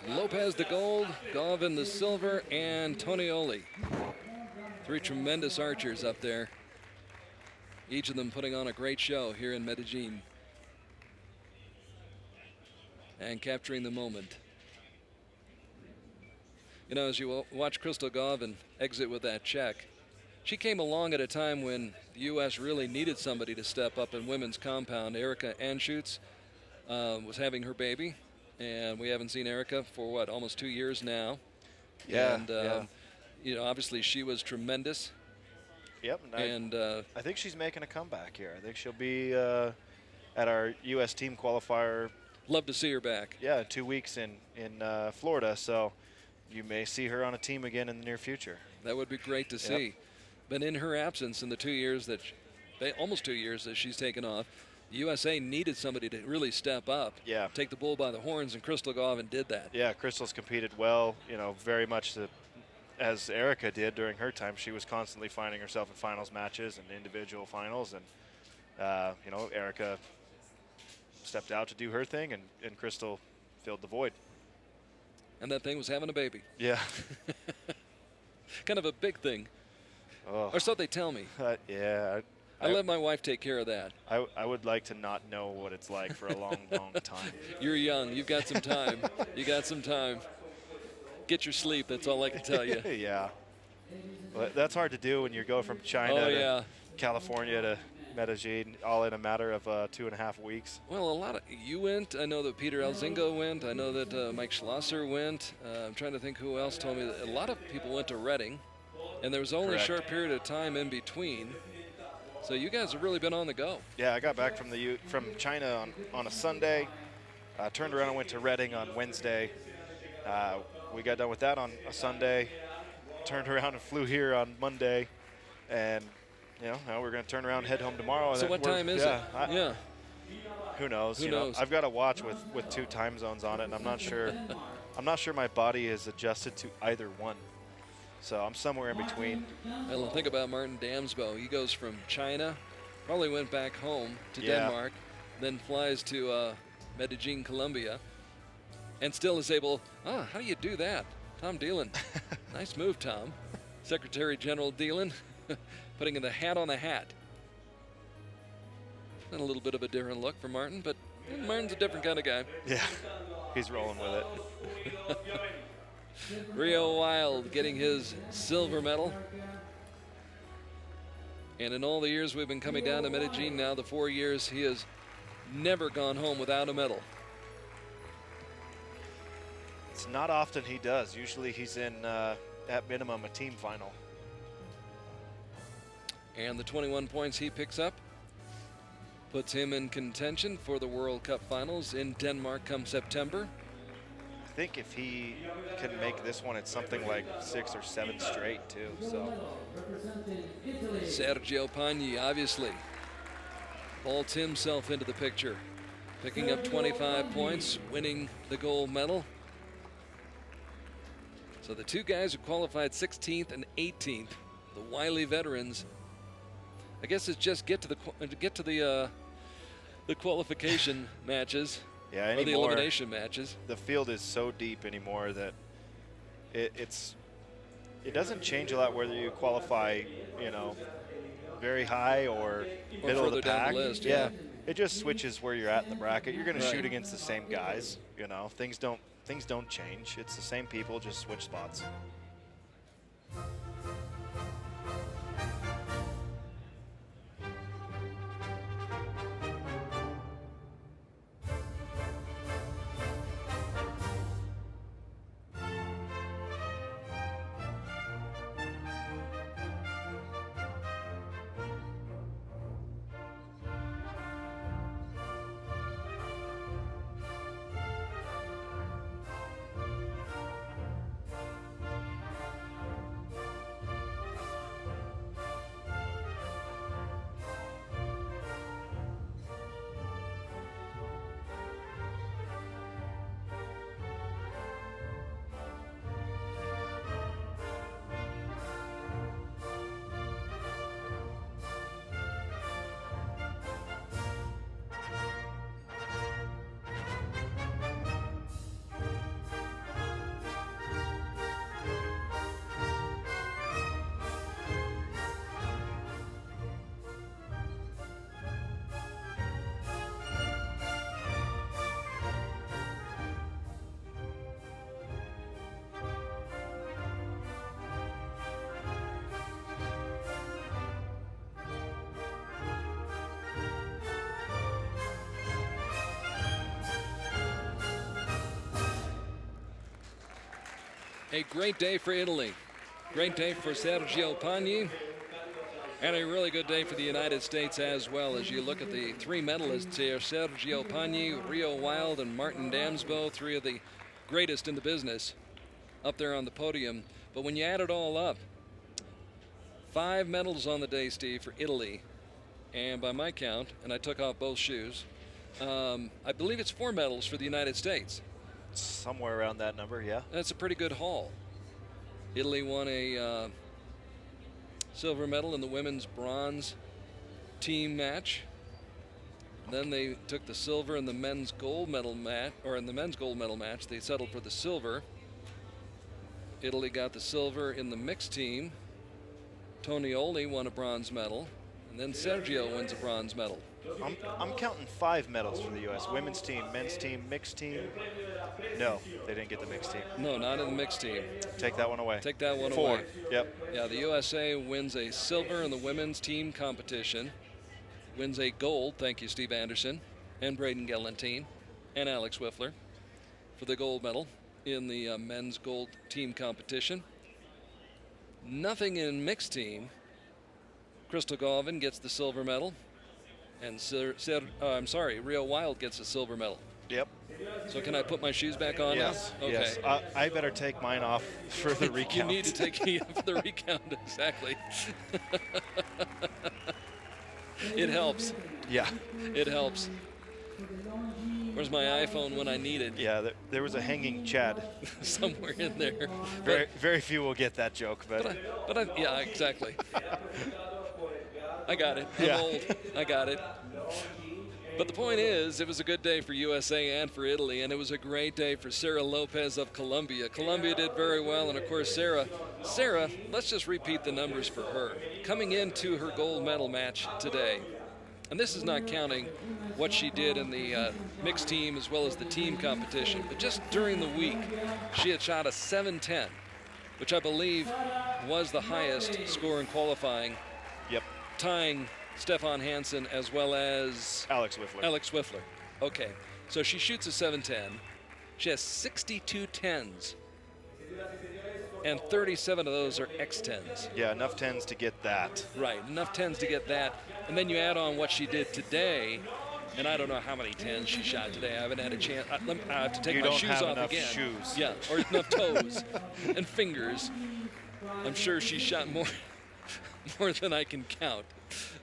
Lopez the gold, Gavin the silver, and Tonioli. 3 tremendous archers up there. Each of them putting on a great show here in Medellin. And capturing the moment. You know, as you watch Crystal Gavin exit with that check, she came along at a time when the U.S. really needed somebody to step up in women's compound. Erica Anschutz was having her baby. And we haven't seen Erica for, what, almost 2 years now.
Yeah.
And, you know, obviously she was tremendous.
Yep.
And
I think she's making a comeback here. I think she'll be at our U.S. team qualifier.
Love to see her back.
Yeah, 2 weeks in Florida. So you may see her on a team again in the near future.
That would be great to see.
Yep.
But in her absence, in the 2 years that, almost 2 years that she's taken off, the USA needed somebody to really step up, take the bull by the horns, and Crystal Gavin did that.
Yeah, Crystal's competed well, you know, very much as Erica did during her time. She was constantly finding herself in finals matches and individual finals, and, you know, Erica stepped out to do her thing, and Crystal filled the void.
And that thing was having a baby.
Yeah.
Kind of a big thing.
Oh.
Or so they tell me.
Yeah.
I let my wife take care of that.
I would like to not know what it's like for a long, long time.
You're young. You've got some time. You got some time. Get your sleep. That's all I can tell you.
Yeah. Well, that's hard to do when you go from China to California to Medellin all in a matter of 2.5 weeks.
Well, you went. I know that Peter Elzingo went. I know that Mike Schlosser went. I'm trying to think who else told me that a lot of people went to Reading, and there was only a short period of time in between. So you guys have really been on the go.
Yeah, I got back from China on a Sunday, turned around and went to Reading on Wednesday. We got done with that on a Sunday, turned around and flew here on Monday, and you know, now we're going to turn around and head home tomorrow.
So what time is it?
Who knows?
Who knows?
I've got a watch with 2 time zones on it, and I'm not sure. I'm not sure my body is adjusted to either one. So I'm somewhere in between.
Well, think about Martin Damsbo. He goes from China, probably went back home to Denmark, then flies to Medellin, Colombia, and still is able, how do you do that? Tom Dillon. Nice move, Tom. Secretary General Dillon putting the hat on the hat. And a little bit of a different look for Martin, but Martin's a different kind of guy.
Yeah, he's rolling with it.
Rio Wild getting his silver medal. And in all the years we've been coming down to Medellin now, the 4 years, he has never gone home without a medal.
It's not often he does. Usually he's in, at minimum, a team final.
And the 21 points he picks up puts him in contention for the World Cup finals in Denmark come September.
I think if he can make this one, it's something like 6 or 7 straight too. So
Sergio Pagni obviously vaults himself into the picture, picking up 25 points, winning the gold medal. So the two guys who qualified 16th and 18th, the wily veterans, I guess it's just get to the qualification matches.
Yeah,
or the elimination matches.
The field is so deep anymore that it doesn't change a lot whether you qualify, you know, very high or middle of the pack.
Down the list,
yeah, it just switches where you're at in the bracket. You're going to
Right.
shoot against the same guys. You know, things don't change. It's the same people, just switch spots.
A great day for Italy. Great day for Sergio Pagni. And a really good day for the United States as well. As you look at the three medalists here, Sergio Pagni, Rio Wild, and Martin Damsbo, three of the greatest in the business up there on the podium. But when you add it all up, 5 medals on the day, Steve, for Italy. And by my count, and I took off both shoes, I believe it's 4 medals for the United States.
Somewhere around that number, yeah.
That's a pretty good haul. Italy won a silver medal in the women's bronze team match. Then they took the silver in the men's gold medal match, or in the men's gold medal match, they settled for the silver. Italy got the silver in the mixed team. Tonioli won a bronze medal, and then Sergio wins a bronze medal.
I'm counting 5 medals for the U.S. Women's team, men's team, mixed team. No, they didn't get the mixed team.
No, not in the mixed team.
Take that one away.
Take that one
4.
away.
Yep.
Yeah, the USA wins a silver in the women's team competition. Wins a gold, thank you, Steve Anderson, and Braden Galantine, and Alex Wiffler for the gold medal in the men's gold team competition. Nothing in mixed team. Crystal Galvin gets the silver medal, and Rio Wild gets a silver medal.
Yep.
So can I put my shoes back on
Yes.
now? Okay.
Yes. I better take mine off for the recount.
You need to take me up for the recount, exactly. It helps.
Yeah.
It helps. Where's my iPhone when I need it?
Yeah, there was a hanging Chad.
Somewhere in there.
Very few will get that joke, but
yeah, exactly. I got it. I'm old. I got it. But the point is, it was a good day for USA and for Italy, and it was a great day for Sarah Lopez of Colombia. Colombia did very well, and of course, Sarah, let's just repeat the numbers for her. Coming into her gold medal match today, And this is not counting what she did in the mixed team as well as the team competition. But just during the week, she had shot a 710, which I believe was the highest score in qualifying.
Yep.
Tying Stefan Hansen as well as
Alex Wiffler.
Alex Wiffler. Okay, so she shoots a 710. She has 62 tens, and 37 of those are X10s.
Yeah, enough tens to get that.
Right, enough tens to get that. And then you add on what she did today, and I don't know how many tens she shot today. I haven't had a chance. I have to take my shoes off again.
Shoes.
Yeah, or enough toes and fingers. I'm sure she shot more than I can count.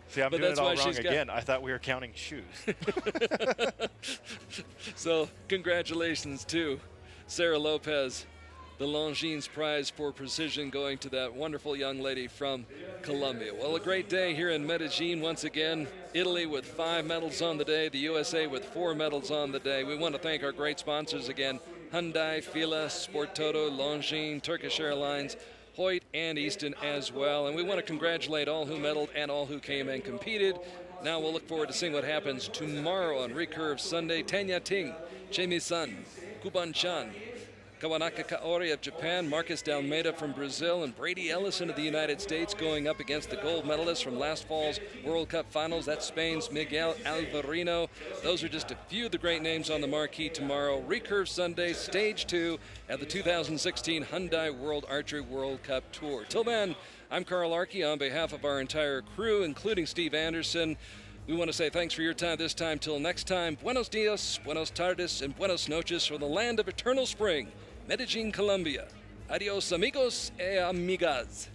See, I'm
but
doing
that's
it all
why
wrong
she's
again. I thought we were counting shoes.
So congratulations to Sarah Lopez, the Longines Prize for Precision going to that wonderful young lady from Colombia. Well, a great day here in Medellin once again. Italy with 5 medals on the day, the USA with 4 medals on the day. We want to thank our great sponsors again, Hyundai, Fila, Sporttoto, Longines, Turkish Airlines, Hoyt, and Easton as well. And we want to congratulate all who medaled and all who came and competed. Now we'll look forward to seeing what happens tomorrow on Recurve Sunday. Tanya Ting, Chemi-san, Kuban-chan, Kawanaka Kaori of Japan, Marcus D'Almeida from Brazil, and Brady Ellison of the United States going up against the gold medalist from last fall's World Cup finals. That's Spain's Miguel Alvarino. Those are just a few of the great names on the marquee tomorrow. Recurve Sunday, Stage 2 at the 2016 Hyundai World Archery World Cup Tour. Till then, I'm Carl Archie on behalf of our entire crew, including Steve Anderson. We want to say thanks for your time this time. Till next time, buenos dias, buenos tardes, and buenos noches from the land of eternal spring, Medellin, Colombia. Adios, amigos e amigas.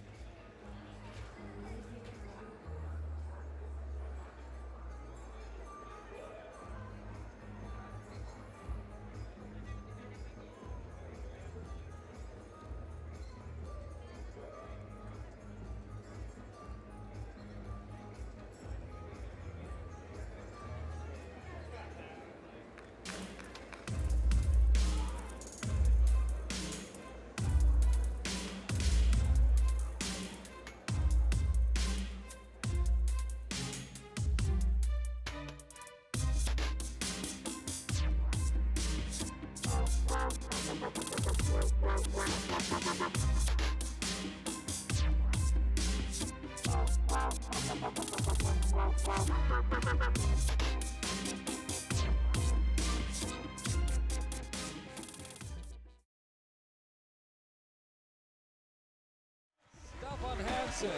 Stefan Hansen,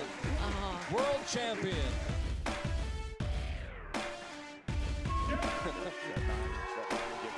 world champion.